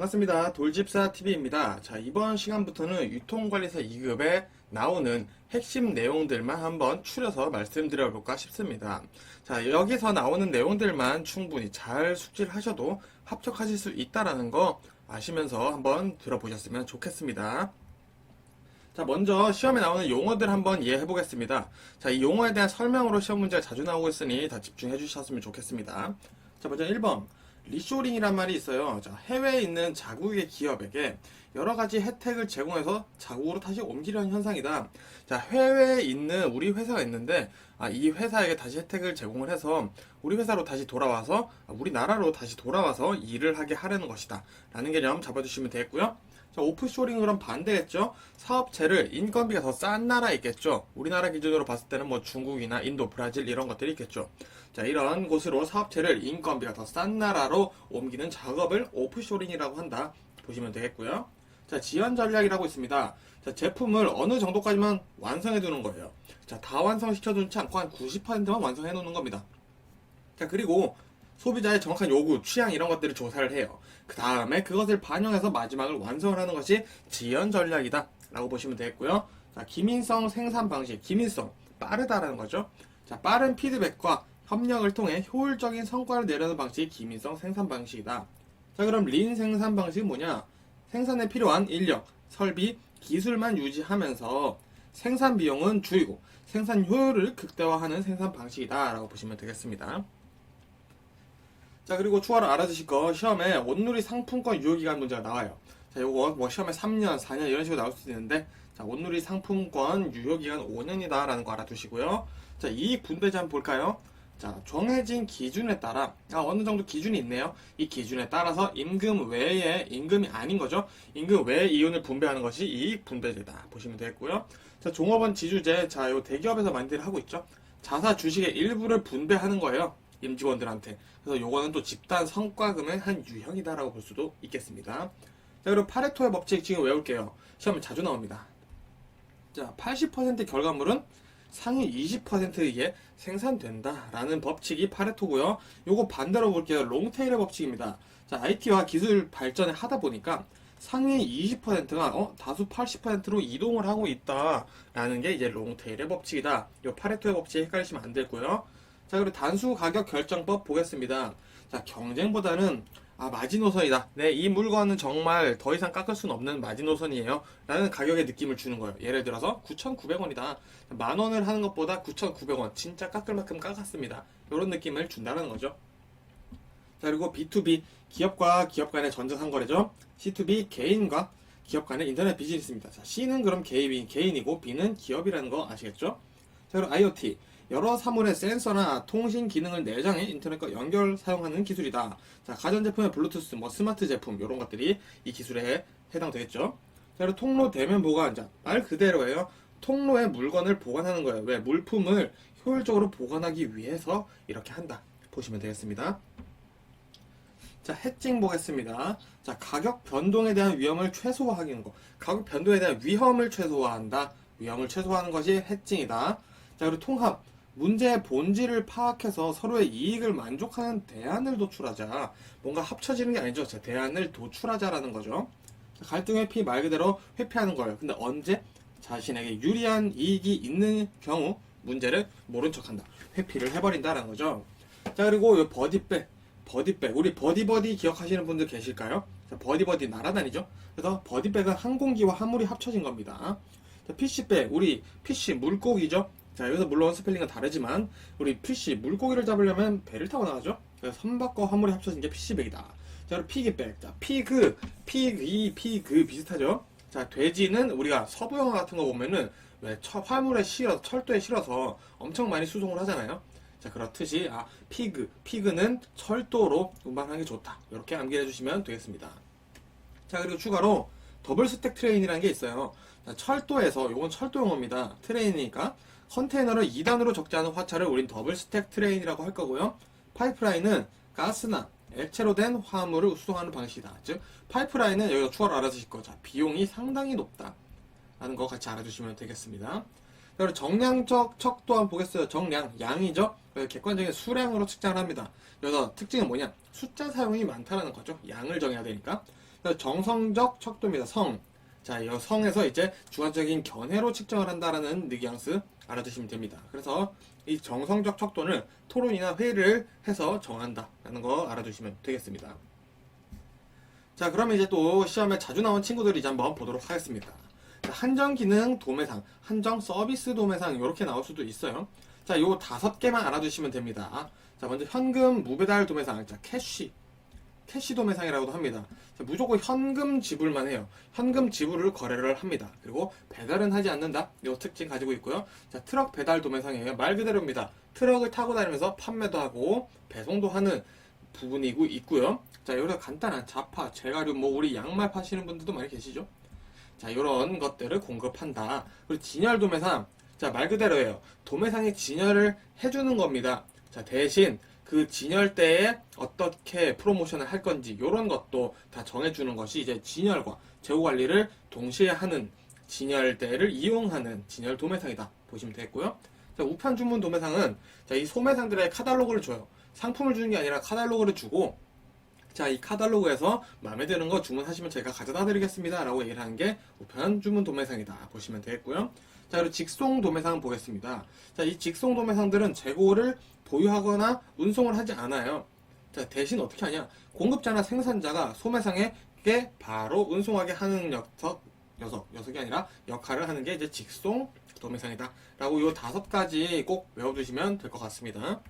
반갑습니다. 돌집사TV입니다. 자, 이번 시간부터는 유통관리사 2급에 나오는 핵심 내용들만 한번 추려서 말씀드려볼까 싶습니다. 자, 여기서 나오는 내용들만 충분히 잘 숙지를 하셔도 합격하실 수 있다는 거 아시면서 한번 들어보셨으면 좋겠습니다. 자, 먼저 시험에 나오는 용어들 한번 이해해 보겠습니다. 자, 이 용어에 대한 설명으로 시험 문제가 자주 나오고 있으니 다 집중해 주셨으면 좋겠습니다. 자, 먼저 1번. 리쇼링이란 말이 있어요. 자, 해외에 있는 자국의 기업에게 여러 가지 혜택을 제공해서 자국으로 다시 옮기려는 현상이다. 자, 해외에 있는 우리 회사가 있는데, 이 회사에게 다시 혜택을 제공을 해서 우리 회사로 다시 돌아와서, 우리나라로 다시 돌아와서 일을 하게 하려는 것이다. 라는 개념 잡아주시면 되겠고요. 자, 오프쇼링은 그럼 반대겠죠? 사업체를 인건비가 더 싼 나라에 있겠죠? 우리나라 기준으로 봤을 때는 뭐 중국이나 인도, 브라질 이런 것들이 있겠죠. 자, 이런 곳으로 사업체를 인건비가 더 싼 나라로 옮기는 작업을 오프쇼링이라고 한다. 보시면 되겠고요. 자, 지연 전략이라고 있습니다. 자, 제품을 어느 정도까지만 완성해 두는 거예요. 자, 다 완성시켜 두지 않고 한 90%만 완성해 놓는 겁니다. 자, 그리고 소비자의 정확한 요구, 취향 이런 것들을 조사를 해요. 그 다음에 그것을 반영해서 마지막을 완성을 하는 것이 지연 전략이다 라고 보시면 되겠고요. 자, 기민성 생산 방식, 기민성, 빠르다라는 거죠. 자, 빠른 피드백과 협력을 통해 효율적인 성과를 내려는 방식이 기민성 생산 방식이다. 자, 그럼 린 생산 방식은 뭐냐? 생산에 필요한 인력, 설비, 기술만 유지하면서 생산 비용은 줄이고 생산 효율을 극대화하는 생산 방식이다 라고 보시면 되겠습니다. 자, 그리고 추가로 알아두실 거, 시험에 온누리 상품권 유효기간 문제가 나와요. 자, 요거 뭐 시험에 3년, 4년 이런 식으로 나올 수도 있는데, 자, 온누리 상품권 유효기간 5년이다 라는 거 알아두시고요. 자, 이익 분배제 한번 볼까요? 자, 정해진 기준에 따라, 어느 정도 기준이 있네요. 이 기준에 따라서 임금 외에, 임금이 아닌 거죠. 임금 외의 이윤을 분배하는 것이 이익 분배제다. 보시면 되겠고요. 자, 종업원 지주제, 자, 요 대기업에서 많이들 하고 있죠. 자사 주식의 일부를 분배하는 거예요. 임직원들한테. 그래서 요거는 또 집단 성과금의 한 유형이다라고 볼 수도 있겠습니다. 자, 그리고 파레토의 법칙 지금 외울게요. 시험에 자주 나옵니다. 자, 80% 결과물은 상위 20%에게 생산된다라는 법칙이 파레토고요. 요거 반대로 볼게요. 롱테일의 법칙입니다. 자, IT와 기술 발전을 하다 보니까 상위 20%가 다수 80%로 이동을 하고 있다라는 게 이제 롱테일의 법칙이다. 요 파레토의 법칙 헷갈리시면 안 되고요. 자, 그리고 단수 가격 결정법 보겠습니다. 자, 경쟁보다는 마지노선이다. 네, 이 물건은 정말 더 이상 깎을 수는 없는 마지노선이에요. 라는 가격의 느낌을 주는 거예요. 예를 들어서 9,900원이다. 만원을 하는 것보다 9,900원. 진짜 깎을 만큼 깎았습니다. 이런 느낌을 준다는 거죠. 자, 그리고 B2B, 기업과 기업 간의 전자상거래죠. C2B, 개인과 기업 간의 인터넷 비즈니스입니다. 자, C는 그럼 개인이고 B는 기업이라는 거 아시겠죠? 자, 그리고 IoT. 여러 사물의 센서나 통신 기능을 내장해 인터넷과 연결 사용하는 기술이다. 자, 가전제품의 블루투스, 뭐 스마트 제품 이런 것들이 이 기술에 해당되겠죠. 자, 그리고 통로 대면 보관. 자, 말 그대로예요. 통로에 물건을 보관하는 거예요. 왜? 물품을 효율적으로 보관하기 위해서 이렇게 한다. 보시면 되겠습니다. 자, 해칭 보겠습니다. 자, 가격 변동에 대한 위험을 최소화하는 거. 가격 변동에 대한 위험을 최소화한다. 위험을 최소화하는 것이 해칭이다. 자, 그리고 통합. 문제의 본질을 파악해서 서로의 이익을 만족하는 대안을 도출하자. 뭔가 합쳐지는 게 아니죠. 자, 대안을 도출하자라는 거죠. 자, 갈등 회피 말 그대로 회피하는 거예요. 근데 언제? 자신에게 유리한 이익이 있는 경우 문제를 모른 척한다. 회피를 해버린다라는 거죠. 자, 그리고 요 버디백. 우리 버디버디 기억하시는 분들 계실까요? 자, 버디버디 날아다니죠. 그래서 버디백은 항공기와 화물이 합쳐진 겁니다. 자, 피쉬백. 우리 피쉬 물고기죠. 자, 여기서 물론 스펠링은 다르지만 우리 피쉬 물고기를 잡으려면 배를 타고 나가죠. 그래서 선박과 화물이 합쳐진 게 피쉬백이다. 자, 그리고 피기백. 자, 피그 비슷하죠. 자, 돼지는 우리가 서부 영화 같은 거 보면은 왜 화물에 실어서 철도에 실어서 엄청 많이 수송을 하잖아요. 자, 그렇듯이 피그는 철도로 운반하는 게 좋다. 이렇게 암기해 주시면 되겠습니다. 자, 그리고 추가로 더블 스택 트레인이라는 게 있어요. 자, 철도에서 요건 철도 용어입니다. 트레인이니까 컨테이너를 2단으로 적지 않은 화차를 우린 더블 스택 트레인이라고 할 거고요. 파이프라인은 가스나 액체로 된 화물을 수송하는 방식이다. 즉 파이프라인은 여기서 추가로 알아두실 거. 자, 비용이 상당히 높다 라는 거 같이 알아두시면 되겠습니다. 그리고 정량적 척도 한번 보겠어요. 정량, 양이죠. 객관적인 수량으로 측정을 합니다. 여기서 특징은 뭐냐? 숫자 사용이 많다는 거죠. 양을 정해야 되니까. 그래서 정성적 척도입니다. 성. 자, 이 성에서 이제 주관적인 견해로 측정을 한다라는 뉘앙스 알아두시면 됩니다. 그래서 이 정성적 척도는 토론이나 회의를 해서 정한다라는 거 알아두시면 되겠습니다. 자, 그러면 이제 또 시험에 자주 나온 친구들이 이제 한번 보도록 하겠습니다. 자, 한정 기능 도매상, 한정 서비스 도매상 이렇게 나올 수도 있어요. 자, 요 5개만 알아두시면 됩니다. 자, 먼저 현금 무배달 도매상, 자, 캐시 도매상이라고도 합니다. 자, 무조건 현금 지불만 해요. 현금 지불을 거래를 합니다. 그리고 배달은 하지 않는다. 이 특징 가지고 있고요. 자, 트럭 배달 도매상이에요. 말 그대로입니다. 트럭을 타고 다니면서 판매도 하고 배송도 하는 부분이고 있고요. 자, 여기서 간단한 자파, 재가류, 뭐 우리 양말 파시는 분들도 많이 계시죠. 자, 이런 것들을 공급한다. 그리고 진열 도매상, 자, 말 그대로예요. 도매상이 진열을 해주는 겁니다. 자, 대신 그 진열 때에 어떻게 프로모션을 할 건지 이런 것도 다 정해주는 것이 이제 진열과 재고 관리를 동시에 하는 진열대를 이용하는 진열 도매상이다 보시면 되겠고요. 자, 우편 주문 도매상은 자, 이 소매상들의 카탈로그를 줘요. 상품을 주는 게 아니라 카탈로그를 주고, 자, 이 카탈로그에서 마음에 드는 거 주문하시면 제가 가져다 드리겠습니다 라고 얘기를 하는 게 우편 주문 도매상이다 보시면 되겠고요. 자, 그리고 직송 도매상 보겠습니다. 자, 이 직송 도매상들은 재고를 보유하거나 운송을 하지 않아요. 자, 대신 어떻게 하냐? 공급자나 생산자가 소매상에게 바로 운송하게 하는 녀석이 아니라 역할을 하는 게 이제 직송 도매상이다 라고 요 5가지 꼭 외워두시면 될 것 같습니다.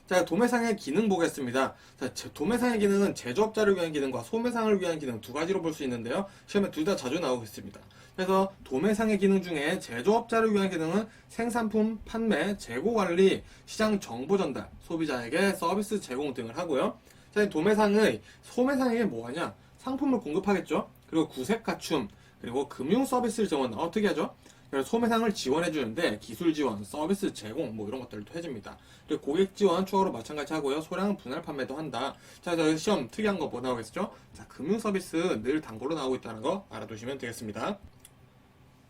자, 도매상의 기능 보겠습니다. 자, 도매상의 기능은 제조업자를 위한 기능과 소매상을 위한 기능 2가지로 볼 수 있는데요. 시험에 둘 다 자주 나오고 있습니다. 그래서 도매상의 기능 중에 제조업자를 위한 기능은 생산품 판매, 재고 관리, 시장 정보 전달, 소비자에게 서비스 제공 등을 하고요. 자, 도매상의 소매상에게 뭐하냐? 상품을 공급하겠죠. 그리고 구색 갖춤, 그리고 금융 서비스를 지원. 어떻게 하죠? 그래서 소매상을 지원해 주는데 기술 지원, 서비스 제공 뭐 이런 것들도 해줍니다. 그리고 고객 지원 추가로 마찬가지 하고요. 소량 분할 판매도 한다. 자, 저희 시험 특이한 거 뭐 나오겠죠? 자, 금융 서비스 늘 단골로 나오고 있다는 거 알아두시면 되겠습니다.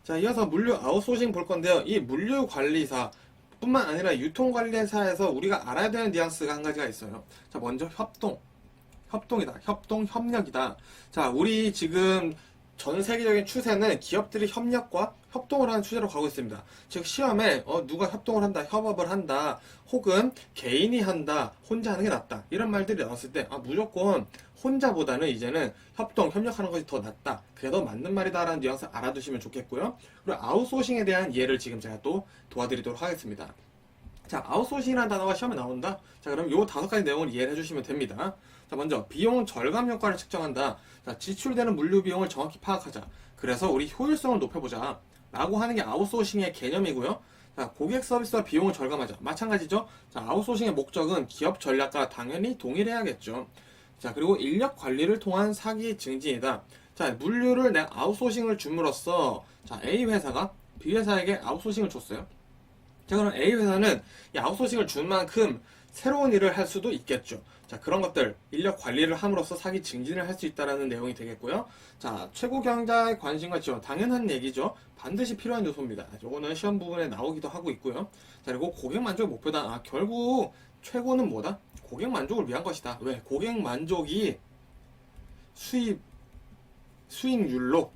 자, 이어서 물류 아웃소싱 볼 건데요. 이 물류 관리사 뿐만 아니라 유통 관리사에서 우리가 알아야 되는 뉘앙스가 한 가지가 있어요. 자, 먼저 협동이다. 협력이다. 자, 우리 지금 전 세계적인 추세는 기업들이 협력과 협동을 하는 추세로 가고 있습니다. 즉 시험에 누가 협동을 한다, 협업을 한다, 혹은 개인이 한다, 혼자 하는 게 낫다 이런 말들이 나왔을 때 무조건 혼자보다는 이제는 협동, 협력하는 것이 더 낫다. 그게 더 맞는 말이다라는 뉘앙스 알아두시면 좋겠고요. 그리고 아웃소싱에 대한 이해를 지금 제가 또 도와드리도록 하겠습니다. 자, 아웃소싱이라는 단어가 시험에 나온다. 자, 그럼 요 5가지 내용을 이해를 해주시면 됩니다. 자, 먼저 비용 절감 효과를 측정한다. 자, 지출되는 물류 비용을 정확히 파악하자. 그래서 우리 효율성을 높여보자 라고 하는 게 아웃소싱의 개념이고요. 자, 고객 서비스와 비용을 절감하자. 마찬가지죠. 자, 아웃소싱의 목적은 기업 전략과 당연히 동일해야겠죠. 자, 그리고 인력 관리를 통한 사기 증진이다. 자, 물류를 내 아웃소싱을 줌으로써 자, A 회사가 B 회사에게 아웃소싱을 줬어요. 자, 그럼 A 회사는 이 아웃소싱을 준 만큼 새로운 일을 할 수도 있겠죠. 자, 그런 것들 인력 관리를 함으로써 사기 증진을 할 수 있다는 내용이 되겠고요. 자, 최고 경자의 관심과 지원 당연한 얘기죠. 반드시 필요한 요소입니다. 요거는 시험 부분에 나오기도 하고 있고요. 자, 그리고 고객 만족의 목표다. 결국 최고는 뭐다? 고객 만족을 위한 것이다. 왜? 고객 만족이 수익률로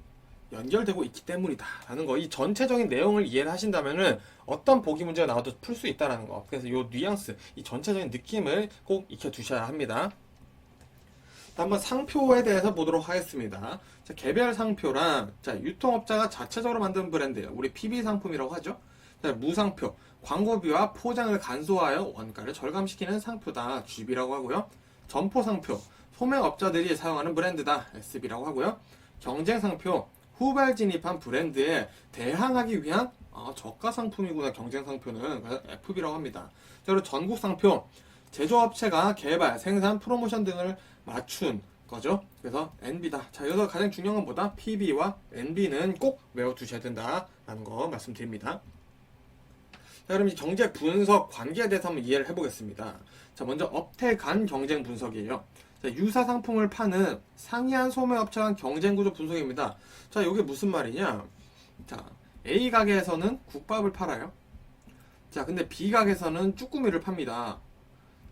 연결되고 있기 때문이다 라는 거, 이 전체적인 내용을 이해를 하신다면은 어떤 보기 문제가 나와도 풀 수 있다라는 거. 그래서 이 뉘앙스, 이 전체적인 느낌을 꼭 익혀 두셔야 합니다. 한번 상표에 대해서 보도록 하겠습니다. 자, 개별 상표란 자, 유통업자가 자체적으로 만든 브랜드예요. 우리 PB 상품이라고 하죠. 자, 무상표, 광고비와 포장을 간소화하여 원가를 절감시키는 상표다. GB라고 하고요. 점포상표, 소매업자들이 사용하는 브랜드다. SB라고 하고요. 경쟁상표, 후발 진입한 브랜드에 대항하기 위한 저가 상품이구나. 경쟁 상표는 FB라고 합니다. 그리고 전국 상표, 제조업체가 개발, 생산, 프로모션 등을 맞춘 거죠. 그래서 NB다. 자, 여기서 가장 중요한 건 뭐다? PB와 NB는 꼭 외워두셔야 된다라는 거 말씀드립니다. 자, 그럼 이 경제 분석 관계에 대해서 한번 이해를 해보겠습니다. 자, 먼저 업태 간 경쟁 분석이에요. 자, 유사 상품을 파는 상이한 소매업체 간 경쟁 구조 분석입니다. 자, 이게 무슨 말이냐? 자, A 가게에서는 국밥을 팔아요. 자, 근데 B 가게에서는 쭈꾸미를 팝니다.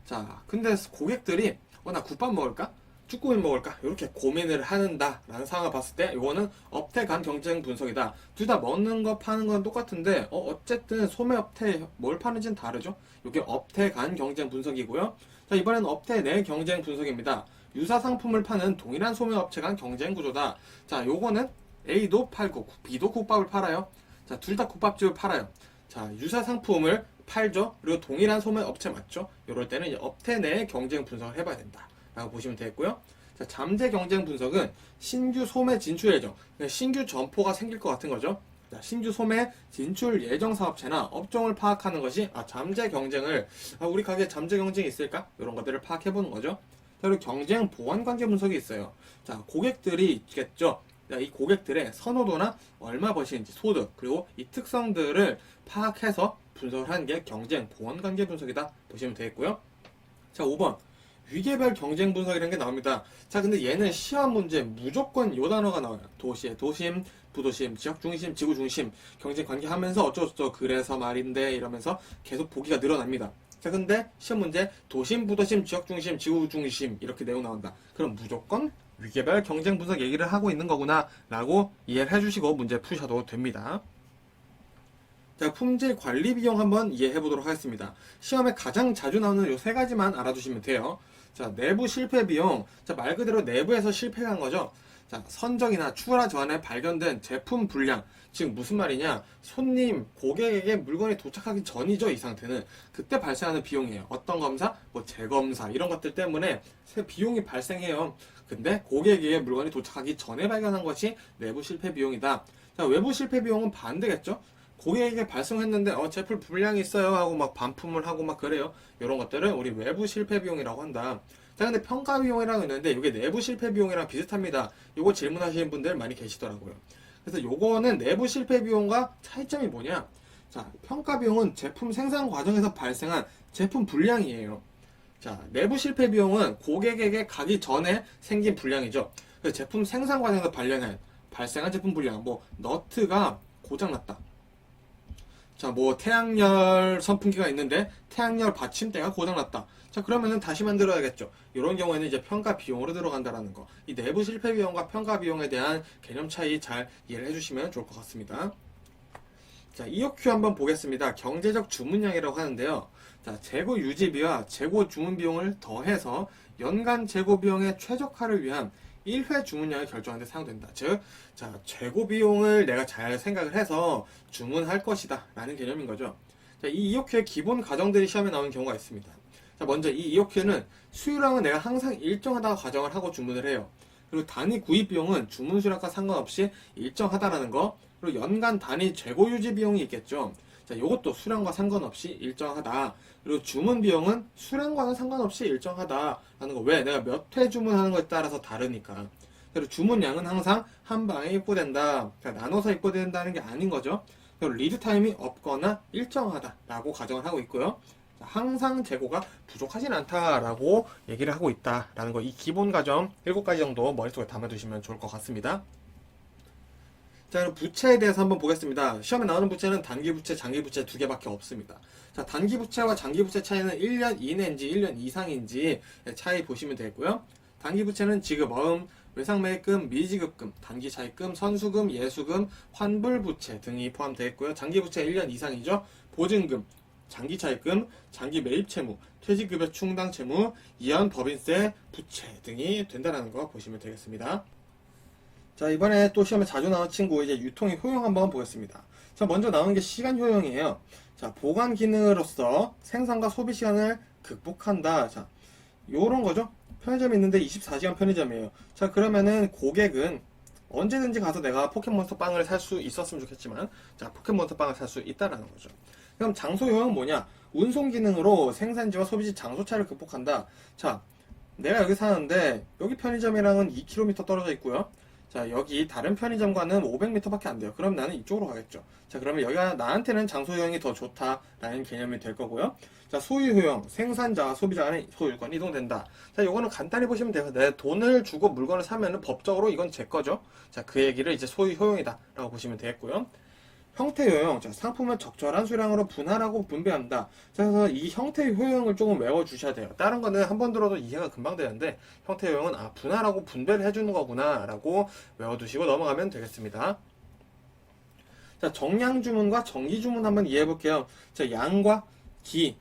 자, 근데 고객들이 나 국밥 먹을까? 쭈꾸미 먹을까? 이렇게 고민을 하는다라는 상황을 봤을 때 이거는 업태 간 경쟁 분석이다. 둘 다 먹는 거 파는 건 똑같은데 어쨌든 소매 업태 뭘 파는지는 다르죠. 이게 업태 간 경쟁 분석이고요. 자, 이번에는 업태 내 경쟁 분석입니다. 유사 상품을 파는 동일한 소매 업체 간 경쟁 구조다. 자, 요거는 A도 팔고 B도 국밥을 팔아요. 자, 둘 다 국밥집을 팔아요. 자, 유사 상품을 팔죠. 그리고 동일한 소매 업체 맞죠? 이럴 때는 이제 업태 내 경쟁 분석을 해봐야 된다 라고 보시면 되겠고요. 자, 잠재 경쟁 분석은 신규 소매 진출 예정, 신규 점포가 생길 것 같은 거죠. 자, 신규 소매 진출 예정 사업체나 업종을 파악하는 것이 잠재 경쟁을 우리 가게에 잠재 경쟁이 있을까? 이런 것들을 파악해 보는 거죠. 자, 그리고 경쟁 보완 관계 분석이 있어요. 자, 고객들이 있겠죠. 자, 이 고객들의 선호도나 얼마 버시는지 소득 그리고 이 특성들을 파악해서 분석을 하는 게 경쟁 보완 관계 분석이다 보시면 되겠고요. 자, 5번 위계별 경쟁 분석이라는 게 나옵니다. 자, 근데 얘는 시험 문제 무조건 요 단어가 나와요. 도시의 도심, 부도심, 지역 중심, 지구 중심, 경쟁 관계 하면서 어쩌고저쩌고 그래서 말인데 이러면서 계속 보기가 늘어납니다. 자, 근데 시험 문제 도심, 부도심, 지역 중심, 지구 중심 이렇게 내용 나온다. 그럼 무조건 위계별 경쟁 분석 얘기를 하고 있는 거구나 라고 이해를 해주시고 문제 푸셔도 됩니다. 자, 품질 관리 비용 한번 이해해 보도록 하겠습니다. 시험에 가장 자주 나오는 요 세 가지만 알아두시면 돼요. 자, 내부 실패 비용. 자, 말 그대로 내부에서 실패한 거죠. 자, 선적이나 추가 전에 발견된 제품 불량. 즉 무슨 말이냐? 손님, 고객에게 물건이 도착하기 전이죠. 이 상태는. 그때 발생하는 비용이에요. 어떤 검사? 뭐 재검사 이런 것들 때문에 비용이 발생해요. 근데 고객에게 물건이 도착하기 전에 발견한 것이 내부 실패 비용이다. 자, 외부 실패 비용은 반대겠죠? 고객에게 발송했는데 제품 불량이 있어요 하고 막 반품을 하고 막 그래요. 이런 것들은 우리 외부 실패 비용이라고 한다. 자, 근데 평가 비용이라고 있는데 이게 내부 실패 비용이랑 비슷합니다. 이거 질문하시는 분들 많이 계시더라고요. 그래서 요거는 내부 실패 비용과 차이점이 뭐냐? 자, 평가 비용은 제품 생산 과정에서 발생한 제품 불량이에요. 자, 내부 실패 비용은 고객에게 가기 전에 생긴 불량이죠. 그래서 제품 생산 과정에서 발생한 제품 불량, 뭐 너트가 고장났다. 자, 뭐 태양열 선풍기가 있는데 태양열 받침대가 고장났다. 자, 그러면은 다시 만들어야겠죠. 이런 경우에는 이제 평가 비용으로 들어간다라는 거. 이 내부 실패 비용과 평가 비용에 대한 개념 차이 잘 이해를 해주시면 좋을 것 같습니다. 자, EOQ 한번 보겠습니다. 경제적 주문량이라고 하는데요. 자, 재고 유지비와 재고 주문 비용을 더해서 연간 재고 비용의 최적화를 위한 1회 주문량을 결정하는 데 사용된다. 즉, 자, 재고 비용을 내가 잘 생각을 해서 주문할 것이다 라는 개념인 거죠. 자, 이 EOQ의 기본 가정들이 시험에 나오는 경우가 있습니다. 자, 먼저 이 EOQ는 수율량은 내가 항상 일정하다고 가정을 하고 주문을 해요. 그리고 단위 구입 비용은 주문 수량과 상관없이 일정하다라는 거. 그리고 연간 단위 재고 유지 비용이 있겠죠. 자, 이것도 수량과 상관없이 일정하다. 그리고 주문 비용은 수량과는 상관없이 일정하다라는 거. 왜? 내가 몇 회 주문하는 것에 따라서 다르니까. 그리고 주문량은 항상 한 방에 입고된다. 그러니까 나눠서 입고된다는 게 아닌 거죠. 그리고 리드 타임이 없거나 일정하다라고 가정을 하고 있고요. 자, 항상 재고가 부족하진 않다라고 얘기를 하고 있다라는 거. 이 기본 가정 7가지 정도 머릿속에 담아두시면 좋을 것 같습니다. 자, 그럼 부채에 대해서 한번 보겠습니다. 시험에 나오는 부채는 단기 부채, 장기 부채 두 개밖에 없습니다. 자, 단기 부채와 장기 부채 차이는 1년 이내인지 1년 이상인지 차이 보시면 되고요. 단기 부채는 지급, 어음, 외상매입금, 미지급금, 단기 차입금, 선수금, 예수금, 환불 부채 등이 포함되어 있고요. 장기 부채 1년 이상이죠. 보증금, 장기 차입금, 장기 매입 채무, 퇴직급여 충당 채무, 이연 법인세, 부채 등이 된다는 거 보시면 되겠습니다. 자, 이번에 또 시험에 자주 나온 친구 이제 유통의 효용 한번 보겠습니다. 자, 먼저 나오는 게 시간 효용이에요. 자, 보관 기능으로서 생산과 소비 시간을 극복한다. 자, 요런 거죠. 편의점이 있는데 24시간 편의점이에요. 자, 그러면은 고객은 언제든지 가서 내가 포켓몬스터 빵을 살 수 있었으면 좋겠지만, 자, 포켓몬스터 빵을 살 수 있다라는 거죠. 그럼 장소 효용은 뭐냐? 운송 기능으로 생산지와 소비지 장소 차를 극복한다. 자, 내가 여기 사는데 여기 편의점이랑은 2km 떨어져 있고요. 자, 여기 다른 편의점과는 500m밖에 안 돼요. 그럼 나는 이쪽으로 가겠죠. 자, 그러면 여기가 나한테는 장소 효용이 더 좋다라는 개념이 될 거고요. 자, 소유 효용, 생산자와 소비자 간의 소유권이 이동된다. 자, 요거는 간단히 보시면 돼요. 내 돈을 주고 물건을 사면은 법적으로 이건 제 거죠. 자, 그 얘기를 이제 소유 효용이다라고 보시면 되겠고요. 형태 효용. 자, 상품은 적절한 수량으로 분할하고 분배한다. 자, 그래서 이 형태 효용을 조금 외워주셔야 돼요. 다른 거는 한 번 들어도 이해가 금방 되는데 형태 효용은 분할하고 분배를 해주는 거구나 라고 외워두시고 넘어가면 되겠습니다. 자, 정량 주문과 정기 주문 한번 이해해 볼게요. 자, 양과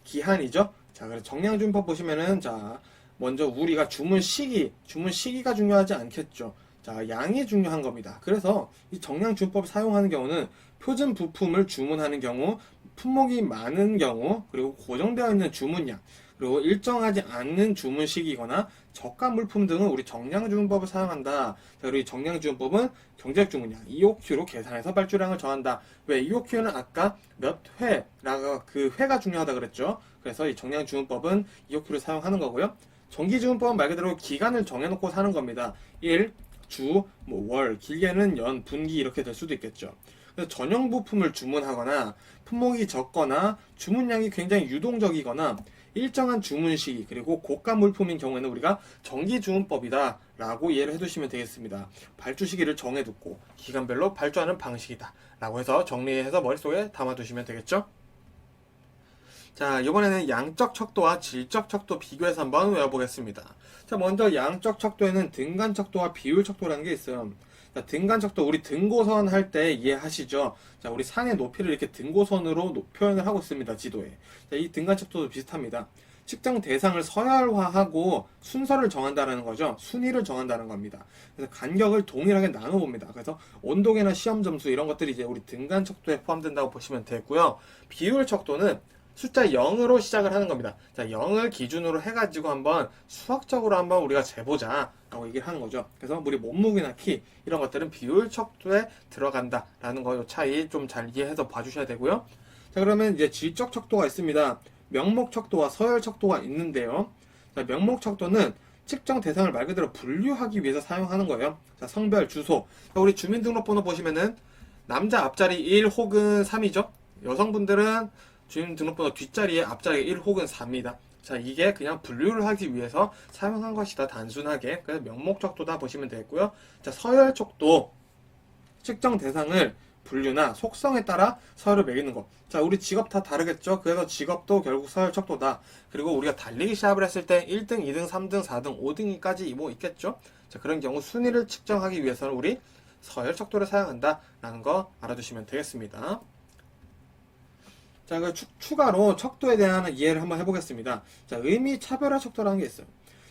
기한이죠. 자, 그래서 정량 주문법 보시면은, 자, 먼저 우리가 주문 시기가 중요하지 않겠죠. 자, 양이 중요한 겁니다. 그래서 이 정량 주문법을 사용하는 경우는 표준 부품을 주문하는 경우, 품목이 많은 경우, 그리고 고정되어 있는 주문량, 그리고 일정하지 않는 주문 시기거나 저가 물품 등은 우리 정량주문법을 사용한다. 자, 그리고 이 정량주문법은 경제적 주문량 EOQ로 계산해서 발주량을 정한다. 왜 EOQ는 아까 몇 회라고 그 회가 중요하다 그랬죠. 그래서 이 정량주문법은 EOQ를 사용하는 거고요. 정기주문법은 말 그대로 기간을 정해놓고 사는 겁니다. 일, 주, 월, 길게는 연, 분기 이렇게 될 수도 있겠죠. 그래서 전용 부품을 주문하거나 품목이 적거나 주문량이 굉장히 유동적이거나 일정한 주문 시기 그리고 고가 물품인 경우에는 우리가 정기주문법이다 라고 이해를 해두시면 되겠습니다. 발주 시기를 정해두고 기간별로 발주하는 방식이다 라고 해서 정리해서 머릿속에 담아두시면 되겠죠. 자, 이번에는 양적 척도와 질적 척도 비교해서 한번 외워보겠습니다. 자, 먼저 양적 척도에는 등간 척도와 비율 척도라는 게 있어요. 자, 등간 척도 우리 등고선 할 때 이해하시죠? 자, 우리 상의 높이를 이렇게 등고선으로 표현을 하고 있습니다. 지도에. 자, 이 등간 척도도 비슷합니다. 측정 대상을 서열화하고 순서를 정한다는 거죠. 순위를 정한다는 겁니다. 그래서 간격을 동일하게 나눠봅니다. 그래서 온도계나 시험 점수 이런 것들이 이제 우리 등간 척도에 포함된다고 보시면 되고요. 비율 척도는 숫자 0으로 시작을 하는 겁니다. 자, 0을 기준으로 해가지고 한번 수학적으로 한번 우리가 재보자 라고 얘기를 하는 거죠. 그래서 우리 몸무게나 키 이런 것들은 비율 척도에 들어간다 라는 거 차이 좀 잘 이해해서 봐주셔야 되고요. 자, 그러면 이제 질적 척도가 있습니다. 명목 척도와 서열 척도가 있는데요. 자, 명목 척도는 측정 대상을 말 그대로 분류하기 위해서 사용하는 거예요. 자, 성별, 주소. 자, 우리 주민등록번호 보시면은 남자 앞자리 1 혹은 3이죠. 여성분들은 주민등록번호 뒷자리에 앞자리 1 혹은 4입니다. 자, 이게 그냥 분류를 하기 위해서 사용한 것이다. 단순하게. 그래서 명목 척도다 보시면 되겠고요. 자, 서열 척도. 측정 대상을 분류나 속성에 따라 서열을 매기는 것. 자, 우리 직업 다 다르겠죠? 그래서 직업도 결국 서열 척도다. 그리고 우리가 달리기 시합을 했을 때 1등, 2등, 3등, 4등, 5등까지 뭐 있겠죠? 자, 그런 경우 순위를 측정하기 위해서는 우리 서열 척도를 사용한다. 라는 거 알아두시면 되겠습니다. 자, 그 추가로 척도에 대한 이해를 한번 해보겠습니다. 자, 의미 차별화 척도라는 게 있어요.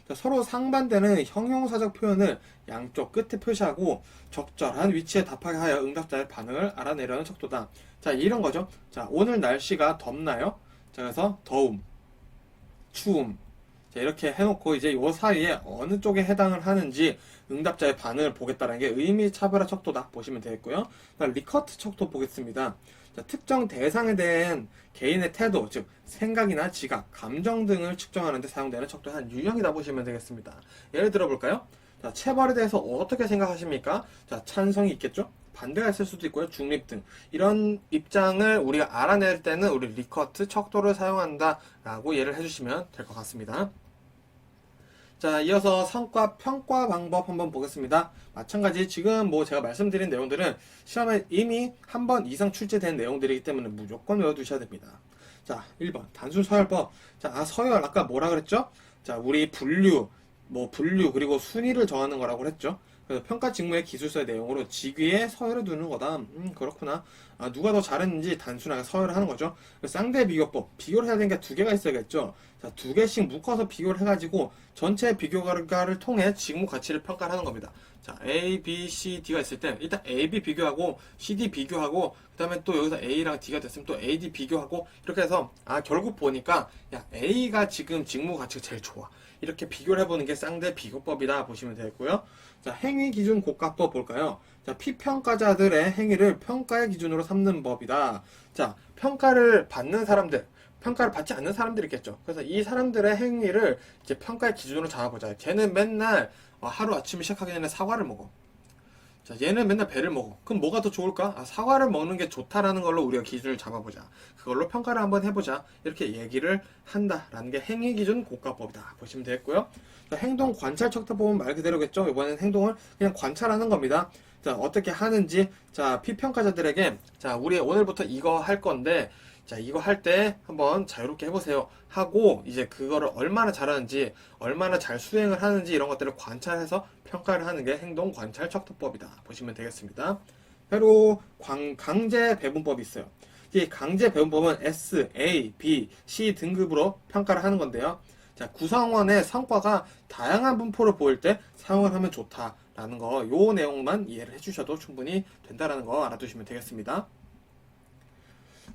자, 서로 상반되는 형용사적 표현을 양쪽 끝에 표시하고 적절한 위치에 답하게 하여 응답자의 반응을 알아내려는 척도다. 자, 이런 거죠. 자, 오늘 날씨가 덥나요? 자, 그래서 더움, 추움. 자, 이렇게 해놓고 이제 요 사이에 어느 쪽에 해당을 하는지 응답자의 반응을 보겠다는 게 의미 차별화 척도다 보시면 되겠고요. 리커트 척도 보겠습니다. 자, 특정 대상에 대한 개인의 태도, 즉 생각이나 지각, 감정 등을 측정하는 데 사용되는 척도의 한 유형이다 보시면 되겠습니다. 예를 들어 볼까요? 자, 체벌에 대해서 어떻게 생각하십니까? 자, 찬성이 있겠죠? 반대가 있을 수도 있고요. 중립 등 이런 입장을 우리가 알아낼 때는 우리 리커트 척도를 사용한다 라고 이해를 해주시면 될 것 같습니다. 자, 이어서 성과 평가 방법 한번 보겠습니다. 마찬가지 지금 뭐 제가 말씀드린 내용들은 시험에 이미 한 번 이상 출제된 내용들이기 때문에 무조건 외워두셔야 됩니다. 자, 1번 단순 서열법. 자, 서열 아까 뭐라 그랬죠? 자, 우리 분류 그리고 순위를 정하는 거라고 그랬죠. 그래서 평가 직무의 기술서의 내용으로 직위에 서열을 두는 거다. 그렇구나. 누가 더 잘했는지 단순하게 서열을 하는 거죠. 쌍대 비교법. 비교를 해야 되는 게 두 개가 있어야겠죠. 자, 두 개씩 묶어서 비교를 해가지고 전체 비교가를 통해 직무 가치를 평가를 하는 겁니다. 자, A, B, C, D가 있을 때 일단 A, B 비교하고 C, D 비교하고 그 다음에 또 여기서 A랑 D가 됐으면 또 A, D 비교하고 이렇게 해서 결국 보니까 야, A가 지금 직무 가치가 제일 좋아. 이렇게 비교를 해보는 게 쌍대 비교법이다 보시면 되겠고요. 자, 행위 기준 고가법 볼까요? 자, 피평가자들의 행위를 평가의 기준으로 삼는 법이다. 자, 평가를 받는 사람들, 평가를 받지 않는 사람들이 있겠죠. 그래서 이 사람들의 행위를 이제 평가의 기준으로 잡아보자. 걔는 맨날 하루 아침에 시작하기 전에 사과를 먹어. 자, 얘는 맨날 배를 먹어. 그럼 뭐가 더 좋을까? 아, 사과를 먹는 게 좋다라는 걸로 우리가 기준을 잡아보자. 그걸로 평가를 한번 해보자. 이렇게 얘기를 한다라는 게 행위기준 고가법이다. 보시면 되겠고요. 자, 행동 관찰 척도법은 말 그대로겠죠. 이번엔 행동을 그냥 관찰하는 겁니다. 자, 어떻게 하는지, 자, 피평가자들에게, 자, 우리 오늘부터 이거 할 건데, 자, 이거 할 때 한번 자유롭게 해보세요. 하고, 이제 그거를 얼마나 잘하는지, 얼마나 잘 수행을 하는지 이런 것들을 관찰해서 평가를 하는 게 행동 관찰 척도법이다. 보시면 되겠습니다. 그리고 강제 배분법이 있어요. 이 강제 배분법은 S, A, B, C 등급으로 평가를 하는 건데요. 자, 구성원의 성과가 다양한 분포를 보일 때 사용을 하면 좋다라는 거, 요 내용만 이해를 해주셔도 충분히 된다라는 거 알아두시면 되겠습니다.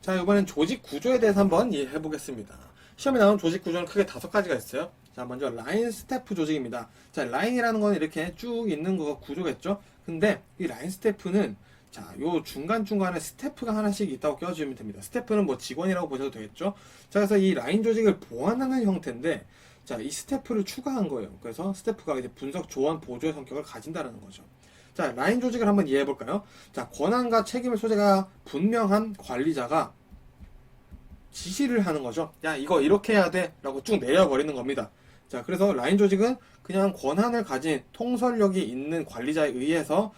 자, 이번엔 조직 구조에 대해서 한번 이해해 보겠습니다. 시험에 나온 조직 구조는 크게 5가지가 있어요. 자, 먼저 라인 스태프 조직입니다. 자, 라인이라는 건 이렇게 쭉 있는 거 구조겠죠? 근데 이 라인 스태프는 자, 요 중간중간에 스태프가 하나씩 있다고 껴주면 됩니다. 스태프는 뭐 직원이라고 보셔도 되겠죠? 자, 그래서 이 라인 조직을 보완하는 형태인데, 자, 이 스태프를 추가한 거예요. 그래서 스태프가 이제 분석, 조언, 보조의 성격을 가진다는 거죠. 자, 라인 조직을 한번 이해해 볼까요? 자, 권한과 책임의 소재가 분명한 관리자가 지시를 하는 거죠. 야, 이거 이렇게 해야 돼 라고 쭉 내려버리는 겁니다. 자, 그래서 라인 조직은 그냥 권한을 가진 통솔력이 있는 관리자에 의해서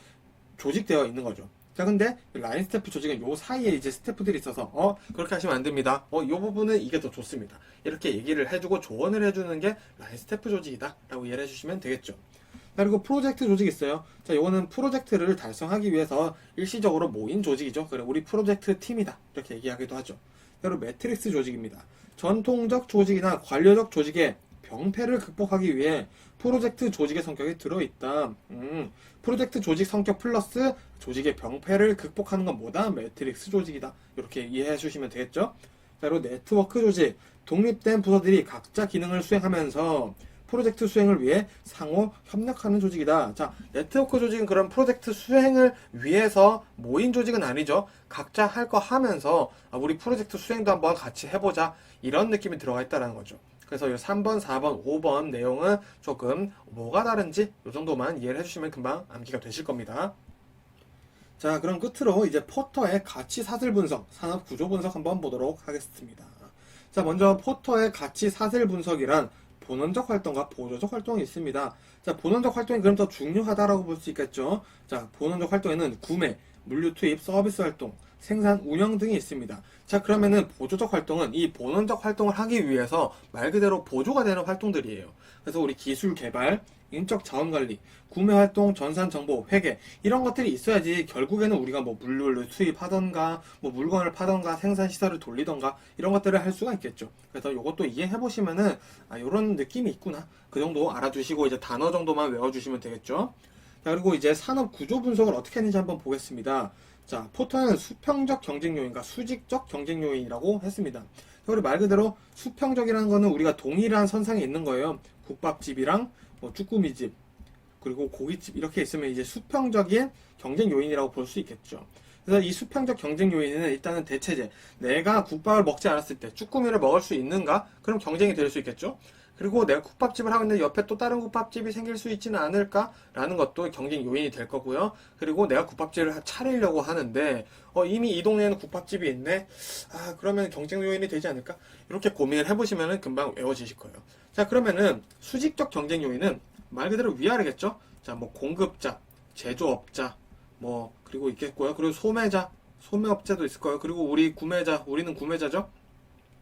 조직되어 있는 거죠. 자, 근데 라인 스태프 조직은 요 사이에 이제 스태프들이 있어서 그렇게 하시면 안 됩니다. 요 부분은 이게 더 좋습니다. 이렇게 얘기를 해주고 조언을 해주는 게 라인 스태프 조직이다 라고 이해를 해주시면 되겠죠. 자, 그리고 프로젝트 조직이 있어요. 자, 요거는 프로젝트를 달성하기 위해서 일시적으로 모인 조직이죠. 그래, 우리 프로젝트 팀이다 이렇게 얘기하기도 하죠. 그리고 매트릭스 조직입니다. 전통적 조직이나 관료적 조직의 병폐를 극복하기 위해 프로젝트 조직의 성격이 들어있다. 프로젝트 조직 성격 플러스 조직의 병폐를 극복하는 건 뭐다? 매트릭스 조직이다. 이렇게 이해해 주시면 되겠죠? 자, 그리고 네트워크 조직. 독립된 부서들이 각자 기능을 수행하면서 프로젝트 수행을 위해 상호 협력하는 조직이다. 자, 네트워크 조직은 그런 프로젝트 수행을 위해서 모인 조직은 아니죠. 각자 할 거 하면서 우리 프로젝트 수행도 한번 같이 해보자. 이런 느낌이 들어가 있다는 거죠. 그래서 이 3번, 4번, 5번 내용은 조금 뭐가 다른지 이 정도만 이해를 해주시면 금방 암기가 되실 겁니다. 자, 그럼 끝으로 이제 포터의 가치 사슬 분석, 산업 구조 분석 한번 보도록 하겠습니다. 자, 먼저 포터의 가치 사슬 분석이란 본원적 활동과 보조적 활동이 있습니다. 자, 본원적 활동이 그럼 더 중요하다라고 볼 수 있겠죠. 자, 본원적 활동에는 구매, 물류 투입, 서비스 활동, 생산, 운영 등이 있습니다. 자, 그러면은 보조적 활동은 이 본원적 활동을 하기 위해서 말 그대로 보조가 되는 활동들이에요. 그래서 우리 기술 개발, 인적 자원 관리, 구매 활동, 전산 정보, 회계 이런 것들이 있어야지 결국에는 우리가 뭐 물류를 수입하던가 뭐 물건을 파던가 생산 시설을 돌리던가 이런 것들을 할 수가 있겠죠. 그래서 이것도 이해해 보시면은 이런 느낌이 있구나. 그 정도 알아두시고 이제 단어 정도만 외워주시면 되겠죠. 자, 그리고 이제 산업 구조 분석을 어떻게 했는지 한번 보겠습니다. 자, 포터는 수평적 경쟁 요인과 수직적 경쟁 요인이라고 했습니다. 그리고 말 그대로 수평적이라는 거는 우리가 동일한 선상에 있는 거예요. 국밥집이랑 뭐 쭈꾸미집 그리고 고깃집 이렇게 있으면 이제 수평적인 경쟁 요인이라고 볼 수 있겠죠. 그래서 이 수평적 경쟁 요인은 일단은 대체제. 내가 국밥을 먹지 않았을 때 쭈꾸미를 먹을 수 있는가? 그럼 경쟁이 될 수 있겠죠. 그리고 내가 국밥집을 하고 있는데 옆에 또 다른 국밥집이 생길 수 있지는 않을까라는 것도 경쟁 요인이 될 거고요. 그리고 내가 국밥집을 차리려고 하는데 이미 이 동네에는 국밥집이 있네. 그러면 경쟁 요인이 되지 않을까? 이렇게 고민을 해보시면 금방 외워지실 거예요. 자, 그러면은 수직적 경쟁 요인은 말 그대로 위아래겠죠. 자, 뭐 공급자, 제조업자, 뭐 그리고 있겠고요. 그리고 소매자, 소매업자도 있을 거예요. 그리고 우리 구매자, 우리는 구매자죠.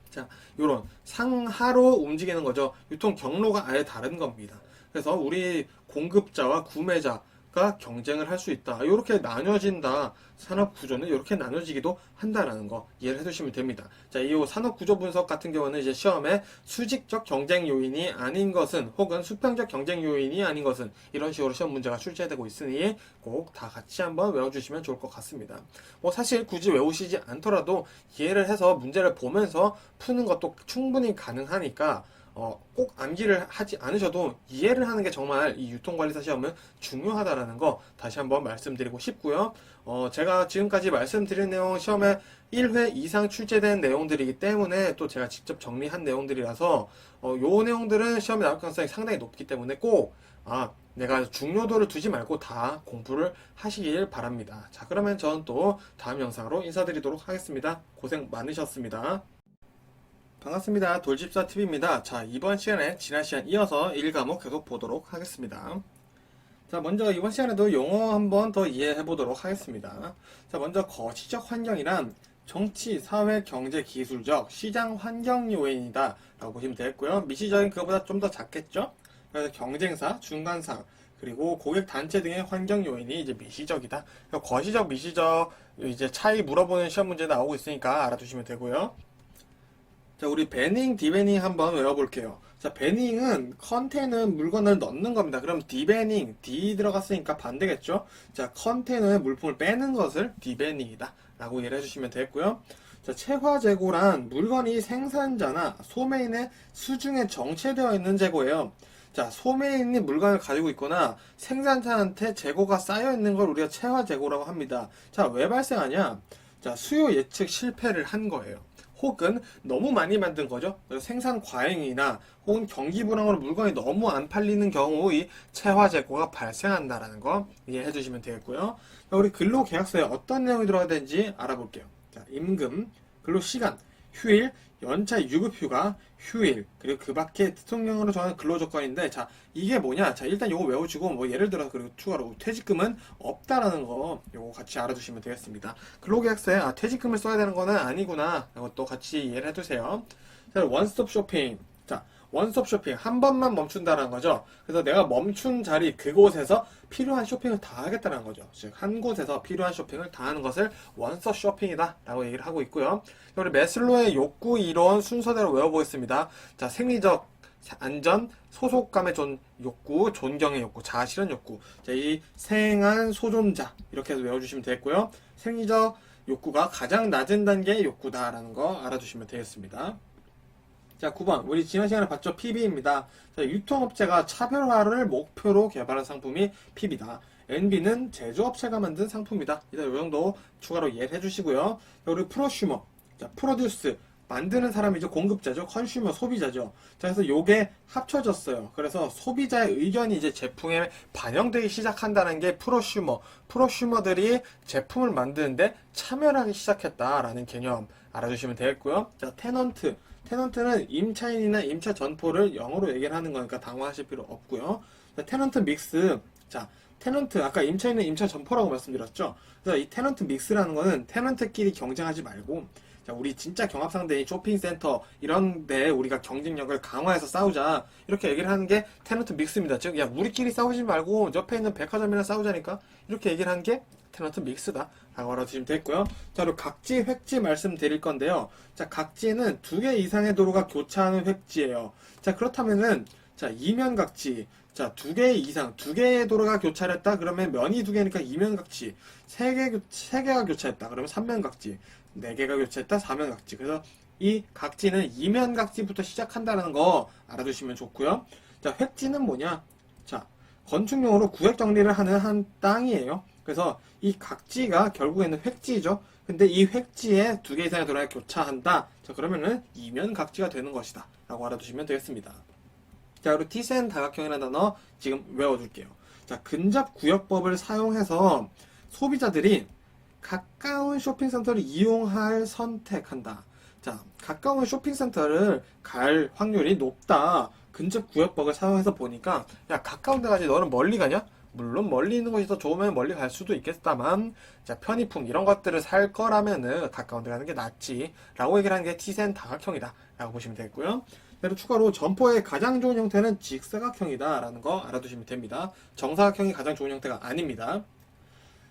자, 요런 상하로 움직이는 거죠. 유통 경로가 아예 다른 겁니다. 그래서 우리 공급자와 구매자가 경쟁을 할 수 있다. 이렇게 나뉘어진다. 산업 구조는 이렇게 나눠지기도 한다라는 거 이해를 해두시면 됩니다. 자, 이 산업 구조 분석 같은 경우는 이제 시험에 수직적 경쟁 요인이 아닌 것은 혹은 수평적 경쟁 요인이 아닌 것은 이런 식으로 시험 문제가 출제되고 있으니 꼭 다 같이 한번 외워주시면 좋을 것 같습니다. 뭐 사실 굳이 외우시지 않더라도 이해를 해서 문제를 보면서 푸는 것도 충분히 가능하니까 꼭 암기를 하지 않으셔도 이해를 하는 게 정말 이 유통관리사 시험은 중요하다라는 거 다시 한번 말씀드리고 싶고요. 제가 지금까지 말씀드린 내용 시험에 1회 이상 출제된 내용들이기 때문에 또 제가 직접 정리한 내용들이라서 요 내용들은 시험에 나올 가능성이 상당히 높기 때문에 꼭 내가 중요도를 두지 말고 다 공부를 하시길 바랍니다. 자, 그러면 저는 또 다음 영상으로 인사드리도록 하겠습니다. 고생 많으셨습니다. 반갑습니다. 돌집사TV입니다. 자, 이번 시간에 지난 시간 이어서 1과목 계속 보도록 하겠습니다. 자, 먼저 이번 시간에도 용어 한번 더 이해해 보도록 하겠습니다. 자, 먼저 거시적 환경이란 정치, 사회, 경제, 기술적, 시장 환경 요인이다 라고 보시면 되겠고요. 미시적인 그거보다 좀 더 작겠죠? 그래서 경쟁사, 중간사, 그리고 고객 단체 등의 환경 요인이 이제 미시적이다. 거시적, 미시적 이제 차이 물어보는 시험 문제 나오고 있으니까 알아두시면 되고요. 자, 우리 배닝, 디배닝 한번 외워볼게요. 자, 배닝은 컨테이너에 물건을 넣는 겁니다. 그럼 디배닝, D 들어갔으니까 반대겠죠? 자, 컨테이너에 물품을 빼는 것을 디배닝이다 라고 이해를 해주시면 되겠고요. 자, 체화재고란 물건이 생산자나 소매인의 수중에 정체되어 있는 재고예요. 자, 소매인이 물건을 가지고 있거나 생산자한테 재고가 쌓여 있는 걸 우리가 체화재고라고 합니다. 자, 왜 발생하냐? 자, 수요 예측 실패를 한 거예요. 혹은 너무 많이 만든 거죠. 생산 과잉이나 혹은 경기 불황으로 물건이 너무 안 팔리는 경우 이 체화재고가 발생한다라는 거 이해해 주시면 되겠고요. 우리 근로계약서에 어떤 내용이 들어가야 되는지 알아볼게요. 자, 임금, 근로시간, 휴일, 연차, 유급휴가, 휴일, 그리고 그 밖에 대통령으로 정한 근로조건인데, 자, 이게 뭐냐? 자, 일단 요거 외워주고, 뭐, 예를 들어서, 그리고 추가로 퇴직금은 없다라는 거, 요거 같이 알아두시면 되겠습니다. 근로계약서에, 퇴직금을 써야 되는 거는 아니구나. 이것도 같이 이해를 해두세요. 자, 원스톱 쇼핑. 자, 원스톱 쇼핑. 한 번만 멈춘다는 거죠. 그래서 내가 멈춘 자리, 그곳에서 필요한 쇼핑을 다 하겠다는 거죠. 즉, 한 곳에서 필요한 쇼핑을 다 하는 것을 원스톱 쇼핑이다. 라고 얘기를 하고 있고요. 우리 매슬로의 욕구 이론 순서대로 외워보겠습니다. 자, 생리적 안전, 소속감의 욕구, 존경의 욕구, 자아실현 욕구. 자, 이 생한 소존자. 이렇게 해서 외워주시면 되겠고요. 생리적 욕구가 가장 낮은 단계의 욕구다라는 거 알아두시면 되겠습니다. 자, 9번. 우리 지난 시간에 봤죠? PB입니다. 자, 유통업체가 차별화를 목표로 개발한 상품이 PB다. NB는 제조업체가 만든 상품이다. 일단 이 정도 추가로 이해를 해주시고요. 그리고 프로슈머. 자, 프로듀스. 만드는 사람이죠. 공급자죠. 컨슈머, 소비자죠. 자, 그래서 요게 합쳐졌어요. 그래서 소비자의 의견이 이제 제품에 반영되기 시작한다는 게 프로슈머. 프로슈머들이 제품을 만드는데 참여하기 시작했다라는 개념 알아주시면 되겠고요. 자, 테넌트. 테넌트는 임차인이나 임차 전포를 영어로 얘기를 하는 거니까 당황하실 필요 없고요. 자, 테넌트 믹스. 자, 테넌트, 아까 임차인은 임차 전포라고 말씀드렸죠. 그래서 이 테넌트 믹스라는 거는 테넌트끼리 경쟁하지 말고, 자, 우리 진짜 경합상대인 쇼핑센터 이런 데 우리가 경쟁력을 강화해서 싸우자, 이렇게 얘기를 하는 게 테넌트 믹스입니다. 즉, 야, 우리끼리 싸우지 말고 옆에 있는 백화점이랑 싸우자니까, 이렇게 얘기를 하는 게 테넌트 믹스다 라고 알아두시면 되겠고요. 자, 그리고 각지, 획지 말씀드릴 건데요. 자, 각지는 2개 이상의 도로가 교차하는 획지예요. 자, 그렇다면은, 자, 이면각지. 자, 2개 이상, 2개의 도로가 교차했다? 그러면 면이 2개니까 이면각지. 3개가 교차했다. 그러면 3면각지. 4개가 교차했다? 4면각지. 그래서 이 각지는 이면각지부터 시작한다는 거 알아두시면 좋고요. 자, 획지는 뭐냐? 자, 건축용으로 구획 정리를 하는 한 땅이에요. 그래서 이 각지가 결국에는 획지죠. 근데 이 획지에 2개 이상의 도로가 교차한다. 자, 그러면은 이면각지가 되는 것이다. 라고 알아두시면 되겠습니다. 자, 그리고 티센 다각형이라는 단어 지금 외워둘게요. 자, 근접구역법을 사용해서 소비자들이 가까운 쇼핑센터를 이용할 선택한다. 자, 가까운 쇼핑센터를 갈 확률이 높다. 근접구역법을 사용해서 보니까, 야, 가까운 데 가지 너는 멀리 가냐? 물론 멀리 있는 곳이 더 좋으면 멀리 갈 수도 있겠다만, 자, 편의품 이런 것들을 살 거라면은 가까운 데 가는 게 낫지 라고 얘기를 하는 게 티센 다각형이다 라고 보시면 되겠고요. 그리고 추가로 점포의 가장 좋은 형태는 직사각형이다 라는 거 알아두시면 됩니다. 정사각형이 가장 좋은 형태가 아닙니다.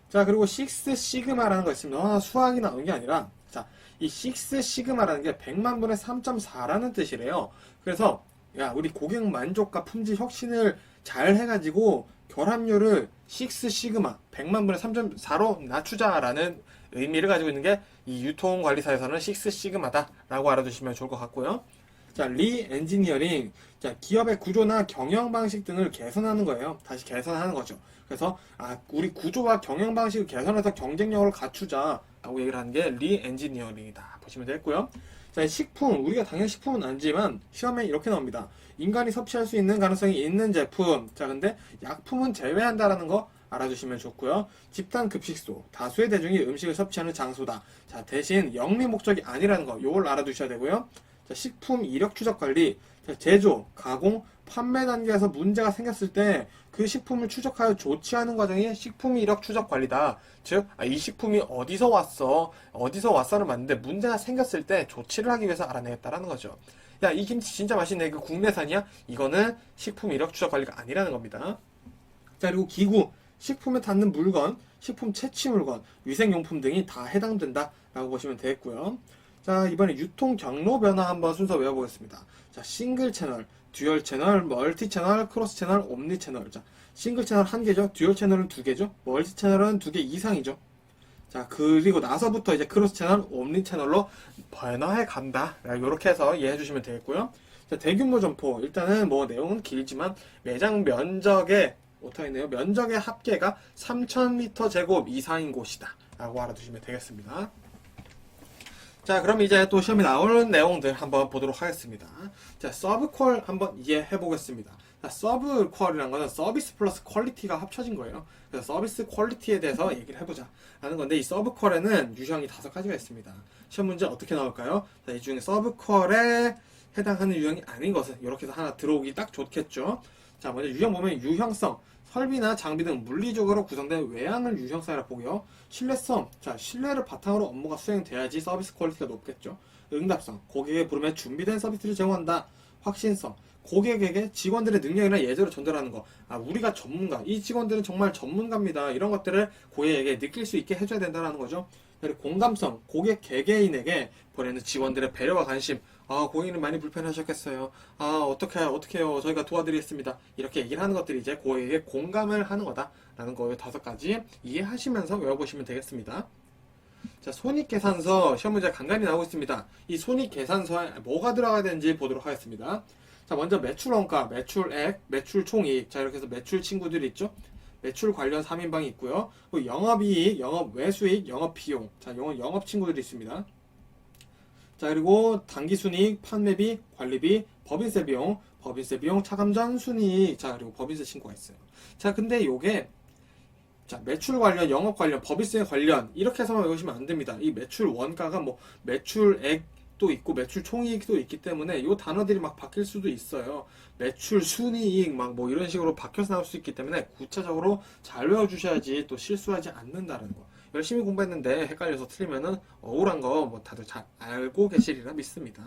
자, 그리고 6 시그마라는 거 있습니다. 수학이 나오는 게 아니라, 자, 이 6 시그마라는 게 100만 분의 3.4라는 뜻이래요. 그래서 야, 우리 고객 만족과 품질 혁신을 잘 해가지고 결합률을 6 시그마 100만 분의 3.4로 낮추자라는 의미를 가지고 있는 게 이 유통관리사에서는 6 시그마다 라고 알아두시면 좋을 것 같고요. 자, 리엔지니어링. 자, 기업의 구조나 경영 방식 등을 개선하는 거예요. 다시 개선하는 거죠. 그래서 우리 구조와 경영 방식을 개선해서 경쟁력을 갖추자라고 얘기를 하는 게 리엔지니어링이다. 보시면 되겠고요. 자, 식품. 우리가 당연히 식품은 아니지만 시험에 이렇게 나옵니다. 인간이 섭취할 수 있는 가능성이 있는 제품. 자, 근데 약품은 제외한다라는 거 알아두시면 좋고요. 집단 급식소. 다수의 대중이 음식을 섭취하는 장소다. 자, 대신 영리 목적이 아니라는 거. 요걸 알아두셔야 되고요. 자, 식품 이력 추적 관리. 자, 제조, 가공, 판매 단계에서 문제가 생겼을 때 그 식품을 추적하여 조치하는 과정이 식품 이력 추적 관리다. 즉, 이 식품이 어디서 왔어를 맞는데 문제가 생겼을 때 조치를 하기 위해서 알아내겠다라는 거죠. 야, 이 김치 진짜 맛있네. 그 국내산이야? 이거는 식품 이력 추적 관리가 아니라는 겁니다. 자, 그리고 기구, 식품에 닿는 물건, 식품 채취 물건, 위생용품 등이 다 해당된다라고 보시면 되겠고요. 자, 이번에 유통 경로 변화 한번 순서 외워보겠습니다. 자, 싱글 채널, 듀얼 채널, 멀티 채널, 크로스 채널, 옴니 채널. 자, 싱글 채널 1개죠. 듀얼 채널은 2개죠. 멀티 채널은 2개 이상이죠. 자, 그리고 나서부터 이제 크로스 채널, 옴니 채널로 변화해 간다. 이렇게 해서 이해해 주시면 되겠고요. 자, 대규모 점포. 일단은 뭐 내용은 길지만 매장 면적의 오타있네요. 면적의 합계가 3000m 제곱 이상인 곳이다. 라고 알아두시면 되겠습니다. 자, 그럼 이제 또 시험에 나오는 내용들 한번 보도록 하겠습니다. 자, 서브퀄 한번 이해해 보겠습니다. 자, 서브퀄이라는 거는 서비스 플러스 퀄리티가 합쳐진 거예요. 그래서 서비스 퀄리티에 대해서 얘기를 해보자 라는 건데, 이 서브퀄에는 유형이 5가지가 있습니다. 시험 문제 어떻게 나올까요? 자, 이 중에 서브퀄에 해당하는 유형이 아닌 것은 이렇게 해서 하나 들어오기 딱 좋겠죠. 자, 먼저 유형 보면 유형성, 설비나 장비 등 물리적으로 구성된 외양을 유형성이라고 보고요. 신뢰성, 자, 신뢰를 바탕으로 업무가 수행돼야지 서비스 퀄리티가 높겠죠. 응답성, 고객의 부름에 준비된 서비스를 제공한다. 확신성, 고객에게 직원들의 능력이나 예절을 전달하는 거. 우리가 전문가, 이 직원들은 정말 전문가입니다. 이런 것들을 고객에게 느낄 수 있게 해줘야 된다는 거죠. 그리고 공감성, 고객 개개인에게 보내는 직원들의 배려와 관심. 고객님 많이 불편하셨겠어요. 어떡해요. 저희가 도와드리겠습니다. 이렇게 얘기를 하는 것들이 이제 고객에게 공감을 하는 거다라는 거 5가지 이해하시면서 외워보시면 되겠습니다. 자, 손익계산서 시험 문제 간간히 나오고 있습니다. 이 손익계산서에 뭐가 들어가야 되는지 보도록 하겠습니다. 자, 먼저 매출원가, 매출액, 매출총이익. 자, 이렇게 해서 매출 친구들이 있죠. 매출 관련 3인방이 있고요. 그리고 영업이익, 영업외수익, 영업비용. 자, 영업 친구들이 있습니다. 자, 그리고 당기순이익, 판매비, 관리비, 법인세 비용, 차감전 순이익. 자, 그리고 법인세 신고가 있어요. 자, 근데 요게 자, 매출 관련, 영업 관련, 법인세 관련 이렇게 해서만 외우시면 안 됩니다. 이 매출 원가가 뭐 매출액도 있고 매출 총이익도 있기 때문에 이 단어들이 막 바뀔 수도 있어요. 매출 순이익 막 뭐 이런 식으로 바뀌어서 나올 수 있기 때문에 구체적으로 잘 외워주셔야지 또 실수하지 않는다는 거. 열심히 공부했는데 헷갈려서 틀리면은 억울한 거 뭐 다들 잘 알고 계시리라 믿습니다.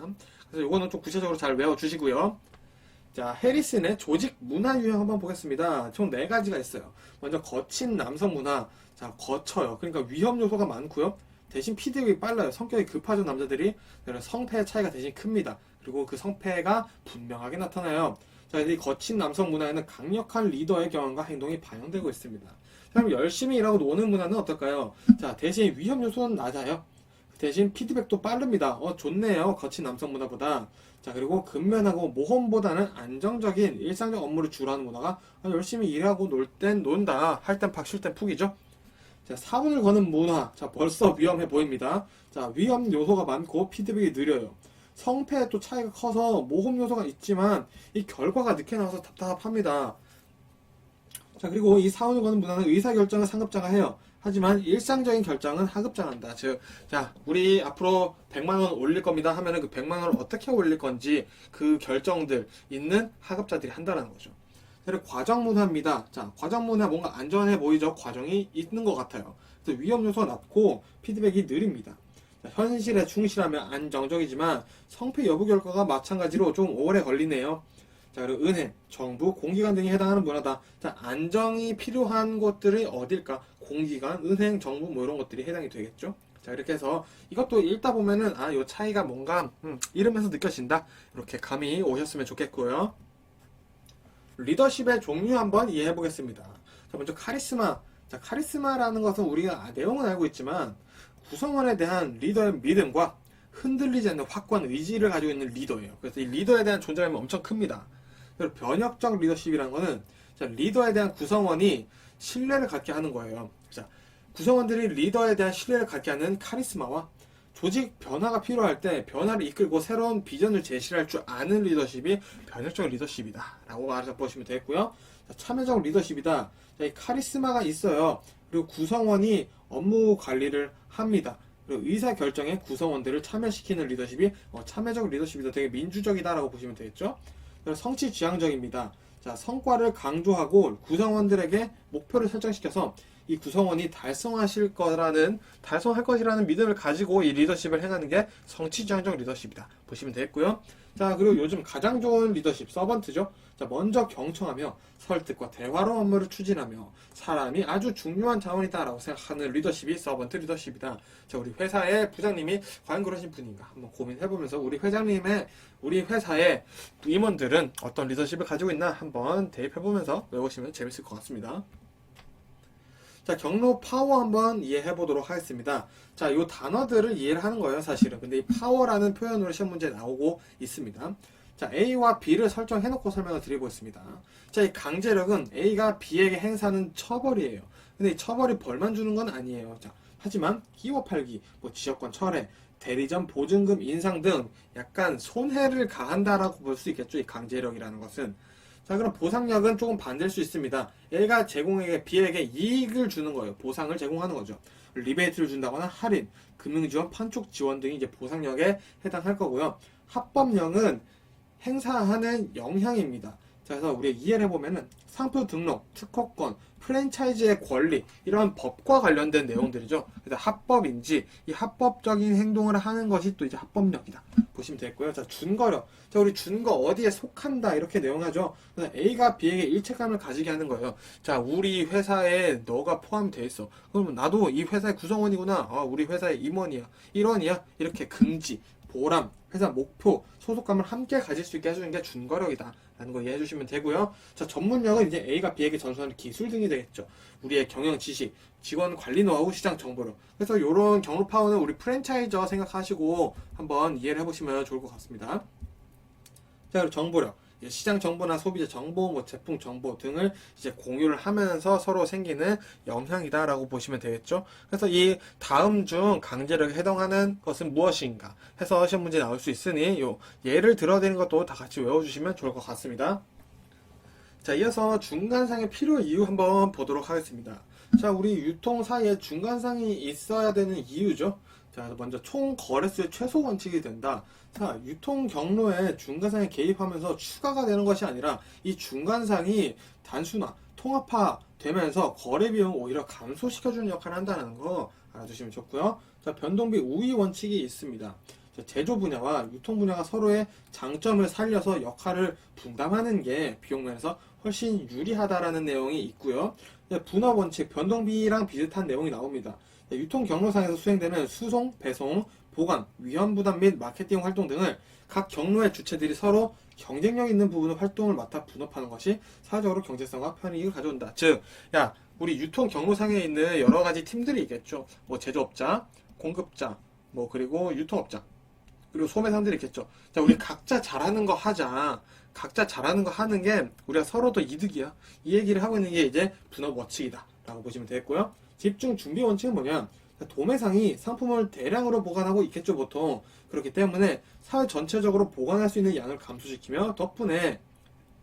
그래서 이거는 좀 구체적으로 잘 외워주시고요. 자, 해리슨의 조직 문화 유형 한번 보겠습니다. 총 4가지가 있어요. 먼저 거친 남성 문화. 자, 거쳐요. 그러니까 위험 요소가 많고요. 대신 피드백이 빨라요. 성격이 급하죠, 남자들이. 그래서 성패의 차이가 대신 큽니다. 그리고 그 성패가 분명하게 나타나요. 자, 이 거친 남성 문화에는 강력한 리더의 경험과 행동이 반영되고 있습니다. 그럼 열심히 일하고 노는 문화는 어떨까요? 자, 대신 위험 요소는 낮아요. 대신 피드백도 빠릅니다. 좋네요. 거친 남성 문화보다. 자, 그리고 근면하고 모험보다는 안정적인 일상적 업무를 주로 하는 문화가 열심히 일하고 놀 땐 논다. 할 땐 팍, 쉴 땐 푹이죠. 자, 사운을 거는 문화. 자, 벌써 위험해 보입니다. 자, 위험 요소가 많고 피드백이 느려요. 성패에 또 차이가 커서 모험 요소가 있지만 이 결과가 늦게 나와서 답답합니다. 자, 그리고 이 사원을 거는 문화는 의사결정을 상급자가 해요. 하지만 일상적인 결정은 하급자가 한다. 즉, 자, 우리 앞으로 100만원 올릴 겁니다 하면은 그 100만원을 어떻게 올릴 건지 그 결정들 있는 하급자들이 한다는 거죠. 그리고 과정 문화입니다. 자, 과정 문화 뭔가 안전해 보이죠? 과정이 있는 것 같아요. 그래서 위험 요소가 낮고 피드백이 느립니다. 자, 현실에 충실하면 안정적이지만 성패 여부 결과가 마찬가지로 좀 오래 걸리네요. 자, 그리고 은행, 정부, 공기관 등이 해당하는 문화다. 자, 안정이 필요한 곳들이 어딜까? 공기관, 은행, 정부 뭐 이런 것들이 해당이 되겠죠. 자, 이렇게 해서 이것도 읽다 보면은 요 차이가 뭔가 이름에서 느껴진다. 이렇게 감이 오셨으면 좋겠고요. 리더십의 종류 한번 이해해 보겠습니다. 자, 먼저 카리스마. 자, 카리스마라는 것은 우리가 내용은 알고 있지만 구성원에 대한 리더의 믿음과 흔들리지 않는 확고한 의지를 가지고 있는 리더예요. 그래서 이 리더에 대한 존재감이 엄청 큽니다. 그리고 변혁적 리더십이라는 거는 자, 리더에 대한 구성원이 신뢰를 갖게 하는 거예요. 자, 구성원들이 리더에 대한 신뢰를 갖게 하는 카리스마와 조직 변화가 필요할 때 변화를 이끌고 새로운 비전을 제시할 줄 아는 리더십이 변혁적 리더십이다 라고 알아보시면 되겠고요. 자, 참여적 리더십이다. 자, 이 카리스마가 있어요. 그리고 구성원이 업무 관리를 합니다. 그리고 의사결정에 구성원들을 참여시키는 리더십이 참여적 리더십이다. 되게 민주적이다 라고 보시면 되겠죠. 그리고 성취지향적입니다. 자, 성과를 강조하고 구성원들에게 목표를 설정시켜서 이 구성원이 달성할 것이라는 믿음을 가지고 이 리더십을 행하는 게 성취지향적 리더십이다. 보시면 되겠고요. 자, 그리고 요즘 가장 좋은 리더십, 서번트죠. 자, 먼저 경청하며 설득과 대화로 업무를 추진하며 사람이 아주 중요한 자원이다라고 생각하는 리더십이 서번트 리더십이다. 자, 우리 회사의 부장님이 과연 그러신 분인가 한번 고민해보면서 우리 회사의 임원들은 어떤 리더십을 가지고 있나 한번 대입해보면서 외우시면 재밌을 것 같습니다. 자, 경로 파워 한번 이해해 보도록 하겠습니다. 자, 요 단어들을 이해를 하는 거예요, 사실은. 근데 이 파워라는 표현으로 시험 문제에 나오고 있습니다. 자, A와 B를 설정해 놓고 설명을 드리고 있습니다. 자, 이 강제력은 A가 B에게 행사하는 처벌이에요. 근데 이 처벌이 벌만 주는 건 아니에요. 자, 하지만 끼워 팔기, 지적권 철회, 대리점 보증금 인상 등 약간 손해를 가한다라고 볼 수 있겠죠, 이 강제력이라는 것은. 자, 그럼 보상력은 조금 반대일 수 있습니다. A가 B에게 이익을 주는 거예요. 보상을 제공하는 거죠. 리베이트를 준다거나 할인, 금융지원, 판촉 지원 등이 이제 보상력에 해당할 거고요. 합법령은 행사하는 영향입니다. 자, 그래서 우리가 이해를 해보면은 상표 등록, 특허권, 프랜차이즈의 권리 이런 법과 관련된 내용들이죠. 그래서 합법인지 이 합법적인 행동을 하는 것이 또 이제 합법력이다. 보시면 되겠고요. 자, 준거력. 자, 우리 준거 어디에 속한다 이렇게 내용하죠. 그래서 A가 B에게 일체감을 가지게 하는 거예요. 자, 우리 회사에 너가 포함되어 있어. 그러면 나도 이 회사의 구성원이구나. 우리 회사의 임원이야. 일원이야. 이렇게 긍지, 보람, 회사 목표, 소속감을 함께 가질 수 있게 해주는 게 준거력이다 라는 거 이해해 주시면 되고요. 자, 전문력은 이제 A가 B에게 전수하는 기술 등이 되겠죠. 우리의 경영 지식, 직원 관리 노하우, 시장 정보력. 그래서 이런 경로 파워는 우리 프랜차이저 생각하시고 한번 이해를 해보시면 좋을 것 같습니다. 자, 그리고 정보력. 시장 정보나 소비자 정보, 제품 정보 등을 이제 공유를 하면서 서로 생기는 영향이다라고 보시면 되겠죠. 그래서 이 다음 중 강제력에 해당하는 것은 무엇인가 해서 시험 문제 나올 수 있으니 요 예를 들어드리는 것도 다 같이 외워주시면 좋을 것 같습니다. 자, 이어서 중간상의 필요 이유 한번 보도록 하겠습니다. 자, 우리 유통 사이에 중간상이 있어야 되는 이유죠. 자, 먼저 총 거래수의 최소 원칙이 된다. 자, 유통 경로에 중간상이 개입하면서 추가가 되는 것이 아니라 이 중간상이 단순화, 통합화 되면서 거래 비용을 오히려 감소시켜주는 역할을 한다는 거 알아두시면 좋고요. 자, 변동비 우위 원칙이 있습니다. 자, 제조 분야와 유통 분야가 서로의 장점을 살려서 역할을 분담하는 게 비용 면에서 훨씬 유리하다라는 내용이 있고요. 분업 원칙, 변동비랑 비슷한 내용이 나옵니다. 유통 경로상에서 수행되는 수송, 배송, 보관, 위험 부담 및 마케팅 활동 등을 각 경로의 주체들이 서로 경쟁력 있는 부분의 활동을 맡아 분업하는 것이 사회적으로 경제성과 편익을 가져온다. 즉, 야, 우리 유통 경로상에 있는 여러 가지 팀들이 있겠죠. 제조업자, 공급자, 그리고 유통업자, 그리고 소매상들이 있겠죠. 자, 우리 각자 잘하는 거 하자. 각자 잘하는 거 하는 게 우리가 서로 더 이득이야. 이 얘기를 하고 있는 게 이제 분업 원칙이다 라고 보시면 되겠고요. 집중 준비 원칙은 뭐냐? 도매상이 상품을 대량으로 보관하고 있겠죠, 보통. 그렇기 때문에 사회 전체적으로 보관할 수 있는 양을 감소시키며 덕분에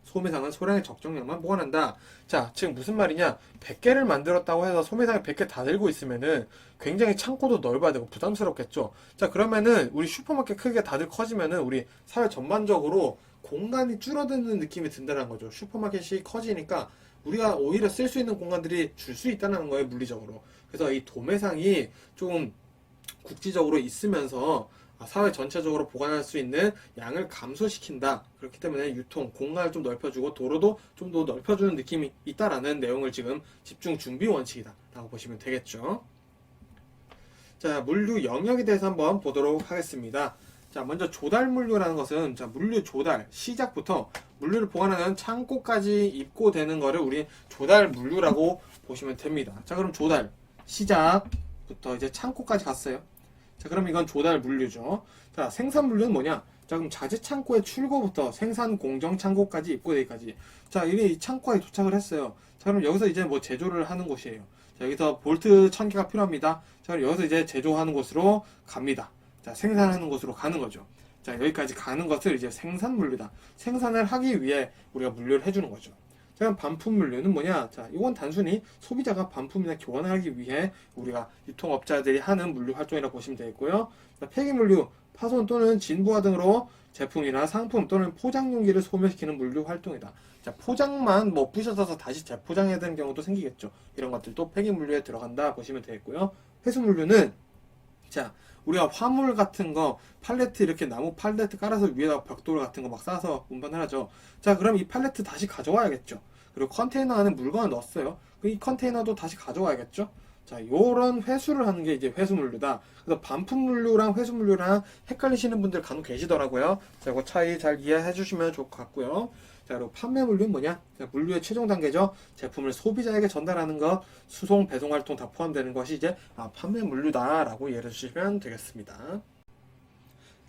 소매상은 소량의 적정량만 보관한다. 자, 지금 무슨 말이냐? 100개를 만들었다고 해서 소매상이 100개 다 들고 있으면은 굉장히 창고도 넓어야 되고 부담스럽겠죠. 자, 그러면은 우리 슈퍼마켓 크기가 다들 커지면은 우리 사회 전반적으로 공간이 줄어드는 느낌이 든다는 거죠. 슈퍼마켓이 커지니까 우리가 오히려 쓸 수 있는 공간들이 줄 수 있다는 거예요, 물리적으로. 그래서 이 도매상이 좀 국지적으로 있으면서 사회 전체적으로 보관할 수 있는 양을 감소시킨다. 그렇기 때문에 유통, 공간을 좀 넓혀주고 도로도 좀 더 넓혀주는 느낌이 있다라는 내용을 지금 집중 준비 원칙이다 라고 보시면 되겠죠. 자, 물류 영역에 대해서 한번 보도록 하겠습니다. 자, 먼저 조달 물류라는 것은 자, 물류 조달 시작부터 물류를 보관하는 창고까지 입고되는 거를 우리 조달 물류라고 보시면 됩니다. 자, 그럼 조달 시작부터 이제 창고까지 갔어요. 자, 그럼 이건 조달 물류죠. 자, 생산 물류는 뭐냐? 자, 그럼 자재 창고의 출고부터 생산 공정 창고까지 입고되기까지. 자, 이게 이 창고에 도착을 했어요. 자, 그럼 여기서 이제 뭐 제조를 하는 곳이에요. 자, 여기서 볼트 1000개가 필요합니다. 자, 그럼 여기서 이제 제조하는 곳으로 갑니다. 자, 생산하는 곳으로 가는 거죠. 자, 여기까지 가는 것을 이제 생산 물류다. 생산을 하기 위해 우리가 물류를 해주는 거죠. 자, 그럼 반품 물류는 뭐냐? 자, 이건 단순히 소비자가 반품이나 교환을 하기 위해 우리가 유통업자들이 하는 물류 활동이라고 보시면 되겠고요. 자, 폐기 물류, 파손 또는 진부화 등으로 제품이나 상품 또는 포장 용기를 소멸시키는 물류 활동이다. 자, 포장만 뭐 부셔져서 다시 재포장해야 되는 경우도 생기겠죠. 이런 것들도 폐기 물류에 들어간다 보시면 되겠고요. 회수 물류는 자, 우리가 화물 같은 거 팔레트 이렇게 나무 팔레트 깔아서 위에다가 벽돌 같은 거 막 싸서 운반을 하죠. 자, 그럼 이 팔레트 다시 가져와야겠죠. 그리고 컨테이너 안에 물건을 넣었어요. 이 컨테이너도 다시 가져와야겠죠. 자, 요런 회수를 하는 게 이제 회수 물류다. 그래서 반품 물류랑 회수 물류랑 헷갈리시는 분들 간혹 계시더라고요. 자, 그 차이 잘 이해해 주시면 좋을 것 같고요. 자, 그리고 판매 물류는 뭐냐? 자, 물류의 최종 단계죠. 제품을 소비자에게 전달하는 것, 수송, 배송 활동 다 포함되는 것이 이제 판매 물류다라고 이해해 주시면 되겠습니다.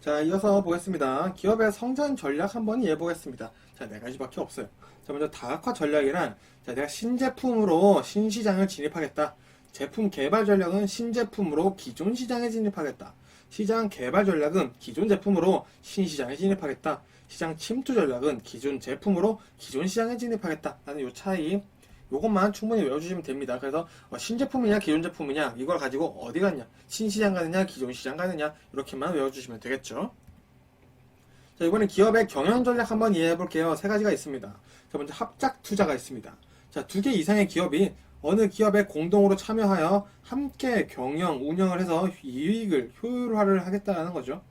자, 이어서 보겠습니다. 기업의 성장 전략 한번 이해해 보겠습니다. 자, 네 가지밖에 없어요. 자, 먼저 다각화 전략이란 자, 내가 신제품으로 신시장을 진입하겠다. 제품 개발 전략은 신제품으로 기존 시장에 진입하겠다. 시장 개발 전략은 기존 제품으로 신시장에 진입하겠다. 시장 침투 전략은 기존 제품으로 기존 시장에 진입하겠다. 라는 이 차이, 요것만 충분히 외워주시면 됩니다. 그래서 신제품이냐 기존 제품이냐 이걸 가지고 어디 갔냐, 신시장 가느냐 기존 시장 가느냐 이렇게만 외워주시면 되겠죠. 자, 이번엔 기업의 경영 전략 한번 이해해 볼게요. 세 가지가 있습니다. 자, 먼저 합작 투자가 있습니다. 자, 2개 이상의 기업이 어느 기업에 공동으로 참여하여 함께 경영, 운영을 해서 이익을 효율화를 하겠다는 거죠.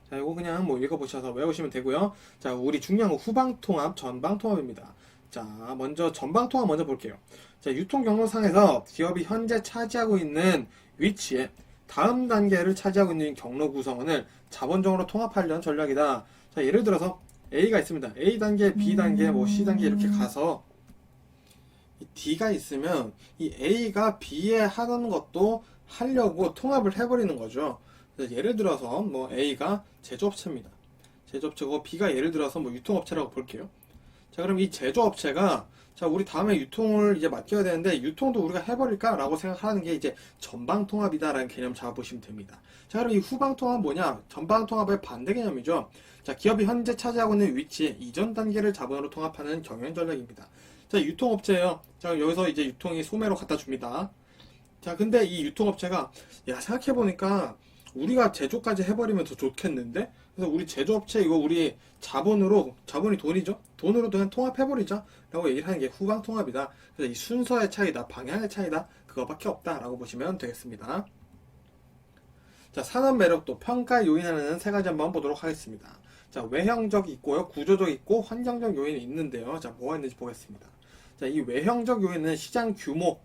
자, 이거 그냥 뭐 읽어보셔서 외우시면 되고요. 자, 우리 중요한 거 후방통합, 전방통합입니다. 자, 먼저 전방통합 먼저 볼게요. 자, 유통경로상에서 기업이 현재 차지하고 있는 위치에 다음 단계를 차지하고 있는 경로 구성원을 자본적으로 통합하려는 전략이다. 자, 예를 들어서 A가 있습니다. A 단계, B 단계, 뭐 C 단계 이렇게 가서 D가 있으면 이 A가 B에 하는 것도 하려고 통합을 해버리는 거죠. 예를 들어서 뭐 A가 제조업체입니다. 제조업체고 B가 예를 들어서 뭐 유통업체라고 볼게요. 자, 그럼 이 제조업체가 자, 우리 다음에 유통을 이제 맡겨야 되는데 유통도 우리가 해버릴까라고 생각하는 게 이제 전방통합이다라는 개념 잡아보시면 됩니다. 자, 그럼 이 후방통합은 뭐냐? 전방통합의 반대 개념이죠. 자, 기업이 현재 차지하고 있는 위치에 이전 단계를 자본으로 통합하는 경영 전략입니다. 자, 유통업체예요. 자, 여기서 이제 유통이 소매로 갖다 줍니다. 자, 근데 이 유통업체가 야, 생각해보니까 우리가 제조까지 해버리면 더 좋겠는데? 그래서 우리 제조업체 이거 우리 자본으로, 자본이 돈이죠? 돈으로 그냥 통합해버리자 라고 얘기를 하는 게 후방통합이다. 그래서 이 순서의 차이다, 방향의 차이다, 그거밖에 없다 라고 보시면 되겠습니다. 자, 산업 매력도 평가 요인하는 세 가지 한번 보도록 하겠습니다. 자, 외형적 있고요, 구조적 있고, 환경적 요인이 있는데요. 자, 뭐가 있는지 보겠습니다. 자, 이 외형적 요인은 시장 규모,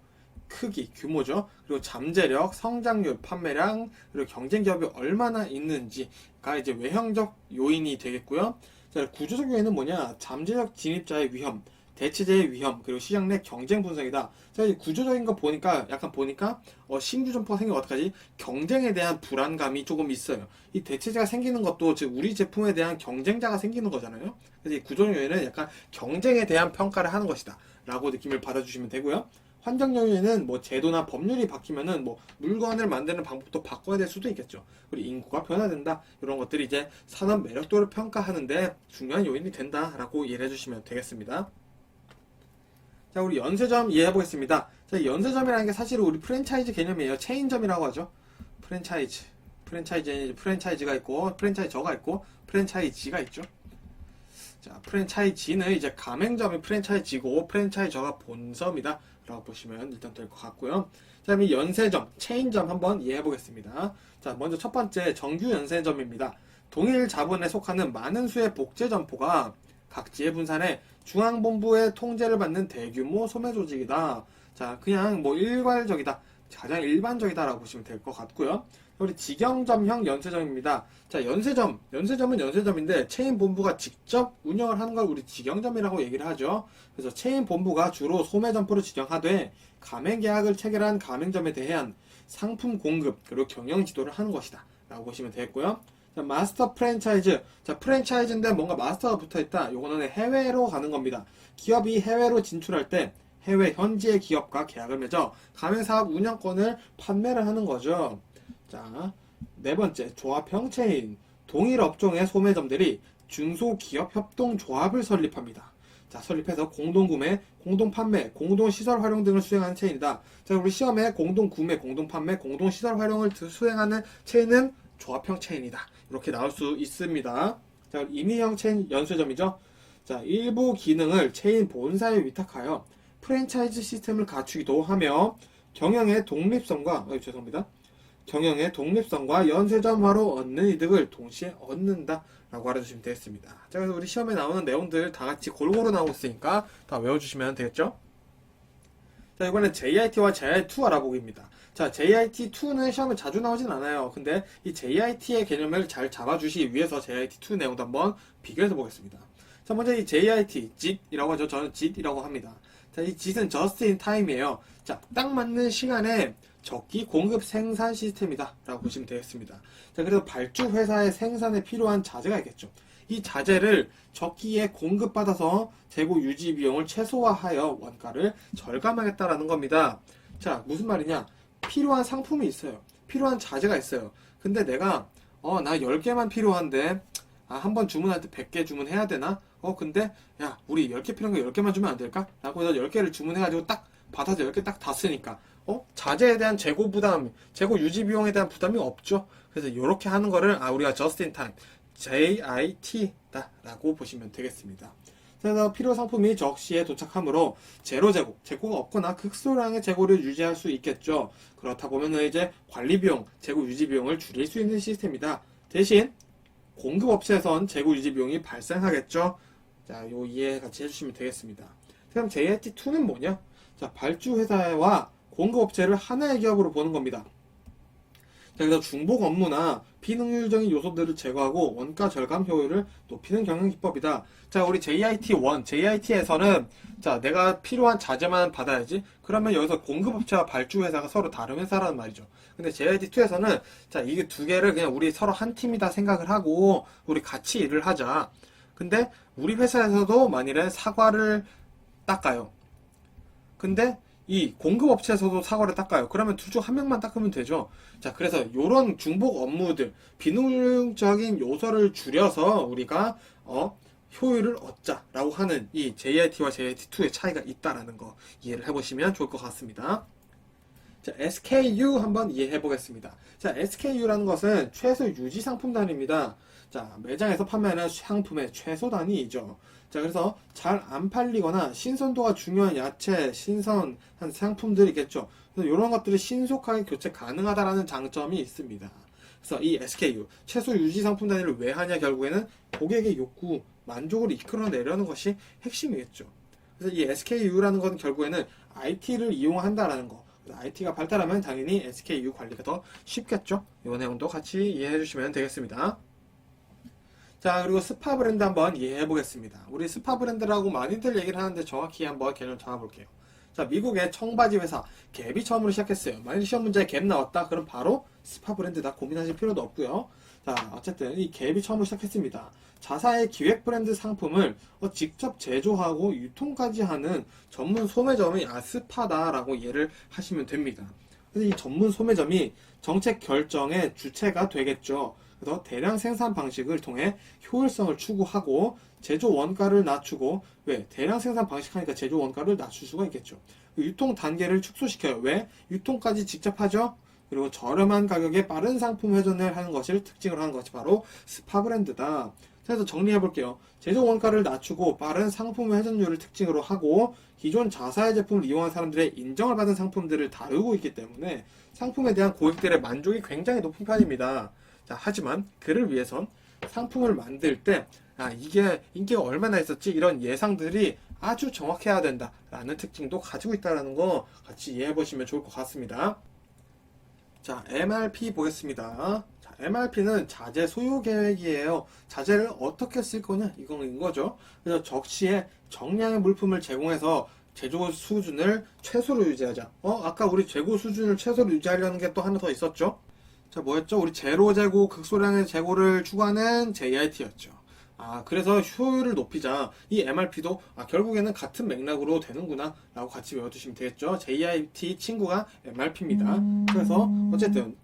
크기, 규모죠. 그리고 잠재력, 성장률, 판매량, 그리고 경쟁 기업이 얼마나 있는지가 이제 외형적 요인이 되겠고요. 자, 구조적 요인은 뭐냐? 잠재적 진입자의 위험, 대체제의 위험, 그리고 시장 내 경쟁 분석이다. 자, 이 구조적인 거 보니까 약간 보니까 신규 점포가 생기면 어떡하지? 경쟁에 대한 불안감이 조금 있어요. 이 대체제가 생기는 것도 즉 우리 제품에 대한 경쟁자가 생기는 거잖아요. 그래서 이 구조적 요인은 약간 경쟁에 대한 평가를 하는 것이다 라고 느낌을 받아주시면 되고요. 환경적 요인은 뭐 제도나 법률이 바뀌면은 뭐 물건을 만드는 방법도 바꿔야 될 수도 있겠죠. 그리고 인구가 변화된다. 이런 것들이 이제 산업 매력도를 평가하는데 중요한 요인이 된다라고 이해해 주시면 되겠습니다. 자, 우리 연쇄점 이해해 보겠습니다. 자, 연쇄점이라는 게 사실은 우리 프랜차이즈 개념이에요. 체인점이라고 하죠. 프랜차이즈가 있고, 프랜차이저가 있고, 프랜차이지가 있죠. 자, 프랜차이지는 이제 가맹점이 프랜차이지고, 프랜차이저가 본점이다 라고 보시면 일단 될 것 같고요. 자, 그럼 이 연쇄점, 체인점 한번 이해해 보겠습니다. 자, 먼저 첫 번째 정규 연쇄점입니다. 동일 자본에 속하는 많은 수의 복제 점포가 각지에 분산해 중앙본부의 통제를 받는 대규모 소매 조직이다. 자, 그냥 뭐 일괄적이다. 가장 일반적이다라고 보시면 될 것 같고요. 우리 직영점형 연쇄점입니다. 자, 연쇄점은 연쇄점인데 체인 본부가 직접 운영을 하는 걸 우리 직영점이라고 얘기를 하죠. 그래서 체인 본부가 주로 소매 점포를 직영하되 가맹 계약을 체결한 가맹점에 대한 상품 공급 그리고 경영 지도를 하는 것이다 라고 보시면 되겠고요. 자, 마스터 프랜차이즈. 자, 프랜차이즈인데 뭔가 마스터가 붙어있다. 요거는 해외로 가는 겁니다. 기업이 해외로 진출할 때 해외 현지의 기업과 계약을 맺어 가맹사업 운영권을 판매를 하는 거죠. 자, 네 번째, 조합형 체인. 동일 업종의 소매점들이 중소기업협동조합을 설립합니다. 자, 설립해서 공동구매, 공동판매, 공동시설 활용 등을 수행하는 체인이다. 자, 우리 시험에 공동구매, 공동판매, 공동시설 활용을 수행하는 체인은 조합형 체인이다. 이렇게 나올 수 있습니다. 자, 임의형 체인 연쇄점이죠. 자, 일부 기능을 체인 본사에 위탁하여 프랜차이즈 시스템을 갖추기도 하며 경영의 독립성과 연쇄점화로 얻는 이득을 동시에 얻는다 라고 알아주시면 되겠습니다. 자, 그래서 우리 시험에 나오는 내용들 다 같이 골고루 나오고 있으니까 다 외워주시면 되겠죠? 자, 이번엔 JIT와 JIT2 알아보기입니다. 자, JIT2는 시험에 자주 나오진 않아요. 근데 이 JIT의 개념을 잘 잡아주시기 위해서 JIT2 내용도 한번 비교해서 보겠습니다. 자, 먼저 이 JIT, JIT이라고 하죠. 저는 JIT이라고 합니다. 자, 이 JIT은 Just in Time이에요. 자, 딱 맞는 시간에 적기 공급 생산 시스템이다 라고 보시면 되겠습니다. 자, 그래서 발주 회사의 생산에 필요한 자재가 있겠죠. 이 자재를 적기에 공급받아서 재고 유지 비용을 최소화하여 원가를 절감하겠다라는 겁니다. 자, 무슨 말이냐? 필요한 상품이 있어요. 필요한 자재가 있어요. 근데 내가 나 10개만 필요한데 한 번 주문할 때 100개 주문해야 되나? 근데 야, 우리 10개 필요한 거 10개만 주면 안 될까? 라고 해서 10개를 주문해가지고 딱 받아서 10개 딱 다 쓰니까 자재에 대한 재고 부담, 재고 유지 비용에 대한 부담이 없죠. 그래서 이렇게 하는 거를 우리가 just in time, JIT다 라고 보시면 되겠습니다. 그래서 필요 상품이 적시에 도착하므로 제로 재고가 없거나 극소량의 재고를 유지할 수 있겠죠. 그렇다 보면 이제 관리 비용, 재고 유지 비용을 줄일 수 있는 시스템이다. 대신 공급업체에선 재고 유지 비용이 발생하겠죠. 자, 요 이해 같이 해주시면 되겠습니다. 그럼 JIT2는 뭐냐? 자, 발주 회사와 공급업체를 하나의 기업으로 보는 겁니다. 자, 그래서 중복 업무나 비능률적인 요소들을 제거하고 원가 절감 효율을 높이는 경영 기법이다. 자, 우리 JIT1, JIT에서는 자, 내가 필요한 자재만 받아야지. 그러면 여기서 공급업체와 발주 회사가 서로 다른 회사라는 말이죠. 근데 JIT2에서는 자, 이게 두 개를 그냥 우리 서로 한 팀이다 생각을 하고 우리 같이 일을 하자. 근데 우리 회사에서도 만일에 사과를 닦아요. 근데 이 공급업체에서도 사과를 닦아요. 그러면 둘 중 한 명만 닦으면 되죠. 자, 그래서 이런 중복 업무들, 비능률적인 요소를 줄여서 우리가 효율을 얻자라고 하는 이 JIT와 JIT2의 차이가 있다라는 거 이해를 해보시면 좋을 것 같습니다. 자, SKU 한번 이해해 보겠습니다. 자, SKU라는 것은 최소 유지 상품 단위입니다. 자, 매장에서 판매하는 상품의 최소 단위이죠. 자, 그래서 잘 안 팔리거나 신선도가 중요한 야채, 신선한 상품들이겠죠. 그래서 이런 것들이 신속하게 교체 가능하다라는 장점이 있습니다. 그래서 이 SKU, 최소 유지 상품 단위를 왜 하냐? 결국에는 고객의 욕구, 만족을 이끌어내려는 것이 핵심이겠죠. 그래서 이 SKU라는 건 결국에는 IT를 이용한다라는 거. IT가 발달하면 당연히 SKU 관리가 더 쉽겠죠. 이 내용도 같이 이해해 주시면 되겠습니다. 자, 그리고 스파 브랜드 한번 이해해 보겠습니다. 우리 스파 브랜드라고 많이들 얘기를 하는데 정확히 한번 개념 잡아볼게요. 자, 미국의 청바지 회사 갭이 처음으로 시작했어요. 만약 시험 문제에 갭 나왔다 그럼 바로 스파 브랜드다 고민하실 필요도 없고요. 자, 어쨌든 이 갭이 처음으로 시작했습니다. 자사의 기획 브랜드 상품을 직접 제조하고 유통까지 하는 전문 소매점이 스파다라고 이해를 하시면 됩니다. 그래서 이 전문 소매점이 정책 결정의 주체가 되겠죠. 그래서 대량 생산 방식을 통해 효율성을 추구하고 제조 원가를 낮추고, 왜? 대량 생산 방식 하니까 제조 원가를 낮출 수가 있겠죠. 유통 단계를 축소시켜요. 왜? 유통까지 직접 하죠. 그리고 저렴한 가격에 빠른 상품 회전을 하는 것을 특징으로 하는 것이 바로 스파 브랜드다. 그래서 정리해 볼게요. 제조 원가를 낮추고 빠른 상품 회전율을 특징으로 하고 기존 자사의 제품을 이용한 사람들의 인정을 받은 상품들을 다루고 있기 때문에 상품에 대한 고객들의 만족이 굉장히 높은 편입니다. 자, 하지만 그를 위해선 상품을 만들 때 이게 인기가 얼마나 있었지 이런 예상들이 아주 정확해야 된다라는 특징도 가지고 있다는 거 같이 이해해 보시면 좋을 것 같습니다. 자, MRP 보겠습니다. 자, MRP는 자재 소요 계획이에요. 자재를 어떻게 쓸 거냐 이거인 거죠. 그래서 적시에 정량의 물품을 제공해서 제조 수준을 최소로 유지하자. 아까 우리 재고 수준을 최소로 유지하려는 게 또 하나 더 있었죠? 자, 뭐였죠? 우리 제로 재고, 극소량의 재고를 추구하는 JIT였죠. 그래서 효율을 높이자. 이 MRP도 결국에는 같은 맥락으로 되는구나 라고 같이 외워두시면 되겠죠. JIT 친구가 MRP입니다. 그래서 어쨌든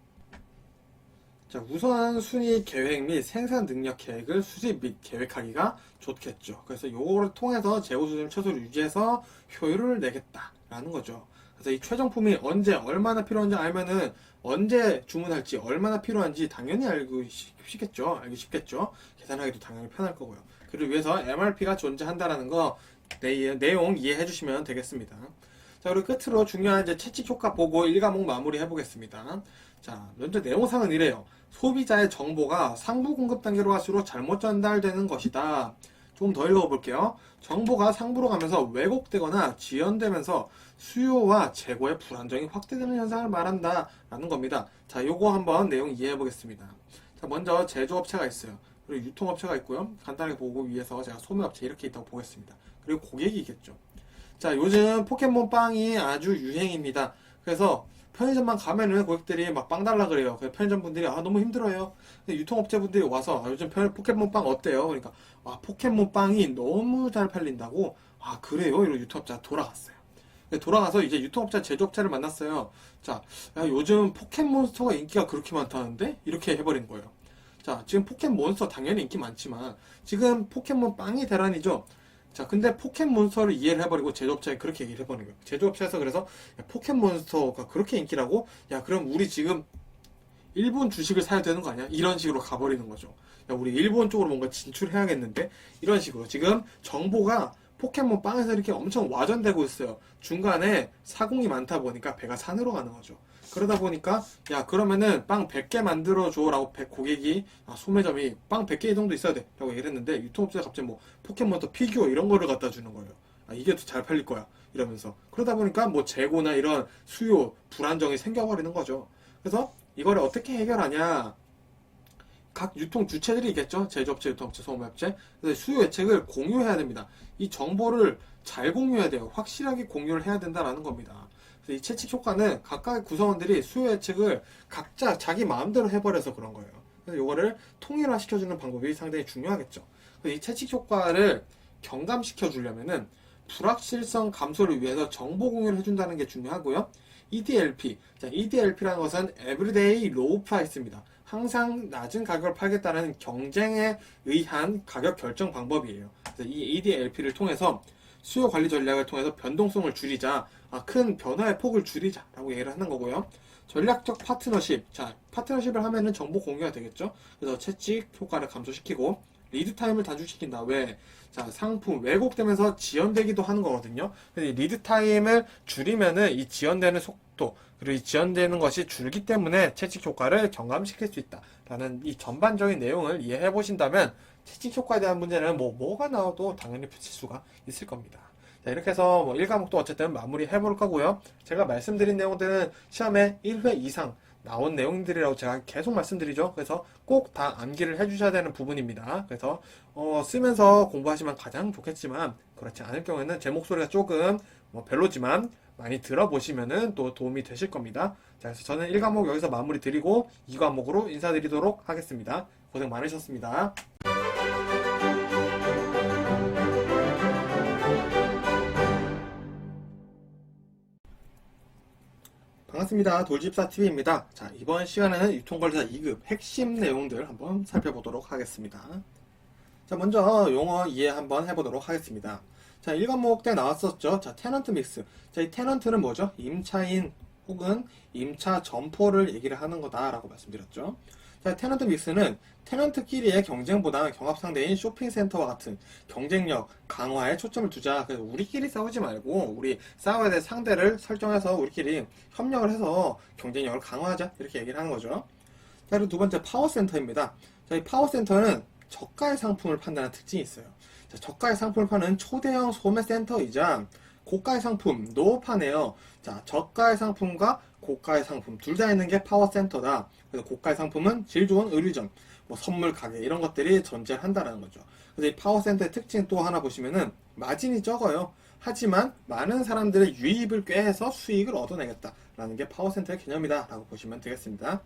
자, 우선순위 계획 및 생산 능력 계획을 수립 및 계획하기가 좋겠죠. 그래서 요거를 통해서 재고 수준 최소를 유지해서 효율을 내겠다라는 거죠. 그래서 이 최종품이 언제 얼마나 필요한지 알면은 언제 주문할지 얼마나 필요한지 당연히 알기 쉽겠죠. 계산하기도 당연히 편할 거고요. 그를 위해서 MRP가 존재한다라는 거 내용 이해해 주시면 되겠습니다. 자, 그리고 끝으로 중요한 이제 채찍 효과 보고 1과목 마무리 해보겠습니다. 자, 먼저 내용상은 이래요. 소비자의 정보가 상부 공급 단계로 갈수록 잘못 전달되는 것이다. 조금 더 읽어볼게요. 정보가 상부로 가면서 왜곡되거나 지연되면서 수요와 재고의 불안정이 확대되는 현상을 말한다. 라는 겁니다. 자, 요거 한번 내용 이해해 보겠습니다. 자, 먼저 제조업체가 있어요. 그리고 유통업체가 있고요. 간단하게 보고 위에서 제가 소매업체 이렇게 있다고 보겠습니다. 그리고 고객이 있겠죠. 자, 요즘 포켓몬 빵이 아주 유행입니다. 그래서 편의점만 가면은 고객들이 막 빵 달라 그래요. 그래서 편의점 분들이 너무 힘들어요. 근데 유통업체 분들이 와서 요즘 포켓몬 빵 어때요? 그러니까 포켓몬 빵이 너무 잘 팔린다고. 그래요? 이러고 유통업체가 돌아갔어요. 돌아가서 이제 유통업체 제조업체를 만났어요. 자, 요즘 포켓몬스터가 인기가 그렇게 많다는데? 이렇게 해버린 거예요. 자, 지금 포켓몬스터 당연히 인기 많지만 지금 포켓몬 빵이 대란이죠. 자, 근데 포켓몬스터를 이해를 해버리고 제조업체에 그렇게 얘기를 해버린 거예요. 제조업체에서 그래서 포켓몬스터가 그렇게 인기라고? 그럼 우리 지금 일본 주식을 사야 되는 거 아니야? 이런 식으로 가버리는 거죠. 우리 일본 쪽으로 뭔가 진출해야겠는데? 이런 식으로 지금 정보가 포켓몬 빵에서 이렇게 엄청 와전되고 있어요. 중간에 사공이 많다 보니까 배가 산으로 가는 거죠. 그러다 보니까 그러면은 빵 100개 만들어줘 라고 고객이 소매점이 빵 100개 정도 있어야 돼 라고 얘기를 했는데 유통업체가 갑자기 뭐 포켓몬스터 피규어 이런 거를 갖다 주는 거예요. 이게 더 잘 팔릴 거야 이러면서. 그러다 보니까 뭐 재고나 이런 수요 불안정이 생겨버리는 거죠. 그래서 이거를 어떻게 해결하냐, 각 유통 주체들이 있겠죠. 제조업체, 유통업체, 소매업체. 그래서 수요 예측을 공유해야 됩니다. 이 정보를 잘 공유해야 돼요. 확실하게 공유를 해야 된다라는 겁니다. 그래서 이 채찍 효과는 각각의 구성원들이 수요 예측을 각자 자기 마음대로 해버려서 그런 거예요. 그래서 이거를 통일화 시켜주는 방법이 상당히 중요하겠죠. 그래서 이 채찍 효과를 경감시켜 주려면은 불확실성 감소를 위해서 정보 공유를 해준다는 게 중요하고요. EDLP. 자, EDLP라는 것은 Everyday Low Price입니다. 항상 낮은 가격을 팔겠다는 경쟁에 의한 가격 결정 방법이에요. 그래서 이 EDLP를 통해서 수요 관리 전략을 통해서 변동성을 줄이자, 큰 변화의 폭을 줄이자라고 얘기를 하는 거고요. 전략적 파트너십. 자, 파트너십을 하면은 정보 공유가 되겠죠. 그래서 채찍 효과를 감소시키고 리드 타임을 단축시킨다. 왜? 자, 상품 왜곡되면서 지연되기도 하는 거거든요. 그래서 이 리드 타임을 줄이면은 이 지연되는 속도, 그리고 이 지연되는 것이 줄기 때문에 채찍 효과를 경감시킬 수 있다라는 이 전반적인 내용을 이해해 보신다면 채찍 효과에 대한 문제는 뭐가 나와도 당연히 붙일 수가 있을 겁니다. 자, 이렇게 해서 1과목도 어쨌든 마무리 해볼 거고요. 제가 말씀드린 내용들은 시험에 1회 이상 나온 내용들이라고 제가 계속 말씀드리죠. 그래서 꼭 다 암기를 해주셔야 되는 부분입니다. 그래서 쓰면서 공부하시면 가장 좋겠지만 그렇지 않을 경우에는 제 목소리가 조금 별로지만 많이 들어보시면은 또 도움이 되실 겁니다. 자, 그래서 저는 1과목 여기서 마무리 드리고 2과목으로 인사드리도록 하겠습니다. 고생 많으셨습니다. 반갑습니다. 돌집사TV입니다. 자, 이번 시간에는 유통관리사 2급 핵심 내용들 한번 살펴보도록 하겠습니다. 자, 먼저 용어 이해 한번 해보도록 하겠습니다. 자, 1과목 때 나왔었죠. 자, 테넌트 믹스. 자, 이 테넌트는 뭐죠? 임차인 혹은 임차 점포를 얘기를 하는 거다라고 말씀드렸죠. 자, 테넌트 믹스는 테넌트끼리의 경쟁보다 경합상대인 쇼핑센터와 같은 경쟁력 강화에 초점을 두자. 그래서 우리끼리 싸우지 말고 우리 싸워야 될 상대를 설정해서 우리끼리 협력을 해서 경쟁력을 강화하자. 이렇게 얘기를 하는 거죠. 자, 그리고 두 번째 파워센터입니다. 자, 이 파워센터는 저가의 상품을 판다는 특징이 있어요. 자, 저가의 상품을 파는 초대형 소매센터이자 고가의 상품도 파네요. 자, 저가의 상품과 고가의 상품 둘 다 있는 게 파워센터다. 그래서 고가의 상품은 질 좋은 의류점, 선물 가게 이런 것들이 존재한다는 거죠. 그래서 이 파워센터의 특징 또 하나 보시면은 마진이 적어요. 하지만 많은 사람들의 유입을 꾀해서 수익을 얻어내겠다라는 게 파워센터의 개념이다 라고 보시면 되겠습니다.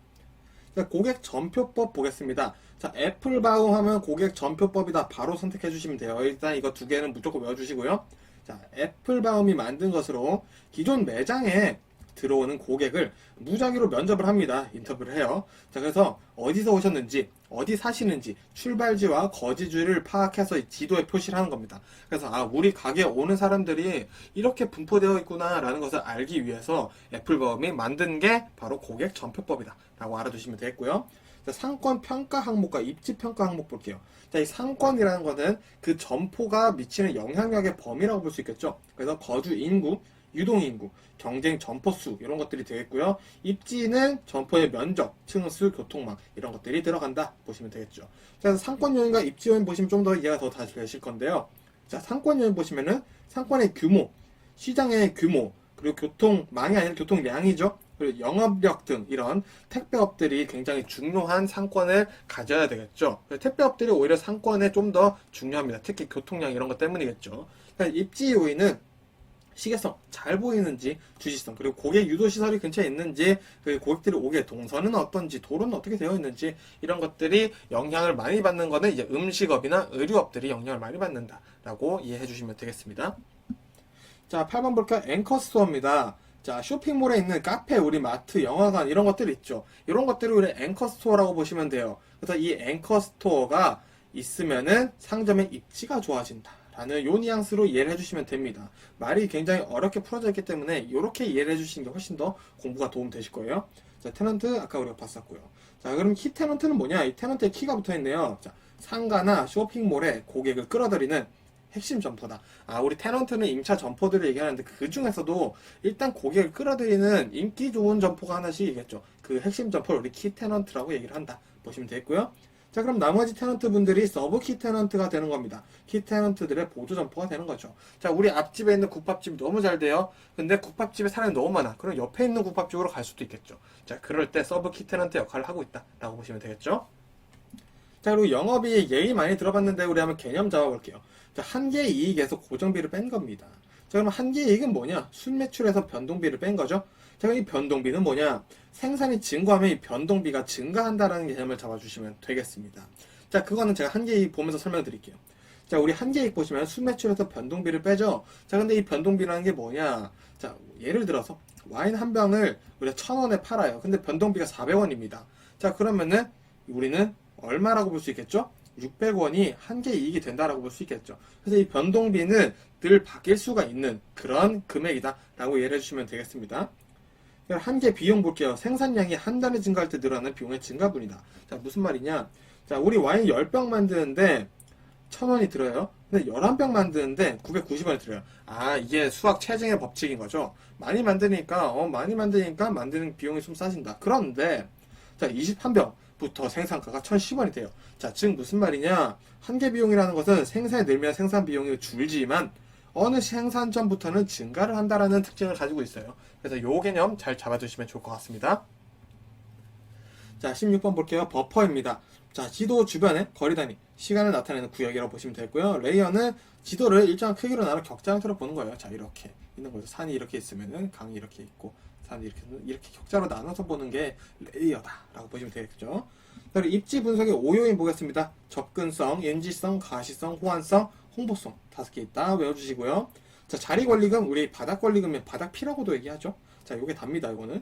자, 고객 전표법 보겠습니다. 자, 애플바움 하면 고객 전표법이다. 바로 선택해 주시면 돼요. 일단 이거 두 개는 무조건 외워주시고요. 자, 애플바움이 만든 것으로 기존 매장에 들어오는 고객을 무작위로 면접을 합니다. 인터뷰를 해요. 자, 그래서 어디서 오셨는지, 어디 사시는지, 출발지와 거주지를 파악해서 지도에 표시를 하는 겁니다. 그래서 우리 가게에 오는 사람들이 이렇게 분포되어 있구나 라는 것을 알기 위해서 애플바움이 만든 게 바로 고객 전표법이다 라고 알아두시면 되겠고요. 자, 상권 평가 항목과 입지 평가 항목 볼게요. 자, 이 상권이라는 것은 그 점포가 미치는 영향력의 범위라고 볼 수 있겠죠. 그래서 거주 인구, 유동 인구, 경쟁 점포 수 이런 것들이 되겠고요. 입지는 점포의 면적, 층수, 교통망 이런 것들이 들어간다 보시면 되겠죠. 자, 상권 요인과 입지 요인 보시면 좀 더 이해가 더 다시 되실 건데요. 자, 상권 요인 보시면은 상권의 규모, 시장의 규모, 그리고 교통망이 아니라 교통량이죠. 그리고 영업력 등 이런 택배업들이 굉장히 중요한 상권을 가져야 되겠죠. 택배업들이 오히려 상권에 좀 더 중요합니다. 특히 교통량 이런 것 때문이겠죠. 입지 요인은 시계성, 잘 보이는지, 주시성, 그리고 고객 유도 시설이 근처에 있는지, 그리고 고객들이 오게 동선은 어떤지, 도로는 어떻게 되어 있는지 이런 것들이 영향을 많이 받는 거는 이제 음식업이나 의류업들이 영향을 많이 받는다라고 이해해 주시면 되겠습니다. 자, 8번 볼까요? 앵커스토어입니다. 자, 쇼핑몰에 있는 카페, 우리 마트, 영화관 이런 것들 있죠. 이런 것들을 우리 앵커스토어라고 보시면 돼요. 그래서 이 앵커스토어가 있으면은 상점의 입지가 좋아진다 라는 요 뉘앙스로 이해를 해주시면 됩니다. 말이 굉장히 어렵게 풀어져 있기 때문에 이렇게 이해를 해주시는 게 훨씬 더 공부가 도움 되실 거예요. 자, 테넌트 아까 우리가 봤었고요. 자, 그럼 키 테넌트는 뭐냐? 이 테넌트에 키가 붙어 있네요. 자, 상가나 쇼핑몰에 고객을 끌어들이는 핵심 점포다. 우리 테넌트는 임차 점포들을 얘기하는데 그 중에서도 일단 고객을 끌어들이는 인기 좋은 점포가 하나씩이겠죠. 그 핵심 점포를 우리 키 테넌트라고 얘기를 한다 보시면 되겠고요. 자, 그럼 나머지 테넌트 분들이 서브 키 테넌트가 되는 겁니다. 키 테넌트들의 보조 점포가 되는 거죠. 자, 우리 앞집에 있는 국밥집이 너무 잘 돼요. 근데 국밥집에 사람이 너무 많아. 그럼 옆에 있는 국밥집으로 갈 수도 있겠죠. 자, 그럴 때 서브 키 테넌트 역할을 하고 있다 라고 보시면 되겠죠. 자, 그리고 영업이 예의 많이 들어봤는데 우리 한번 개념 잡아볼게요. 자, 한계 이익에서 고정비를 뺀 겁니다. 자, 그럼 한계 이익은 뭐냐? 순매출에서 변동비를 뺀 거죠. 자, 그럼 이 변동비는 뭐냐? 생산이 증가하면 이 변동비가 증가한다라는 개념을 잡아주시면 되겠습니다. 자, 그거는 제가 한계 이익 보면서 설명드릴게요. 자, 우리 한계 이익 보시면 순매출에서 변동비를 빼죠. 자, 근데 이 변동비라는 게 뭐냐? 자, 예를 들어서 와인 한 병을 우리가 1,000원에 팔아요. 근데 변동비가 400원입니다. 자, 그러면은 우리는 얼마라고 볼 수 있겠죠? 600원이 한계 이익이 된다라고 볼 수 있겠죠. 그래서 이 변동비는 늘 바뀔 수가 있는 그런 금액이다 라고 이해를 해주시면 되겠습니다. 한계 비용 볼게요. 생산량이 한 달에 증가할 때 늘어나는 비용의 증가분이다. 자, 무슨 말이냐? 자, 우리 와인 10병 만드는데 1,000원이 들어요. 근데 11병 만드는데 990원이 들어요. 이게 수학 체증의 법칙인 거죠. 많이 만드니까 만드는 비용이 좀 싸진다. 그런데 자, 21병부터 생산가가 1,010원이 돼요. 자, 즉 무슨 말이냐? 한계 비용이라는 것은 생산이 늘면 생산 비용이 줄지만 어느 생산점부터는 증가를 한다라는 특징을 가지고 있어요. 그래서 요 개념 잘 잡아주시면 좋을 것 같습니다. 자, 16번 볼게요. 버퍼입니다. 자, 지도 주변의 거리 단위, 시간을 나타내는 구역이라고 보시면 되고요. 레이어는 지도를 일정한 크기로 나눠 격자 형태로 보는 거예요. 자, 이렇게 있는 거죠. 산이 이렇게 있으면은 강이 이렇게 있고, 산이 이렇게 격자로 나눠서 보는 게 레이어다라고 보시면 되겠죠. 그리고 입지 분석의 5요인 보겠습니다. 접근성, 인지성, 가시성, 호환성, 홍보성 5개 있다 외워주시고요. 자, 자리 권리금, 우리 바닥 권리금은 바닥 피라고도 얘기하죠. 자, 요게 답니다, 이거는.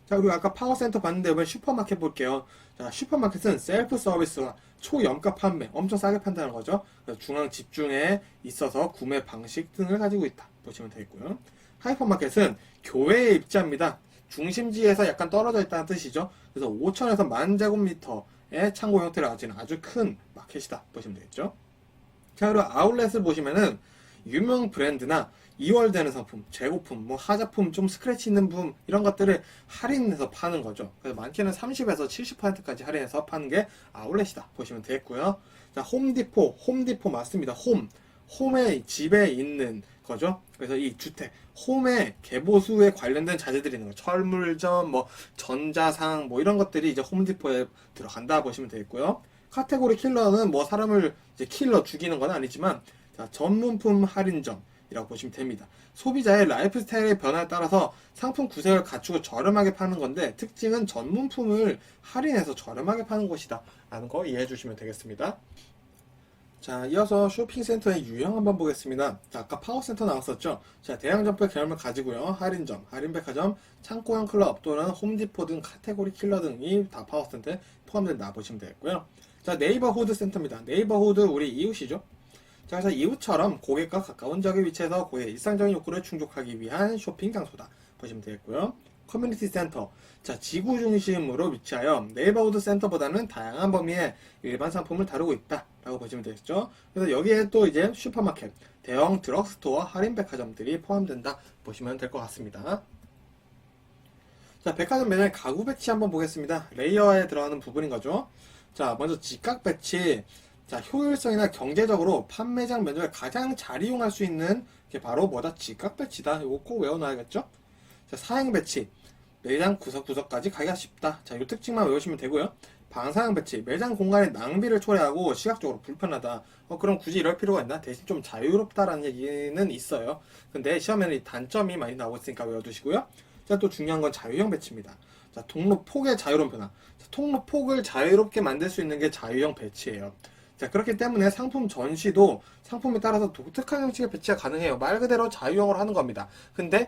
자, 그리고 아까 파워센터 봤는데 이번 슈퍼마켓 볼게요. 자, 슈퍼마켓은 셀프 서비스와 초염가 판매, 엄청 싸게 판다는 거죠. 중앙 집중에 있어서 구매 방식 등을 가지고 있다 보시면 되겠고요. 하이퍼마켓은 교외에 입지합니다. 중심지에서 약간 떨어져 있다는 뜻이죠. 그래서 5,000에서 10,000제곱미터의 창고 형태를 가지는 아주 큰 마켓이다 보시면 되겠죠. 자, 그리고 아울렛을 보시면은 유명 브랜드나 2월 되는 상품, 재고품, 뭐 하자품, 좀 스크래치 있는 부품 이런 것들을 할인해서 파는 거죠. 그래서 많게는 30에서 70%까지 할인해서 파는 게 아울렛이다 보시면 되겠고요. 자, 홈디포 맞습니다. 홈의 집에 있는 거죠. 그래서 이 주택, 홈의 개보수에 관련된 자재들이 있는 거, 철물점, 뭐 전자상, 뭐 이런 것들이 이제 홈디포에 들어간다 보시면 되겠고요. 카테고리 킬러는 뭐 사람을 이제 킬러 죽이는 건 아니지만, 자, 전문품 할인점이라고 보시면 됩니다. 소비자의 라이프 스타일의 변화에 따라서 상품 구색을 갖추고 저렴하게 파는 건데 특징은 전문품을 할인해서 저렴하게 파는 곳이다 라는 거 이해해 주시면 되겠습니다. 자, 이어서 쇼핑센터의 유형 한번 보겠습니다. 자, 아까 파워센터 나왔었죠? 자, 대형점포의 개념을 가지고요. 할인점, 할인백화점, 창고형 클럽 또는 홈디포 등 카테고리 킬러 등이 다 파워센터에 포함된다 보시면 되겠고요. 자, 네이버후드 센터입니다. 네이버후드 우리 이웃이죠? 자, 그래서 이웃처럼 고객과 가까운 지역에 위치해서 고객의 일상적인 욕구를 충족하기 위한 쇼핑 장소다 보시면 되겠고요. 커뮤니티 센터. 자, 지구 중심으로 위치하여 네이버후드 센터보다는 다양한 범위의 일반 상품을 다루고 있다 라고 보시면 되겠죠. 그래서 여기에 또 이제 슈퍼마켓, 대형 드럭스토어, 할인 백화점들이 포함된다 보시면 될 것 같습니다. 자, 백화점 매장의 가구 배치 한번 보겠습니다. 레이어에 들어가는 부분인 거죠. 자, 먼저 직각 배치. 자, 효율성이나 경제적으로 판매장 면적을 가장 잘 이용할 수 있는 게 바로 뭐다? 직각 배치다. 이거 꼭 외워놔야겠죠? 자, 사행 배치. 매장 구석구석까지 가기가 쉽다. 자, 이 특징만 외우시면 되고요. 방사형 배치. 매장 공간의 낭비를 초래하고 시각적으로 불편하다. 그럼 굳이 이럴 필요가 있나? 대신 좀 자유롭다라는 얘기는 있어요. 근데 시험에는 이 단점이 많이 나오고 있으니까 외워두시고요. 자, 또 중요한 건 자유형 배치입니다. 자, 통로 폭의 자유로운 변화. 자, 통로 폭을 자유롭게 만들 수 있는 게 자유형 배치예요. 자, 그렇기 때문에 상품 전시도 상품에 따라서 독특한 형식의 배치가 가능해요. 말 그대로 자유형으로 하는 겁니다. 근데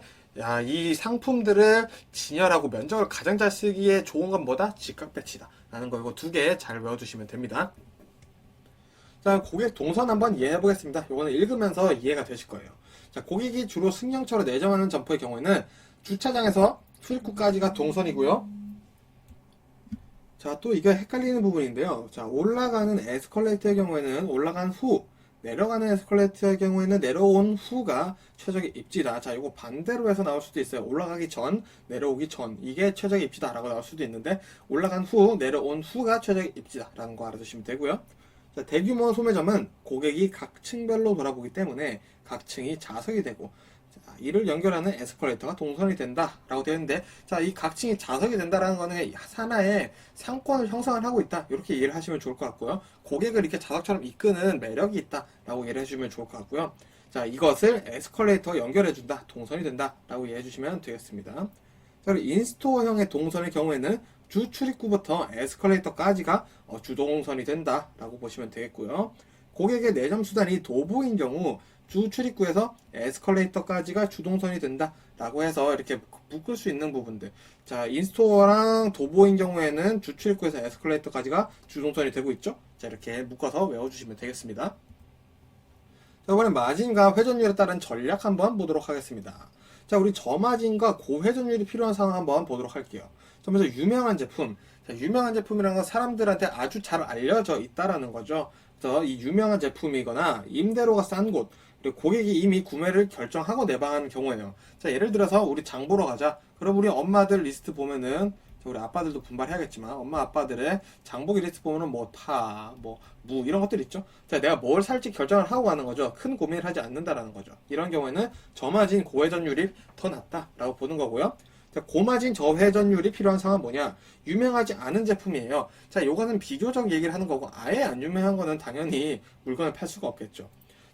이 상품들을 진열하고 면적을 가장 잘 쓰기에 좋은 건 뭐다? 직각 배치다 라는 거 이거 두 개 잘 외워두시면 됩니다. 자, 고객 동선 한번 이해해 보겠습니다. 이거는 읽으면서 이해가 되실 거예요. 자, 고객이 주로 승용차로 내정하는 점포의 경우에는 주차장에서 출입구까지가 동선이고요. 자, 또 이게 헷갈리는 부분인데요. 자, 올라가는 에스컬레이터의 경우에는 올라간 후, 내려가는 에스컬레이터의 경우에는 내려온 후가 최적의 입지다. 자, 이거 반대로 해서 나올 수도 있어요. 올라가기 전, 내려오기 전. 이게 최적의 입지다라고 나올 수도 있는데, 올라간 후, 내려온 후가 최적의 입지다라는 거 알아두시면 되고요. 자, 대규모 소매점은 고객이 각 층별로 돌아보기 때문에 각 층이 좌석이 되고, 자, 이를 연결하는 에스컬레이터가 동선이 된다라고 되어 있는데, 자, 이 각 층이 좌석이 된다라는 거는 하나의 상권을 형성을 하고 있다. 이렇게 이해를 하시면 좋을 것 같고요. 고객을 이렇게 좌석처럼 이끄는 매력이 있다라고 이해를 해주시면 좋을 것 같고요. 자, 이것을 에스컬레이터와 연결해준다. 동선이 된다라고 이해해 주시면 되겠습니다. 자, 그리고 인스토어형의 동선의 경우에는 주 출입구부터 에스컬레이터까지가 주동선이 된다라고 보시면 되겠고요. 고객의 내점 수단이 도보인 경우 주 출입구에서 에스컬레이터까지가 주동선이 된다라고 해서 이렇게 묶을 수 있는 부분들. 자, 인스토어랑 도보인 경우에는 주 출입구에서 에스컬레이터까지가 주동선이 되고 있죠. 자, 이렇게 묶어서 외워주시면 되겠습니다. 자, 이번엔 마진과 회전율에 따른 전략 한번 보도록 하겠습니다. 자, 우리 저마진과 고회전율이 필요한 상황 한번 보도록 할게요. 자, 먼저 유명한 제품. 자, 유명한 제품이라는 건 사람들한테 아주 잘 알려져 있다라는 거죠. 그래서 이 유명한 제품이거나 임대료가 싼 곳, 그리고 고객이 이미 구매를 결정하고 내방하는 경우에요. 자, 예를 들어서 우리 장 보러 가자. 그럼 우리 엄마들 리스트 보면은, 우리 아빠들도 분발해야겠지만 엄마 아빠들의 장보기 리스트 보면은 뭐 파, 뭐 무 이런 것들 있죠. 자, 내가 뭘 살지 결정을 하고 가는 거죠. 큰 고민을 하지 않는다라는 거죠. 이런 경우에는 저마진 고회전율이 더 낫다라고 보는 거고요. 자, 고마진 저회전율이 필요한 상황은 뭐냐? 유명하지 않은 제품이에요. 자, 요거는 비교적 얘기를 하는 거고 아예 안 유명한 거는 당연히 물건을 팔 수가 없겠죠.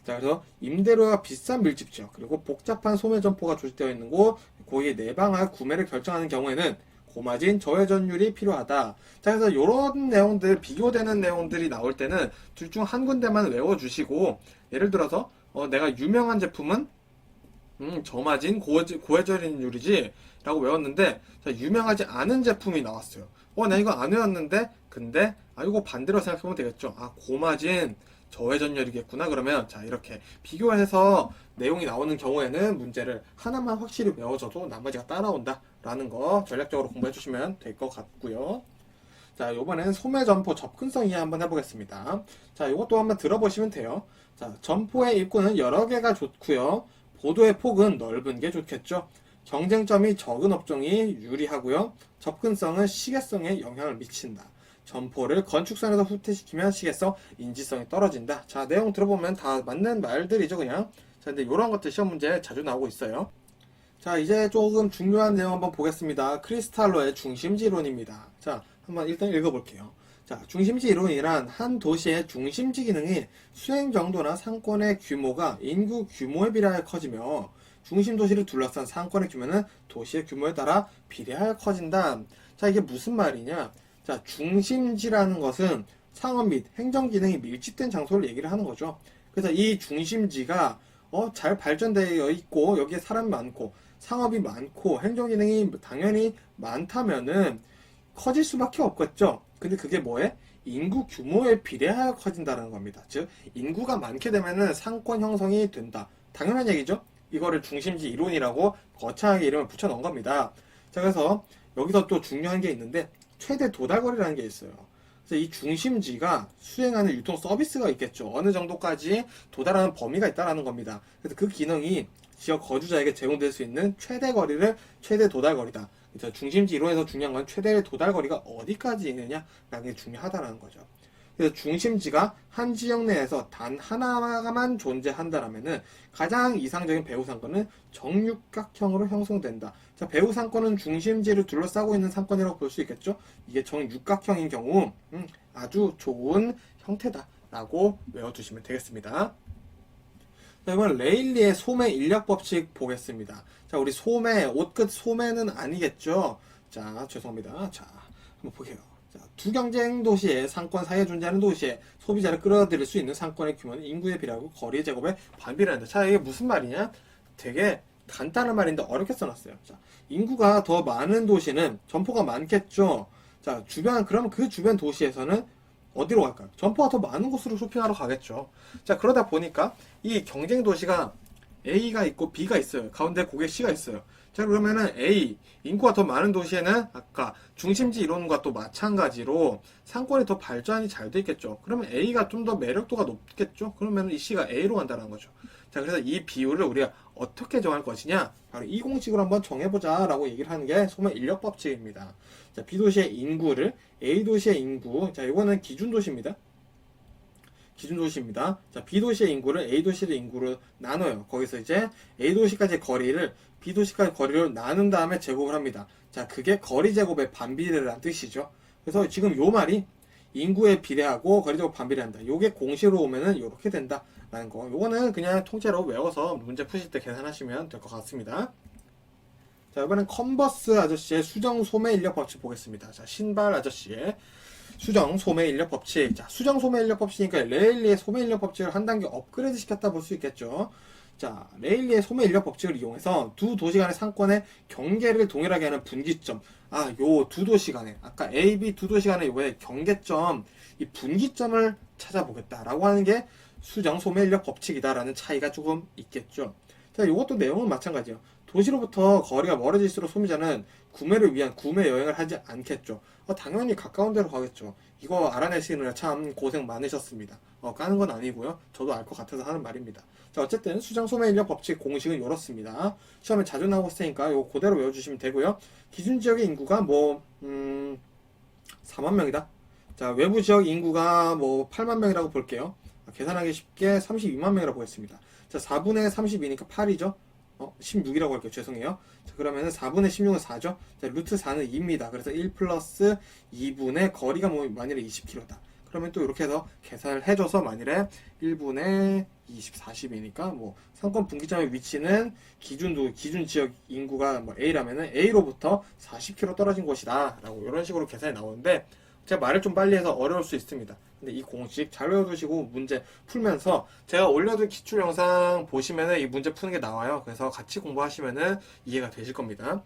자, 그래서 임대료가 비싼 밀집 지역, 그리고 복잡한 소매 점포가 조직되어 있는 곳, 고객이 내방할 구매를 결정하는 경우에는 고마진 저회전율이 필요하다. 자, 그래서 이런 내용들, 비교되는 내용들이 나올 때는 둘 중 한 군데만 외워주시고, 예를 들어서 내가 유명한 제품은 저마진 고회전율이지 라고 외웠는데, 자, 유명하지 않은 제품이 나왔어요. 나 이거 안 외웠는데, 근데 이거 반대로 생각해보면 되겠죠. 고마진 저회전율이겠구나. 그러면 자, 이렇게 비교해서 내용이 나오는 경우에는 문제를 하나만 확실히 외워줘도 나머지가 따라온다 라는 거 전략적으로 공부해 주시면 될 것 같고요. 자, 요번엔 소매 점포 접근성 이해 한번 해보겠습니다. 자, 이것도 한번 들어보시면 돼요. 자, 점포의 입구는 여러 개가 좋고요. 보도의 폭은 넓은 게 좋겠죠. 경쟁점이 적은 업종이 유리하고요. 접근성은 시계성에 영향을 미친다. 점포를 건축선에서 후퇴시키면 시계성, 인지성이 떨어진다. 자, 내용 들어보면 다 맞는 말들이죠, 그냥. 자, 근데 이런 것들 시험 문제에 자주 나오고 있어요. 자, 이제 조금 중요한 내용 한번 보겠습니다. 크리스탈로의 중심지론입니다. 자, 한번 일단 읽어볼게요. 자, 중심지 이론이란 한 도시의 중심지 기능이 수행 정도나 상권의 규모가 인구 규모에 비례하여 커지며 중심 도시를 둘러싼 상권의 규모는 도시의 규모에 따라 비례하여 커진다. 자, 이게 무슨 말이냐? 자, 중심지라는 것은 상업 및 행정 기능이 밀집된 장소를 얘기를 하는 거죠. 그래서 이 중심지가 잘 발전되어 있고 여기에 사람이 많고 상업이 많고 행정 기능이 당연히 많다면은 커질 수밖에 없겠죠. 근데 그게 뭐에? 인구 규모에 비례하여 커진다는 겁니다. 즉 인구가 많게 되면은 상권 형성이 된다. 당연한 얘기죠. 이거를 중심지 이론이라고 거창하게 이름을 붙여 넣은 겁니다. 자, 그래서 여기서 또 중요한 게 있는데 최대 도달거리라는 게 있어요. 그래서 이 중심지가 수행하는 유통 서비스가 있겠죠. 어느 정도까지 도달하는 범위가 있다라는 겁니다. 그래서 그 기능이 지역 거주자에게 제공될 수 있는 최대 거리를 최대 도달거리다. 그래서 중심지 이론에서 중요한 건 최대 도달거리가 어디까지 있느냐라는 게 중요하다는 거죠. 그래서 중심지가 한 지역 내에서 단 하나만 존재한다라면은 가장 이상적인 배후 상권은 정육각형으로 형성된다. 자, 배후 상권은 중심지를 둘러싸고 있는 상권이라고 볼 수 있겠죠. 이게 정육각형인 경우 아주 좋은 형태다라고 외워두시면 되겠습니다. 자, 이번 레일리의 소매 인력 법칙 보겠습니다. 자, 우리 소매, 옷끝 소매는 아니겠죠? 자, 죄송합니다. 자, 한번 볼게요. 자, 두 경쟁 도시의 상권 사이에 존재하는 도시에 소비자를 끌어들일 수 있는 상권의 규모는 인구에 비례하고 거리 제곱에 반비례한다. 자, 이게 무슨 말이냐? 되게 간단한 말인데 어렵게 써놨어요. 자, 인구가 더 많은 도시는 점포가 많겠죠? 자, 그러면 그 주변 도시에서는 어디로 갈까요? 점포가 더 많은 곳으로 쇼핑하러 가겠죠. 자, 그러다 보니까 이 경쟁 도시가 A가 있고 B가 있어요. 가운데 고객 C가 있어요. 자, 그러면은 A, 인구가 더 많은 도시에는 아까 중심지 이론과 또 마찬가지로 상권이 더 발전이 잘 돼 있겠죠. 그러면 A가 좀 더 매력도가 높겠죠. 그러면 이 C가 A로 간다는 거죠. 자, 그래서 이 비율을 우리가 어떻게 정할 것이냐? 바로 이 공식으로 한번 정해보자 라고 얘기를 하는 게 소매 인력 법칙입니다. 자, B 도시의 인구를 A 도시의 인구, 자, 이거는 기준 도시입니다. 기준 도시입니다. 자, B 도시의 인구를 A 도시의 인구로 나눠요. 거기서 이제 A 도시까지의 거리를 B 도시까지 거리를 나눈 다음에 제곱을 합니다. 자, 그게 거리 제곱의 반비례라는 뜻이죠. 그래서 지금 요 말이 인구에 비례하고 거리 제곱 반비례한다. 요게 공식으로 오면은 요렇게 된다라는 거. 요거는 그냥 통째로 외워서 문제 푸실 때 계산하시면 될 것 같습니다. 자, 이번엔 컨버스 아저씨의 수정 소매 인력 법칙 보겠습니다. 자, 신발 아저씨의 수정 소매 인력 법칙. 자, 수정 소매 인력 법칙이니까 레일리의 소매 인력 법칙을 한 단계 업그레이드 시켰다 볼 수 있겠죠. 자, 레일리의 소매 인력 법칙을 이용해서 두 도시 간의 상권의 경계를 동일하게 하는 분기점. 아, 요 두 도시 간에 아까 A, B 두 도시 간의 요의 경계점, 이 분기점을 찾아보겠다라고 하는 게 수정 소매 인력 법칙이다라는 차이가 조금 있겠죠. 자, 요것도 내용은 마찬가지예요. 도시로부터 거리가 멀어질수록 소비자는 구매를 위한 구매 여행을 하지 않겠죠. 당연히 가까운 데로 가겠죠. 이거 알아내시느라 참 고생 많으셨습니다. 까는 건 아니고요. 저도 알 것 같아서 하는 말입니다. 자, 어쨌든 수정 소매 인력 법칙 공식은 이렇습니다. 시험에 자주 나오고 있으니까 이거 그대로 외워주시면 되고요. 기준 지역의 인구가 4만 명이다. 자, 외부 지역 인구가 8만 명이라고 볼게요. 계산하기 쉽게 32만 명이라고 보겠습니다. 자, 4분의 32니까 8이죠. 16이라고 할게요. 죄송해요. 자, 그러면은 4분의 16은 4죠. 자, 루트 4는 2입니다. 그래서 1 플러스 2분의 거리가 만일에 20km다. 그러면 또 이렇게 해서 계산을 해줘서 만일에 1분의 20, 40이니까 상권 분기점의 위치는 기준 지역 인구가 A라면은 A로부터 40km 떨어진 곳이다. 라고 이런 식으로 계산이 나오는데 제가 말을 좀 빨리 해서 어려울 수 있습니다. 근데 이 공식 잘 외워두시고 문제 풀면서 제가 올려둔 기출 영상 보시면은 이 문제 푸는 게 나와요. 그래서 같이 공부하시면은 이해가 되실 겁니다.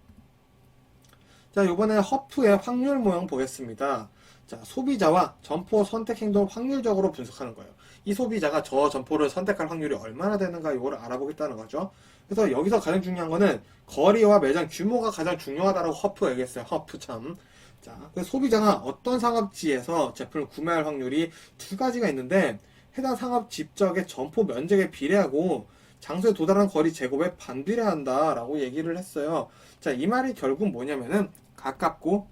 자, 이번에 허프의 확률 모형 보겠습니다. 자, 소비자와 점포 선택 행동을 확률적으로 분석하는 거예요. 이 소비자가 저 점포를 선택할 확률이 얼마나 되는가 이거를 알아보겠다는 거죠. 그래서 여기서 가장 중요한 거는 거리와 매장 규모가 가장 중요하다고 허프가 얘기했어요. 허프 참. 자, 그래서 소비자가 어떤 상업지에서 제품을 구매할 확률이 두 가지가 있는데 해당 상업 집적의 점포 면적에 비례하고 장소에 도달한 거리 제곱에 반비례한다 라고 얘기를 했어요. 자, 이 말이 결국 뭐냐면은 가깝고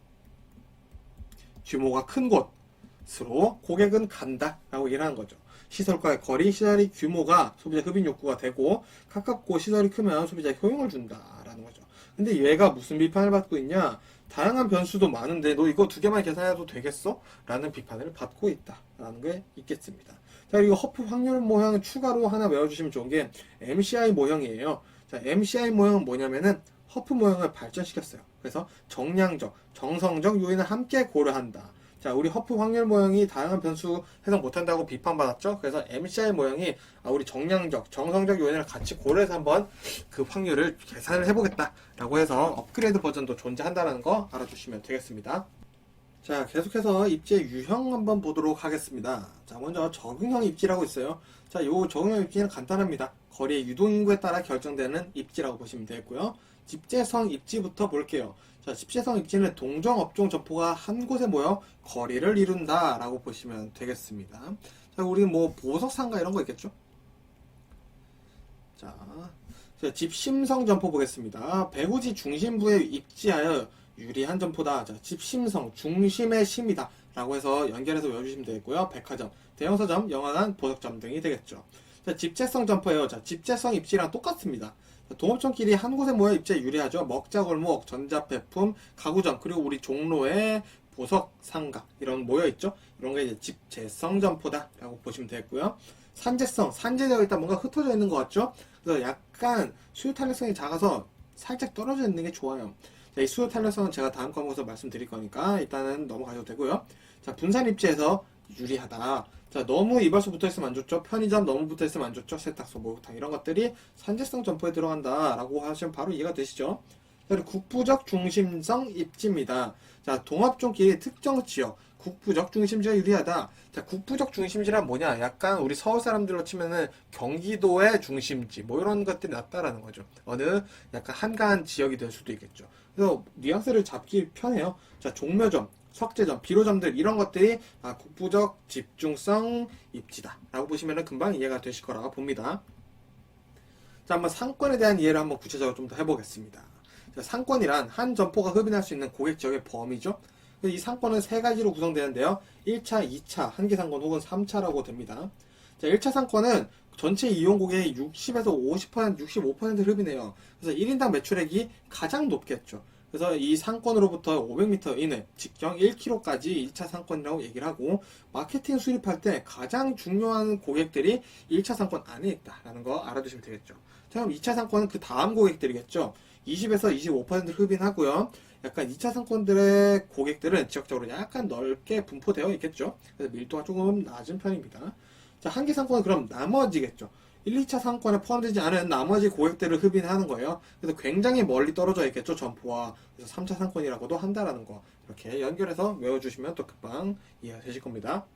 규모가 큰 곳으로 고객은 간다 라고 얘기를 하는 거죠. 시설과의 거리, 시설이 규모가 소비자 흡입 욕구가 되고 가깝고 시설이 크면 소비자에 효용을 준다 라는 거죠. 근데 얘가 무슨 비판을 받고 있냐? 다양한 변수도 많은데 너 이거 두 개만 계산해도 되겠어? 라는 비판을 받고 있다 라는 게 있겠습니다. 자, 그리고 허프 확률 모형 추가로 하나 외워주시면 좋은 게 MCI 모형이에요. 자, MCI 모형은 뭐냐면은 허프 모형을 발전시켰어요. 그래서 정량적, 정성적 요인을 함께 고려한다. 자, 우리 허프 확률 모형이 다양한 변수 해석 못한다고 비판받았죠? 그래서 MCI 모형이 우리 정량적, 정성적 요인을 같이 고려해서 한번 그 확률을 계산을 해보겠다 라고 해서 업그레이드 버전도 존재한다는 거 알아주시면 되겠습니다. 자, 계속해서 입지의 유형 한번 보도록 하겠습니다. 자, 먼저 적응형 입지라고 있어요. 자, 요 적응형 입지는 간단합니다. 거리의 유동인구에 따라 결정되는 입지라고 보시면 되겠고요. 집재성 입지부터 볼게요. 자, 집재성 입지는 동종 업종 점포가 한 곳에 모여 거리를 이룬다 라고 보시면 되겠습니다. 자, 우리 뭐 보석상가 이런 거 있겠죠? 자, 집심성 점포 보겠습니다. 배후지 중심부에 입지하여 유리한 점포다. 자, 집심성, 중심의 심이다 라고 해서 연결해서 외워주시면 되겠고요. 백화점, 대형서점, 영화관, 보석점 등이 되겠죠. 자, 집재성 점포예요. 자, 집재성 입지랑 똑같습니다. 동업종끼리 한 곳에 모여 입지에 유리하죠. 먹자골목, 전자폐품, 가구점, 그리고 우리 종로에 보석, 상가 이런 모여있죠. 이런 게 이제 집재성 점포다 라고 보시면 되겠고요. 산재성, 산재되어 있다 뭔가 흩어져 있는 것 같죠. 그래서 약간 수요 탄력성이 작아서 살짝 떨어져 있는 게 좋아요. 자, 이 수요 탄력성은 제가 다음 과목에서 말씀드릴 거니까 일단은 넘어가셔도 되고요. 자, 분산 입지에서 유리하다. 자, 너무 이발소 붙어있으면 안 좋죠. 편의점 너무 붙어있으면 안 좋죠. 세탁소, 목욕탕 이런 것들이 산재성 점포에 들어간다 라고 하시면 바로 이해가 되시죠. 그리고 국부적 중심성 입지입니다. 자, 동업종끼리 특정 지역 국부적 중심지가 유리하다. 자, 국부적 중심지란 뭐냐? 약간 우리 서울 사람들로 치면은 경기도의 중심지 뭐 이런 것들이 낫다라는 거죠. 어느 약간 한가한 지역이 될 수도 있겠죠. 그래서 뉘앙스를 잡기 편해요. 자, 종묘점, 석재점, 비로점들 이런 것들이 국부적 집중성 입지다 라고 보시면 금방 이해가 되실 거라고 봅니다. 자, 한번 상권에 대한 이해를 한번 구체적으로 좀 더 해보겠습니다. 자, 상권이란 한 점포가 흡인할 수 있는 고객 지역의 범위죠. 이 상권은 세 가지로 구성되는데요. 1차, 2차, 한계상권 혹은 3차라고 됩니다. 자, 1차 상권은 전체 이용 고객의 60에서 50%, 65%를 흡인해요. 그래서 1인당 매출액이 가장 높겠죠. 그래서 이 상권으로부터 500m 이내, 직경 1km까지 1차 상권이라고 얘기를 하고, 마케팅 수립할 때 가장 중요한 고객들이 1차 상권 안에 있다라는 거 알아두시면 되겠죠. 자, 그럼 2차 상권은 그 다음 고객들이겠죠. 20에서 25%를 흡인하고요. 약간 2차 상권들의 고객들은 지역적으로 약간 넓게 분포되어 있겠죠. 그래서 밀도가 조금 낮은 편입니다. 자, 한계 상권은 그럼 나머지겠죠. 1, 2차 상권에 포함되지 않은 나머지 고객들을 흡인하는 거예요. 그래서 굉장히 멀리 떨어져 있겠죠, 점포와. 그래서 3차 상권이라고도 한다라는 거. 이렇게 연결해서 외워주시면 또 금방 이해가 되실 겁니다.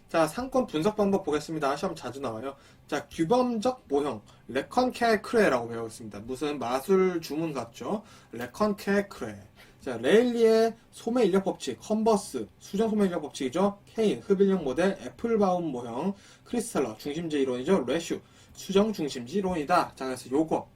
자, 상권 분석 방법 보겠습니다. 시험 자주 나와요. 자, 규범적 모형, 레컨케크레라고 배웠습니다. 무슨 마술 주문 같죠? 레컨케크레. 자, 레일리의 소매 인력 법칙, 컨버스, 수정 소매 인력 법칙이죠. 케인, 흡인력 모델, 애플바움 모형, 크리스탈러, 중심지 이론이죠. 레슈, 수정 중심지 이론이다. 자, 그래서 요거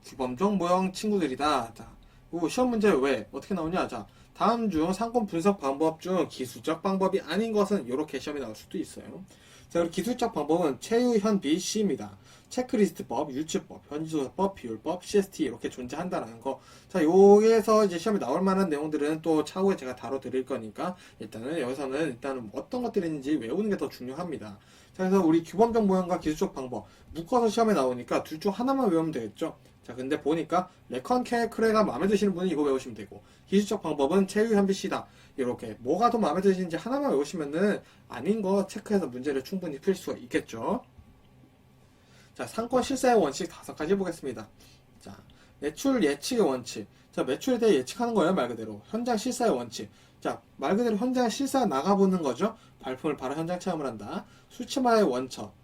규범적 모형 친구들이다. 자, 요 시험 문제 왜 어떻게 나오냐? 자, 다음 중 상권 분석 방법 중 기술적 방법이 아닌 것은 이렇게 시험이 나올 수도 있어요. 자, 그리고 기술적 방법은 최유현 C입니다. 체크리스트법, 유추법, 현지조사법, 비율법, CST 이렇게 존재한다는 거. 자, 여기에서 이제 시험에 나올 만한 내용들은 또 차후에 제가 다뤄드릴 거니까 일단은 여기서는 일단은 어떤 것들이 있는지 외우는 게 더 중요합니다. 자, 그래서 우리 규범적 모형과 기술적 방법 묶어서 시험에 나오니까 둘 중 하나만 외우면 되겠죠. 자, 근데 보니까 레컨케크레가 마음에 드시는 분은 이거 외우시면 되고, 기술적 방법은 최유현 C다. 이렇게 뭐가 더 마음에 드시는지 하나만 외우시면은 아닌 거 체크해서 문제를 충분히 풀 수가 있겠죠. 자, 상권 실사의 원칙 5가지 해보겠습니다. 자, 매출 예측의 원칙. 자, 매출에 대해 예측하는 거예요, 말 그대로. 현장 실사의 원칙. 자, 말 그대로 현장 실사 나가보는 거죠. 발품을 바로 현장 체험을 한다. 수치화의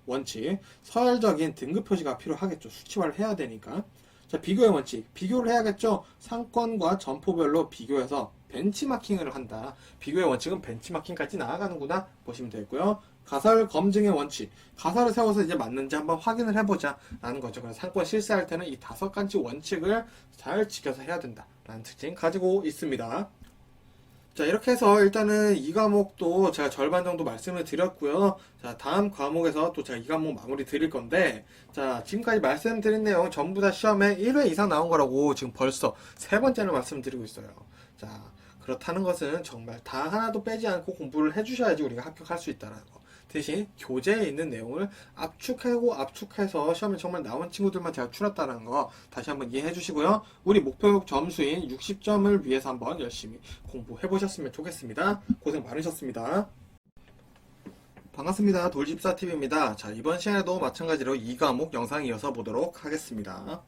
원칙. 서열적인 등급 표시가 필요하겠죠. 수치화를 해야 되니까. 자, 비교의 원칙. 비교를 해야겠죠. 상권과 점포별로 비교해서 벤치마킹을 한다. 비교의 원칙은 벤치마킹까지 나아가는구나 보시면 되고요. 가설 검증의 원칙. 가설을 세워서 이제 맞는지 한번 확인을 해보자 라는 거죠. 그래서 상권 실사할 때는 이 5가지 원칙을 잘 지켜서 해야 된다 라는 특징 가지고 있습니다. 자, 이렇게 해서 일단은 이 과목도 제가 절반 정도 말씀을 드렸고요. 자, 다음 과목에서 또 제가 이 과목 마무리 드릴 건데, 자, 지금까지 말씀드린 내용 전부 다 시험에 1회 이상 나온 거라고 지금 벌써 세 번째로 말씀드리고 있어요. 자, 그렇다는 것은 정말 다 하나도 빼지 않고 공부를 해주셔야지 우리가 합격할 수 있다는 거. 대신 교재에 있는 내용을 압축하고 압축해서 시험에 정말 나온 친구들만 제가 추렸다는 거 다시 한번 이해해 주시고요. 우리 목표 점수인 60점을 위해서 한번 열심히 공부해 보셨으면 좋겠습니다. 고생 많으셨습니다. 반갑습니다. 돌집사TV입니다. 자, 이번 시간에도 마찬가지로 2과목 영상 이어서 보도록 하겠습니다.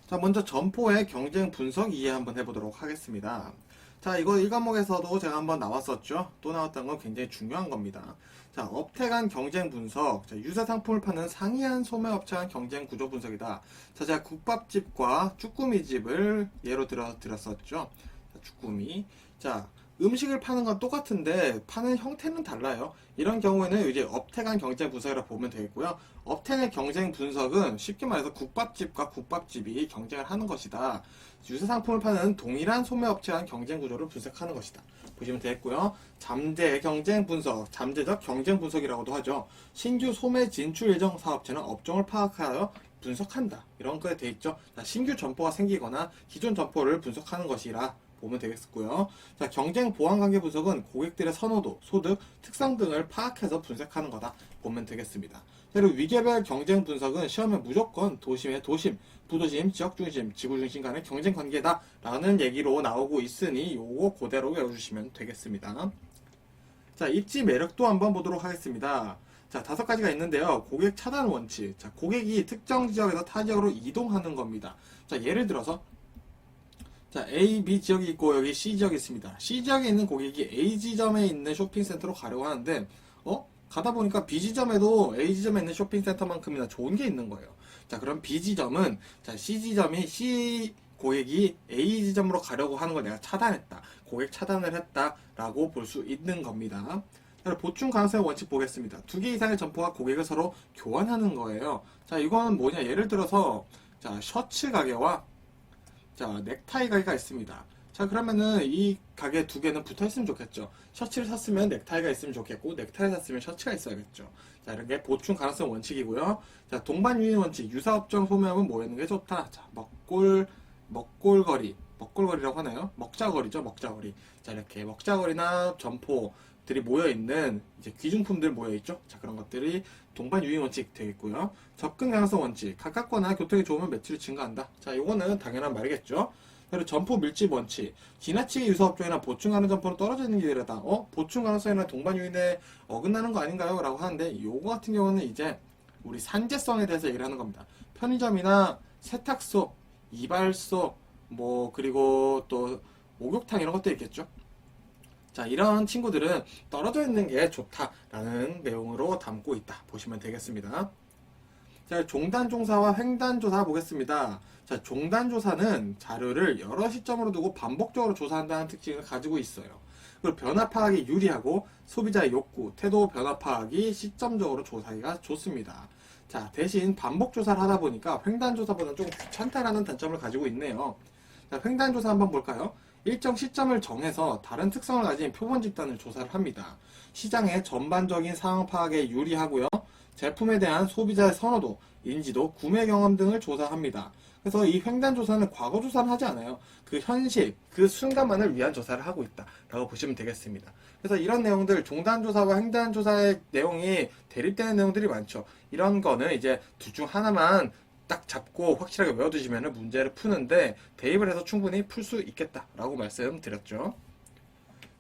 자, 먼저 점포의 경쟁 분석 이해 한번 해보도록 하겠습니다. 자, 이거 1과목에서도 제가 한번 나왔었죠. 또 나왔던 건 굉장히 중요한 겁니다. 자, 업체 간 경쟁 분석. 자, 유사 상품을 파는 상이한 소매업체 간 경쟁 구조 분석이다. 자, 제가 국밥집과 쭈꾸미집을 예로 들었었죠. 자, 쭈꾸미. 자, 음식을 파는 건 똑같은데 파는 형태는 달라요. 이런 경우에는 이제 업체 간 경쟁 분석이라고 보면 되겠고요. 업체 간 경쟁 분석은 쉽게 말해서 국밥집과 국밥집이 경쟁을 하는 것이다. 유사 상품을 파는 동일한 소매업체 간 경쟁 구조를 분석하는 것이다. 보시면 되겠고요. 잠재 경쟁 분석, 잠재적 경쟁 분석이라고도 하죠. 신규 소매 진출 예정 사업체는 업종을 파악하여 분석한다. 이런 거에 돼 있죠. 자, 신규 점포가 생기거나 기존 점포를 분석하는 것이라 보면 되겠고요. 자, 경쟁 보완 관계 분석은 고객들의 선호도, 소득, 특성 등을 파악해서 분석하는 거다 보면 되겠습니다. 그리고 위계별 경쟁 분석은 시험에 무조건 도심의 도심, 부도심, 지역 중심, 지구 중심 간의 경쟁 관계다라는 얘기로 나오고 있으니 요거 그대로 외워주시면 되겠습니다. 자, 입지 매력도 한번 보도록 하겠습니다. 자, 5가지가 있는데요. 고객 차단 원칙. 자, 고객이 특정 지역에서 타 지역으로 이동하는 겁니다. 자, 예를 들어서 자, A, B 지역이 있고 여기 C 지역이 있습니다. C 지역에 있는 고객이 A 지점에 있는 쇼핑센터로 가려고 하는데 가다 보니까 B 지점에도 A 지점에 있는 쇼핑센터만큼이나 좋은 게 있는 거예요. 자, 그럼 B 지점은 자, C 지점이 C 고객이 A 지점으로 가려고 하는 걸 내가 차단했다. 고객 차단을 했다라고 볼 수 있는 겁니다. 자, 보충 가능성의 원칙 보겠습니다. 2개 이상의 점포가 고객을 서로 교환하는 거예요. 자, 이건 뭐냐? 예를 들어서 자, 셔츠 가게와 자, 넥타이 가게가 있습니다. 자, 그러면은 이 가게 2개는 붙어 있으면 좋겠죠. 셔츠를 샀으면 넥타이가 있으면 좋겠고, 넥타이를 샀으면 셔츠가 있어야겠죠. 자, 이런 게 보충 가능성 원칙이고요. 자, 동반 유인 원칙, 유사업종 소매업은 뭐 있는 게 좋다. 자, 먹골거리라고 하나요? 먹자거리죠, 먹자거리. 자, 이렇게 먹자거리나 점포들이 모여있는 이제 귀중품들 모여있죠. 자, 그런 것들이 동반 유인 원칙 되겠고요. 접근 가능성 원칙, 가깝거나 교통이 좋으면 매출이 증가한다. 자, 이거는 당연한 말이겠죠. 그리고 점포 밀집 원칙, 지나치게 유사업종이나 보충하는 점포는 떨어져 있는 길이다. 보충 가능성이나 동반 유인에 어긋나는 거 아닌가요? 라고 하는데, 요거 같은 경우는 이제 우리 산재성에 대해서 얘기를 하는 겁니다. 편의점이나 세탁소, 이발소, 그리고 또 목욕탕 이런 것도 있겠죠. 자, 이런 친구들은 떨어져 있는 게 좋다라는 내용으로 담고 있다. 보시면 되겠습니다. 자, 종단조사와 횡단조사 보겠습니다. 자, 종단조사는 자료를 여러 시점으로 두고 반복적으로 조사한다는 특징을 가지고 있어요. 그리고 변화 파악이 유리하고 소비자의 욕구, 태도 변화 파악이 시점적으로 조사하기가 좋습니다. 자, 대신 반복 조사를 하다 보니까 횡단조사보다는 좀 귀찮다라는 단점을 가지고 있네요. 자, 횡단조사 한번 볼까요? 일정 시점을 정해서 다른 특성을 가진 표본 집단을 조사를 합니다. 시장의 전반적인 상황 파악에 유리하고요. 제품에 대한 소비자의 선호도, 인지도, 구매 경험 등을 조사합니다. 그래서 이 횡단 조사는 과거 조사를 하지 않아요. 그 현실, 그 순간만을 위한 조사를 하고 있다라고 보시면 되겠습니다. 그래서 이런 내용들, 종단 조사와 횡단 조사의 내용이 대립되는 내용들이 많죠. 이런 거는 이제 둘 중 하나만 딱 잡고 확실하게 외워두시면 문제를 푸는데 대입을 해서 충분히 풀 수 있겠다라고 말씀드렸죠.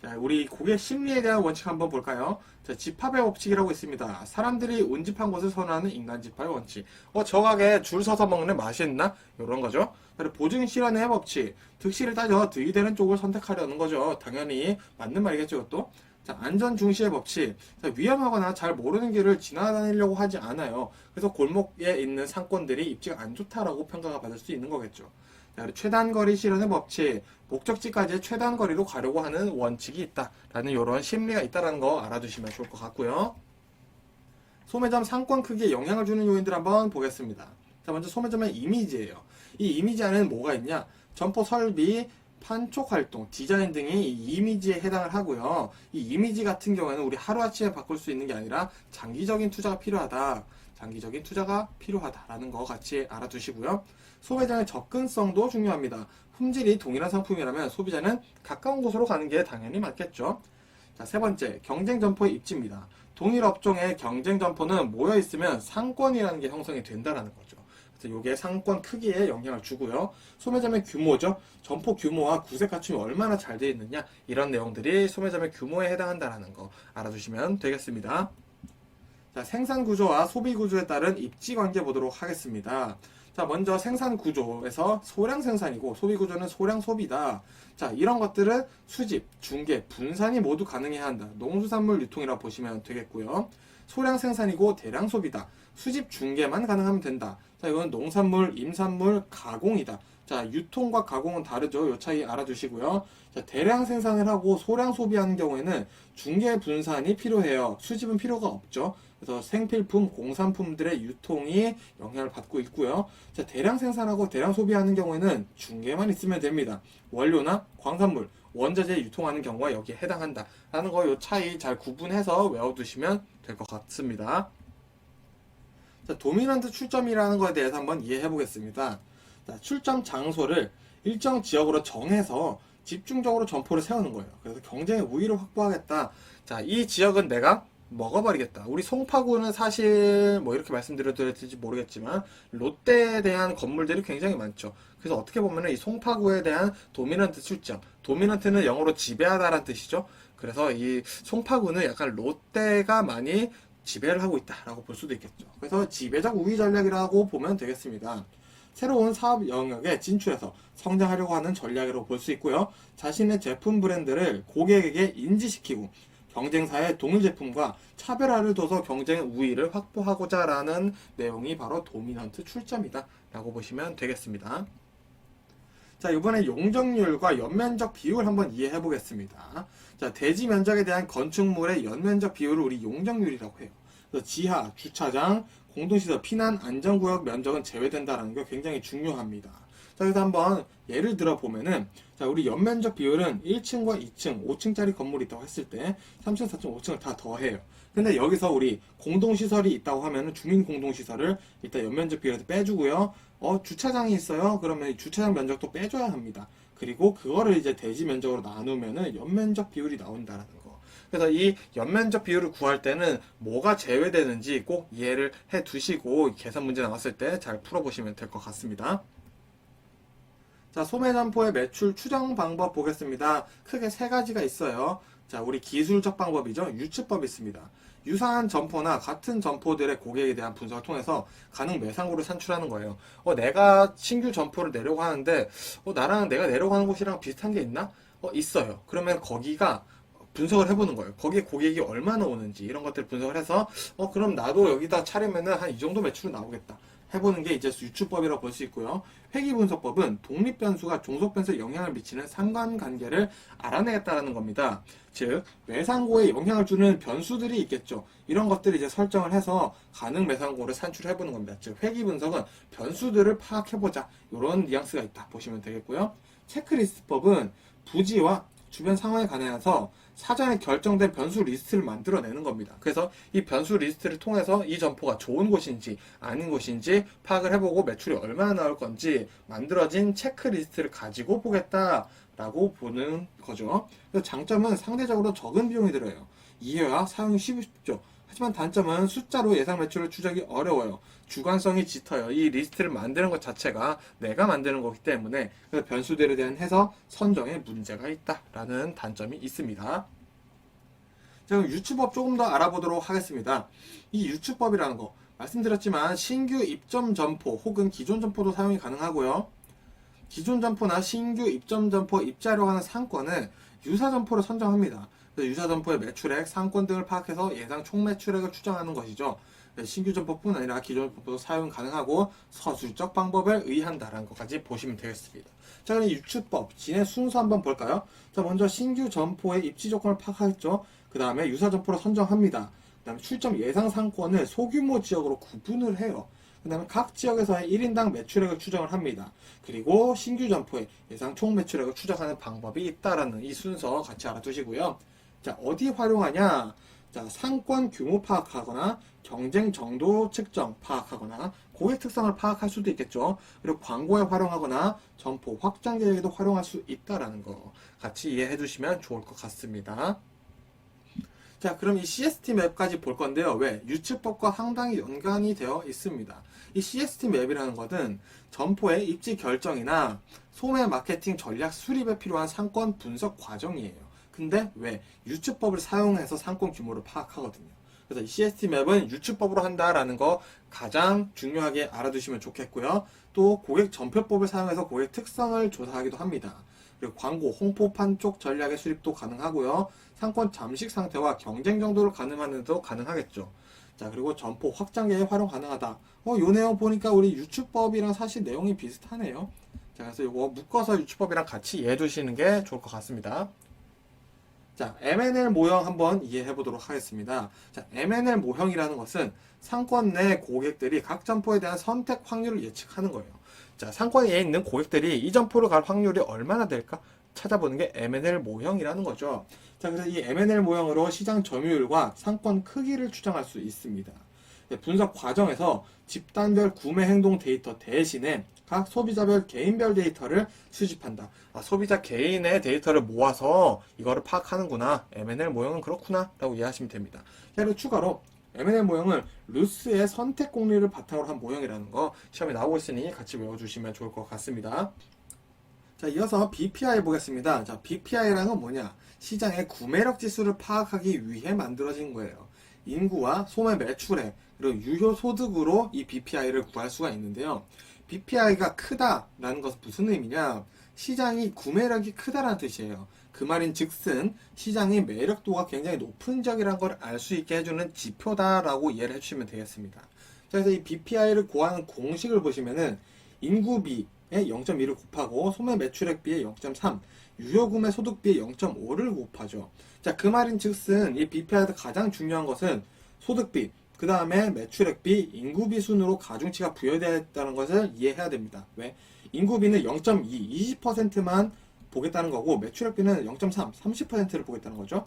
자, 우리 고객 심리에 대한 원칙 한번 볼까요? 자, 집합의 법칙이라고 있습니다. 사람들이 운집한 곳을 선호하는 인간 집합의 원칙. 저 가게 줄 서서 먹는 맛있나? 이런 거죠. 그리고 보증 실현의 법칙. 득실을 따져 득이 되는 쪽을 선택하려는 거죠. 당연히 맞는 말이겠죠, 이것도. 자, 안전 중시의 법칙. 자, 위험하거나 잘 모르는 길을 지나다니려고 하지 않아요. 그래서 골목에 있는 상권들이 입지가 안 좋다라고 평가가 받을 수 있는 거겠죠. 자, 최단거리 실현의 법칙. 목적지까지의 최단거리로 가려고 하는 원칙이 있다라는 이런 심리가 있다는 거 알아두시면 좋을 것 같고요. 소매점 상권 크기에 영향을 주는 요인들 한번 보겠습니다. 자, 먼저 소매점의 이미지예요. 이 이미지 안에는 뭐가 있냐? 점포 설비, 판촉 활동, 디자인 등이 이 이미지에 해당을 하고요. 이 이미지 같은 경우에는 우리 하루아침에 바꿀 수 있는 게 아니라 장기적인 투자가 필요하다. 장기적인 투자가 필요하다라는 거 같이 알아두시고요. 소비자의 접근성도 중요합니다. 품질이 동일한 상품이라면 소비자는 가까운 곳으로 가는 게 당연히 맞겠죠. 자, 세 번째, 경쟁 점포의 입지입니다. 동일 업종의 경쟁 점포는 모여 있으면 상권이라는 게 형성이 된다는 거죠. 그래서 이게 상권 크기에 영향을 주고요. 소매점의 규모죠. 점포 규모와 구색 갖춤이 얼마나 잘 되어 있느냐, 이런 내용들이 소매점의 규모에 해당한다는 거 알아두시면 되겠습니다. 자, 생산 구조와 소비 구조에 따른 입지 관계 보도록 하겠습니다. 자, 먼저 생산 구조에서 소량 생산이고 소비 구조는 소량 소비다. 자, 이런 것들은 수집, 중개, 분산이 모두 가능해야 한다. 농수산물 유통이라고 보시면 되겠고요. 소량 생산이고 대량 소비다. 수집, 중개만 가능하면 된다. 자, 이건 농산물, 임산물, 가공이다. 자, 유통과 가공은 다르죠. 이 차이 알아두시고요. 자, 대량 생산을 하고 소량 소비하는 경우에는 중개 분산이 필요해요. 수집은 필요가 없죠. 그래서 생필품, 공산품들의 유통이 영향을 받고 있고요. 자, 대량 생산하고 대량 소비하는 경우에는 중개만 있으면 됩니다. 원료나 광산물, 원자재 유통하는 경우가 여기에 해당한다. 라는 거 요 차이 잘 구분해서 외워두시면 될 것 같습니다. 자, 도미넌트 출점이라는 거에 대해서 한번 이해해 보겠습니다. 자, 출점 장소를 일정 지역으로 정해서 집중적으로 점포를 세우는 거예요. 그래서 경쟁의 우위를 확보하겠다. 자, 이 지역은 내가 먹어버리겠다. 우리 송파구는 사실 뭐 이렇게 말씀드려도 될지 모르겠지만 롯데에 대한 건물들이 굉장히 많죠. 그래서 어떻게 보면 이 송파구에 대한 도미넌트 출점, 도미넌트는 영어로 지배하다라는 뜻이죠. 그래서 이 송파구는 약간 롯데가 많이 지배를 하고 있다라고 볼 수도 있겠죠. 그래서 지배적 우위 전략이라고 보면 되겠습니다. 새로운 사업 영역에 진출해서 성장하려고 하는 전략이라고 볼 수 있고요. 자신의 제품 브랜드를 고객에게 인지시키고 경쟁사의 동일 제품과 차별화를 둬서 경쟁 우위를 확보하고자 라는 내용이 바로 도미넌트 출점이다 라고 보시면 되겠습니다. 자, 이번에 용적률과 연면적 비율 한번 이해해 보겠습니다. 자, 대지 면적에 대한 건축물의 연면적 비율을 우리 용적률이라고 해요. 그래서 지하, 주차장, 공동시설, 피난, 안전구역 면적은 제외된다는 게 굉장히 중요합니다. 자, 그래서 한번 예를 들어 보면은, 자, 우리 연면적 비율은 1층과 2층, 5층짜리 건물이 있다고 했을 때 3층, 4층, 5층을 다 더해요. 근데 여기서 우리 공동시설이 있다고 하면은 주민 공동시설을 일단 연면적 비율에서 빼주고요. 주차장이 있어요. 그러면 이 주차장 면적도 빼줘야 합니다. 그리고 그거를 이제 대지 면적으로 나누면은 연면적 비율이 나온다라는 거. 그래서 이 연면적 비율을 구할 때는 뭐가 제외되는지 꼭 이해를 해 두시고 계산 문제 나왔을 때 잘 풀어보시면 될 것 같습니다. 자, 소매점포의 매출 추정 방법 보겠습니다. 크게 세 가지가 있어요. 자, 우리 기술적 방법이죠. 유추법이 있습니다. 유사한 점포나 같은 점포들의 고객에 대한 분석을 통해서 가능 매상고를 산출하는 거예요. 내가 신규 점포를 내려고 하는데, 나랑 내가 내려고 하는 곳이랑 비슷한 게 있나? 있어요. 그러면 거기가 분석을 해보는 거예요. 거기에 고객이 얼마나 오는지 이런 것들을 분석을 해서 그럼 나도 여기다 차리면은 한 이 정도 매출은 나오겠다. 해보는 게 이제 유추법이라고 볼 수 있고요. 회귀분석법은 독립변수가 종속변수에 영향을 미치는 상관관계를 알아내겠다는 겁니다. 즉, 매상고에 영향을 주는 변수들이 있겠죠. 이런 것들을 이제 설정을 해서 가능 매상고를 산출해보는 겁니다. 즉, 회귀분석은 변수들을 파악해보자. 이런 뉘앙스가 있다 보시면 되겠고요. 체크리스트법은 부지와 주변 상황에 관해서 사전에 결정된 변수 리스트를 만들어내는 겁니다. 그래서 이 변수 리스트를 통해서 이 점포가 좋은 곳인지 아닌 곳인지 파악을 해보고 매출이 얼마나 나올 건지 만들어진 체크리스트를 가지고 보겠다라고 보는 거죠. 그래서 장점은 상대적으로 적은 비용이 들어요. 이해와 사용이 쉽죠. 하지만 단점은 숫자로 예상 매출을 추적이 어려워요. 주관성이 짙어요. 이 리스트를 만드는 것 자체가 내가 만드는 거기 때문에 그래서 변수들에 대한 해석, 선정에 문제가 있다라는 단점이 있습니다. 자, 그럼 유추법 조금 더 알아보도록 하겠습니다. 이 유추법이라는 거 말씀드렸지만 신규 입점 점포 혹은 기존 점포도 사용이 가능하고요. 기존 점포나 신규 입점 점포 입지하려고 하는 상권은 유사 점포를 선정합니다. 유사 점포의 매출액, 상권 등을 파악해서 예상 총 매출액을 추정하는 것이죠. 신규 점포뿐 아니라 기존 점포도 사용 가능하고 서술적 방법을 의한다라는 것까지 보시면 되겠습니다. 자, 그럼 유추법 진행 순서 한번 볼까요? 자, 먼저 신규 점포의 입지 조건을 파악하겠죠. 그 다음에 유사 점포를 선정합니다. 그 다음에 출점 예상 상권을 소규모 지역으로 구분을 해요. 그 다음에 각 지역에서의 1인당 매출액을 추정을 합니다. 그리고 신규 점포의 예상 총 매출액을 추정하는 방법이 있다라는 이 순서 같이 알아두시고요. 자, 어디 활용하냐? 자, 상권 규모 파악하거나 경쟁 정도 측정 파악하거나 고객 특성을 파악할 수도 있겠죠. 그리고 광고에 활용하거나 점포 확장 계획에도 활용할 수 있다라는 거 같이 이해해 두시면 좋을 것 같습니다. 자, 그럼 이 CST 맵까지 볼 건데요. 왜? 유치법과 상당히 연관이 되어 있습니다. 이 CST 맵이라는 것은 점포의 입지 결정이나 소매 마케팅 전략 수립에 필요한 상권 분석 과정이에요. 근데 왜? 유치법을 사용해서 상권 규모를 파악하거든요. 그래서 이 CST 맵은 유치법으로 한다라는 거 가장 중요하게 알아두시면 좋겠고요. 또 고객 전표법을 사용해서 고객 특성을 조사하기도 합니다. 그리고 광고, 홍보판 쪽 전략의 수립도 가능하고요. 상권 잠식 상태와 경쟁 정도를 가늠하는 데도 가능하겠죠. 자, 그리고 점포 확장계에 활용 가능하다. 요 내용 보니까 우리 유추법이랑 사실 내용이 비슷하네요. 자, 그래서 이거 묶어서 유추법이랑 같이 이해해 두시는 게 좋을 것 같습니다. 자, MNL 모형 한번 이해해 보도록 하겠습니다. 자, MNL 모형이라는 것은 상권 내 고객들이 각 점포에 대한 선택 확률을 예측하는 거예요. 자, 상권에 있는 고객들이 이 점포로 갈 확률이 얼마나 될까 찾아보는 게 MNL 모형이라는 거죠. 자, 그래서 이 MNL 모형으로 시장 점유율과 상권 크기를 추정할 수 있습니다. 분석 과정에서 집단별 구매 행동 데이터 대신에 각 소비자별 개인별 데이터를 수집한다. 소비자 개인의 데이터를 모아서 이거를 파악하는구나. MNL 모형은 그렇구나 라고 이해하시면 됩니다. 자, 그리고 추가로 MNL 모형을 루스의 선택 공리를 바탕으로 한 모형이라는 거 시험에 나오고 있으니 같이 외워주시면 좋을 것 같습니다. 자, 이어서 BPI 보겠습니다. 자, BPI라는 건 뭐냐? 시장의 구매력 지수를 파악하기 위해 만들어진 거예요. 인구와 소매 매출액, 그리고 유효 소득으로 이 BPI를 구할 수가 있는데요. BPI가 크다라는 것은 무슨 의미냐? 시장이 구매력이 크다라는 뜻이에요. 그 말인 즉슨 시장의 매력도가 굉장히 높은 지역이라는 걸 알 수 있게 해주는 지표다라고 이해를 해주시면 되겠습니다. 자, 그래서 이 BPI를 구하는 공식을 보시면은 인구비의 0.2를 곱하고 소매 매출액비의 0.3, 유효구매 소득비의 0.5를 곱하죠. 자, 그 말인 즉슨 이 BPI에서 가장 중요한 것은 소득비, 그 다음에 매출액비, 인구비 순으로 가중치가 부여되어 있다는 것을 이해해야 됩니다. 왜? 인구비는 0.2, 20%만 보겠다는 거고 매출액비는 0.3, 30%를 보겠다는 거죠.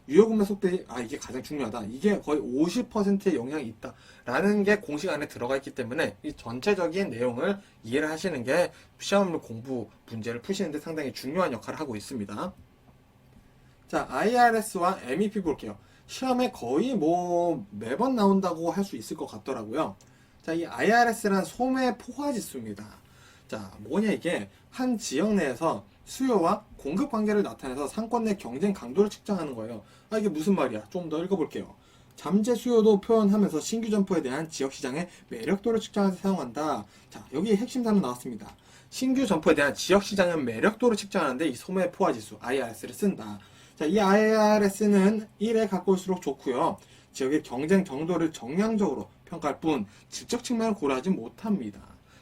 유효구매 소득비, 이게 가장 중요하다. 이게 거의 50%의 영향이 있다. 라는 게 공식 안에 들어가 있기 때문에 이 전체적인 내용을 이해를 하시는 게 시험 공부 문제를 푸시는데 상당히 중요한 역할을 하고 있습니다. 자, IRS와 MEP 볼게요. 시험에 거의 매번 나온다고 할 수 있을 것 같더라고요. 자, 이 IRS란 소매 포화 지수입니다. 자, 뭐냐 이게 한 지역 내에서 수요와 공급 관계를 나타내서 상권 내 경쟁 강도를 측정하는 거예요. 이게 무슨 말이야? 좀 더 읽어볼게요. 잠재 수요도 표현하면서 신규 점포에 대한 지역 시장의 매력도를 측정해서 사용한다. 자, 여기 핵심 단어 나왔습니다. 신규 점포에 대한 지역 시장의 매력도를 측정하는데 이 소매 포화 지수 IRS를 쓴다. 자, 이 IRS는 1에 가까울수록 좋고요. 지역의 경쟁 정도를 정량적으로 평가할 뿐 질적 측면을 고려하지 못합니다.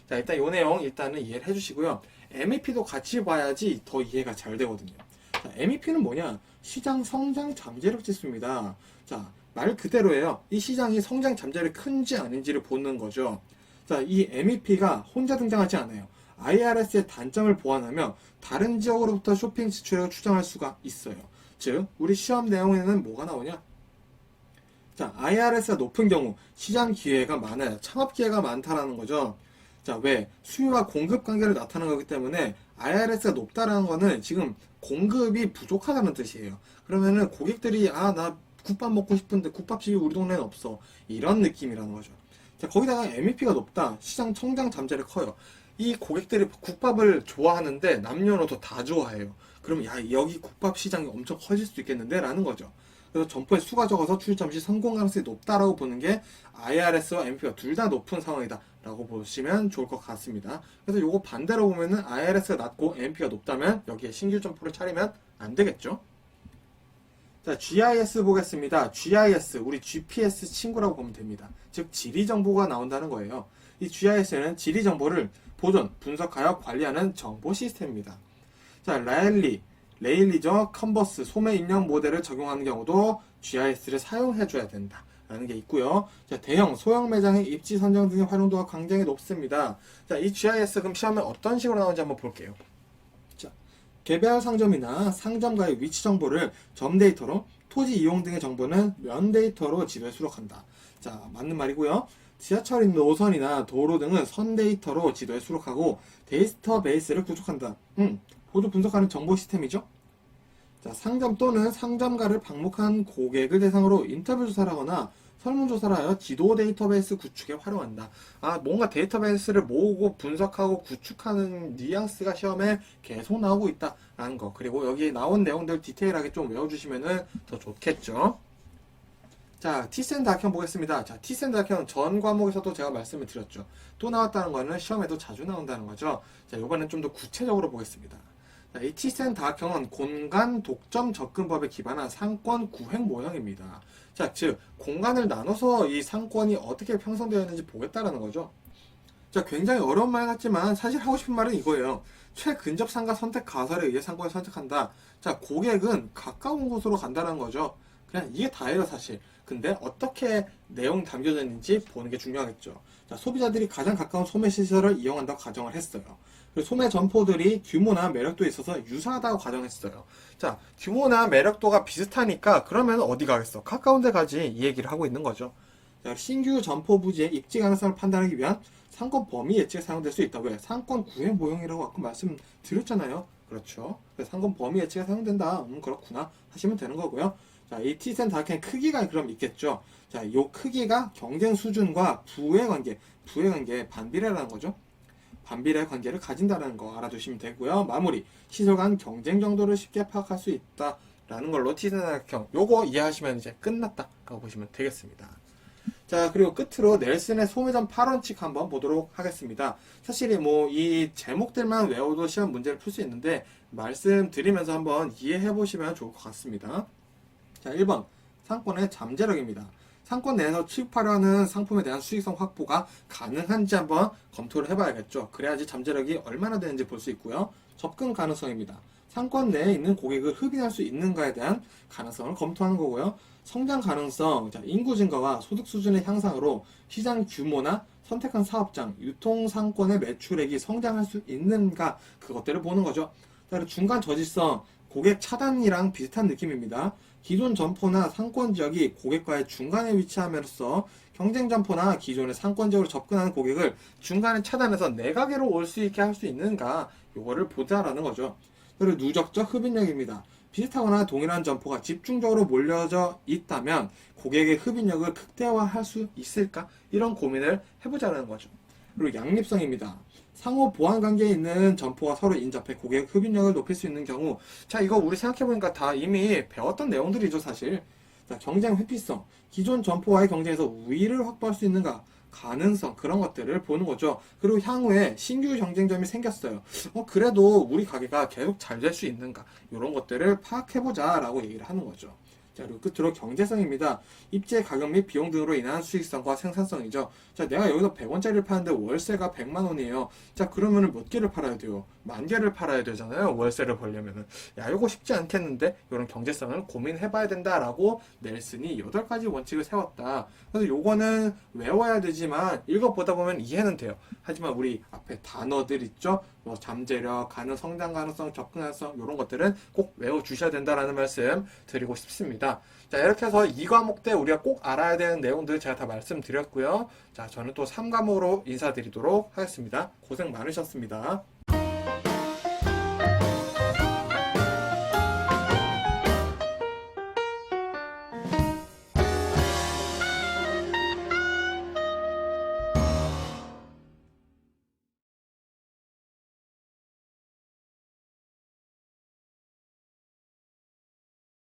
자, 일단 이 내용 일단은 이해를 해주시고요. MEP도 같이 봐야지 더 이해가 잘 되거든요. 자, MEP는 뭐냐? 시장 성장 잠재력 지수입니다. 자, 말 그대로예요. 이 시장이 성장 잠재력이 큰지 아닌지를 보는 거죠. 자, 이 MEP가 혼자 등장하지 않아요. IRS의 단점을 보완하며 다른 지역으로부터 쇼핑 지출액을 추정할 수가 있어요. 즉, 우리 시험 내용에는 뭐가 나오냐? 자, IRS가 높은 경우 시장 기회가 많아요. 창업 기회가 많다라는 거죠. 자, 왜? 수요와 공급 관계를 나타내는 거기 때문에 IRS가 높다라는 거는 지금 공급이 부족하다는 뜻이에요. 그러면은 고객들이 나 국밥 먹고 싶은데 국밥집이 우리 동네는 없어. 이런 느낌이라는 거죠. 자, 거기다가 MEP가 높다. 시장 성장 잠재력이 커요. 이 고객들이 국밥을 좋아하는데 남녀노소 다 좋아해요. 그럼 여기 국밥 시장이 엄청 커질 수도 있겠는데? 라는 거죠. 그래서 점포의 수가 적어서 출점 시 성공 가능성이 높다라고 보는 게 IRS와 MEP가 둘 다 높은 상황이다 라고 보시면 좋을 것 같습니다. 그래서 요거 반대로 보면은 IRS가 낮고 MEP가 높다면 여기에 신규 점포를 차리면 안 되겠죠. 자, GIS 보겠습니다. GIS, 우리 GPS 친구라고 보면 됩니다. 즉 지리 정보가 나온다는 거예요. 이 GIS는 지리 정보를 보존, 분석하여 관리하는 정보 시스템입니다. 자, 레일리저, 컨버스, 소매 입력 모델을 적용하는 경우도 GIS를 사용해줘야 된다 라는 게 있고요. 자, 대형, 소형 매장의 입지 선정 등의 활용도가 굉장히 높습니다. 자, 이 GIS 그럼 시험에 어떤 식으로 나오는지 한번 볼게요. 자, 개별 상점이나 상점가의 위치 정보를 점 데이터로, 토지 이용 등의 정보는 면 데이터로 지도에 수록한다. 자, 맞는 말이고요. 지하철 노선이나 도로 등은 선 데이터로 지도에 수록하고 데이터베이스를 구축한다. 보조 분석하는 정보 시스템이죠. 자, 상점 또는 상점가를 방문한 고객을 대상으로 인터뷰 조사를 하거나 설문조사를 하여 지도 데이터베이스 구축에 활용한다. 뭔가 데이터베이스를 모으고 분석하고 구축하는 뉘앙스가 시험에 계속 나오고 있다라는 거. 그리고 여기 나온 내용들 디테일하게 좀 외워주시면 더 좋겠죠. 자, 티센 다큐 보겠습니다. 자, 티센 다큐는 전 과목에서도 제가 말씀을 드렸죠. 또 나왔다는 거는 시험에도 자주 나온다는 거죠. 자, 이번엔 좀 더 구체적으로 보겠습니다. 자, 이 티센 다큐는 공간 독점 접근법에 기반한 상권 구획 모형입니다. 자, 즉 공간을 나눠서 이 상권이 어떻게 형성되어 있는지 보겠다라는 거죠. 자, 굉장히 어려운 말 같지만 사실 하고 싶은 말은 이거예요. 최근접 상가 선택 가설에 의해 상권을 선택한다. 자, 고객은 가까운 곳으로 간다는 거죠. 그냥 이게 다예요, 사실. 근데 어떻게 내용 담겨져 있는지 보는 게 중요하겠죠. 자, 소비자들이 가장 가까운 소매 시설을 이용한다고 가정을 했어요. 그리고 소매 점포들이 규모나 매력도에 있어서 유사하다고 가정했어요. 자, 규모나 매력도가 비슷하니까 그러면 어디 가겠어? 가까운 데 가지. 이 얘기를 하고 있는 거죠. 자, 신규 점포 부지의 입지 가능성을 판단하기 위한 상권 범위 예측에 사용될 수 있다고 해요. 상권 구획 모형이라고 아까 말씀드렸잖아요. 그렇죠. 그래서 상권 범위 예측에 사용된다. 그렇구나 하시면 되는 거고요. 자, 이 티센 다큐의 크기가 그럼 있겠죠. 자, 이 크기가 경쟁 수준과 부의 관계 반비례라는 거죠. 반비례 관계를 가진다는 거 알아두시면 되고요. 마무리, 시설 간 경쟁 정도를 쉽게 파악할 수 있다라는 걸로 티센 다큐 요거 이해하시면 이제 끝났다라고 보시면 되겠습니다. 자, 그리고 끝으로 넬슨의 소매점 8원칙 한번 보도록 하겠습니다. 사실 이 제목들만 외워도 시험 문제를 풀 수 있는데 말씀드리면서 한번 이해해 보시면 좋을 것 같습니다. 자, 1번 상권의 잠재력입니다. 상권 내에서 취급하려는 상품에 대한 수익성 확보가 가능한지 한번 검토를 해봐야겠죠. 그래야지 잠재력이 얼마나 되는지 볼 수 있고요. 접근 가능성입니다. 상권 내에 있는 고객을 흡인할 수 있는가에 대한 가능성을 검토하는 거고요. 성장 가능성, 자, 인구 증가와 소득 수준의 향상으로 시장 규모나 선택한 사업장, 유통 상권의 매출액이 성장할 수 있는가 그것들을 보는 거죠. 자, 그리고 중간 저지성, 고객 차단이랑 비슷한 느낌입니다. 기존 점포나 상권 지역이 고객과의 중간에 위치함으로써 경쟁 점포나 기존의 상권 지역으로 접근하는 고객을 중간에 차단해서 내가게로 올 수 있게 할 수 있는가 요거를 보자라는 거죠. 그리고 누적적 흡인력입니다. 비슷하거나 동일한 점포가 집중적으로 몰려져 있다면 고객의 흡인력을 극대화할 수 있을까? 이런 고민을 해보자는 거죠. 그리고 양립성입니다. 상호 보완 관계에 있는 점포가 서로 인접해 고객 흡인력을 높일 수 있는 경우, 자, 이거 우리 생각해보니까 다 이미 배웠던 내용들이죠, 사실. 자, 경쟁 회피성, 기존 점포와의 경쟁에서 우위를 확보할 수 있는가, 가능성, 그런 것들을 보는 거죠. 그리고 향후에 신규 경쟁점이 생겼어요. 그래도 우리 가게가 계속 잘 될 수 있는가, 이런 것들을 파악해보자 라고 얘기를 하는 거죠. 자, 그리고 끝으로 경제성입니다. 입지의 가격 및 비용 등으로 인한 수익성과 생산성이죠. 자, 내가 여기서 100원짜리를 파는데 월세가 100만 원이에요. 자, 그러면은 몇 개를 팔아야 돼요? 10,000개를 팔아야 되잖아요. 월세를 벌려면은. 야, 이거 쉽지 않겠는데? 이런 경제성을 고민해봐야 된다라고 넬슨이 8가지 원칙을 세웠다. 그래서 요거는 외워야 되지만 읽어보다 보면 이해는 돼요. 하지만 우리 앞에 단어들 있죠? 잠재력, 성장 가능성, 접근 가능성 이런 것들은 꼭 외워주셔야 된다라는 말씀 드리고 싶습니다. 자, 이렇게 해서 2과목 때 우리가 꼭 알아야 되는 내용들 제가 다 말씀드렸고요. 자, 저는 또 3과목으로 인사드리도록 하겠습니다. 고생 많으셨습니다.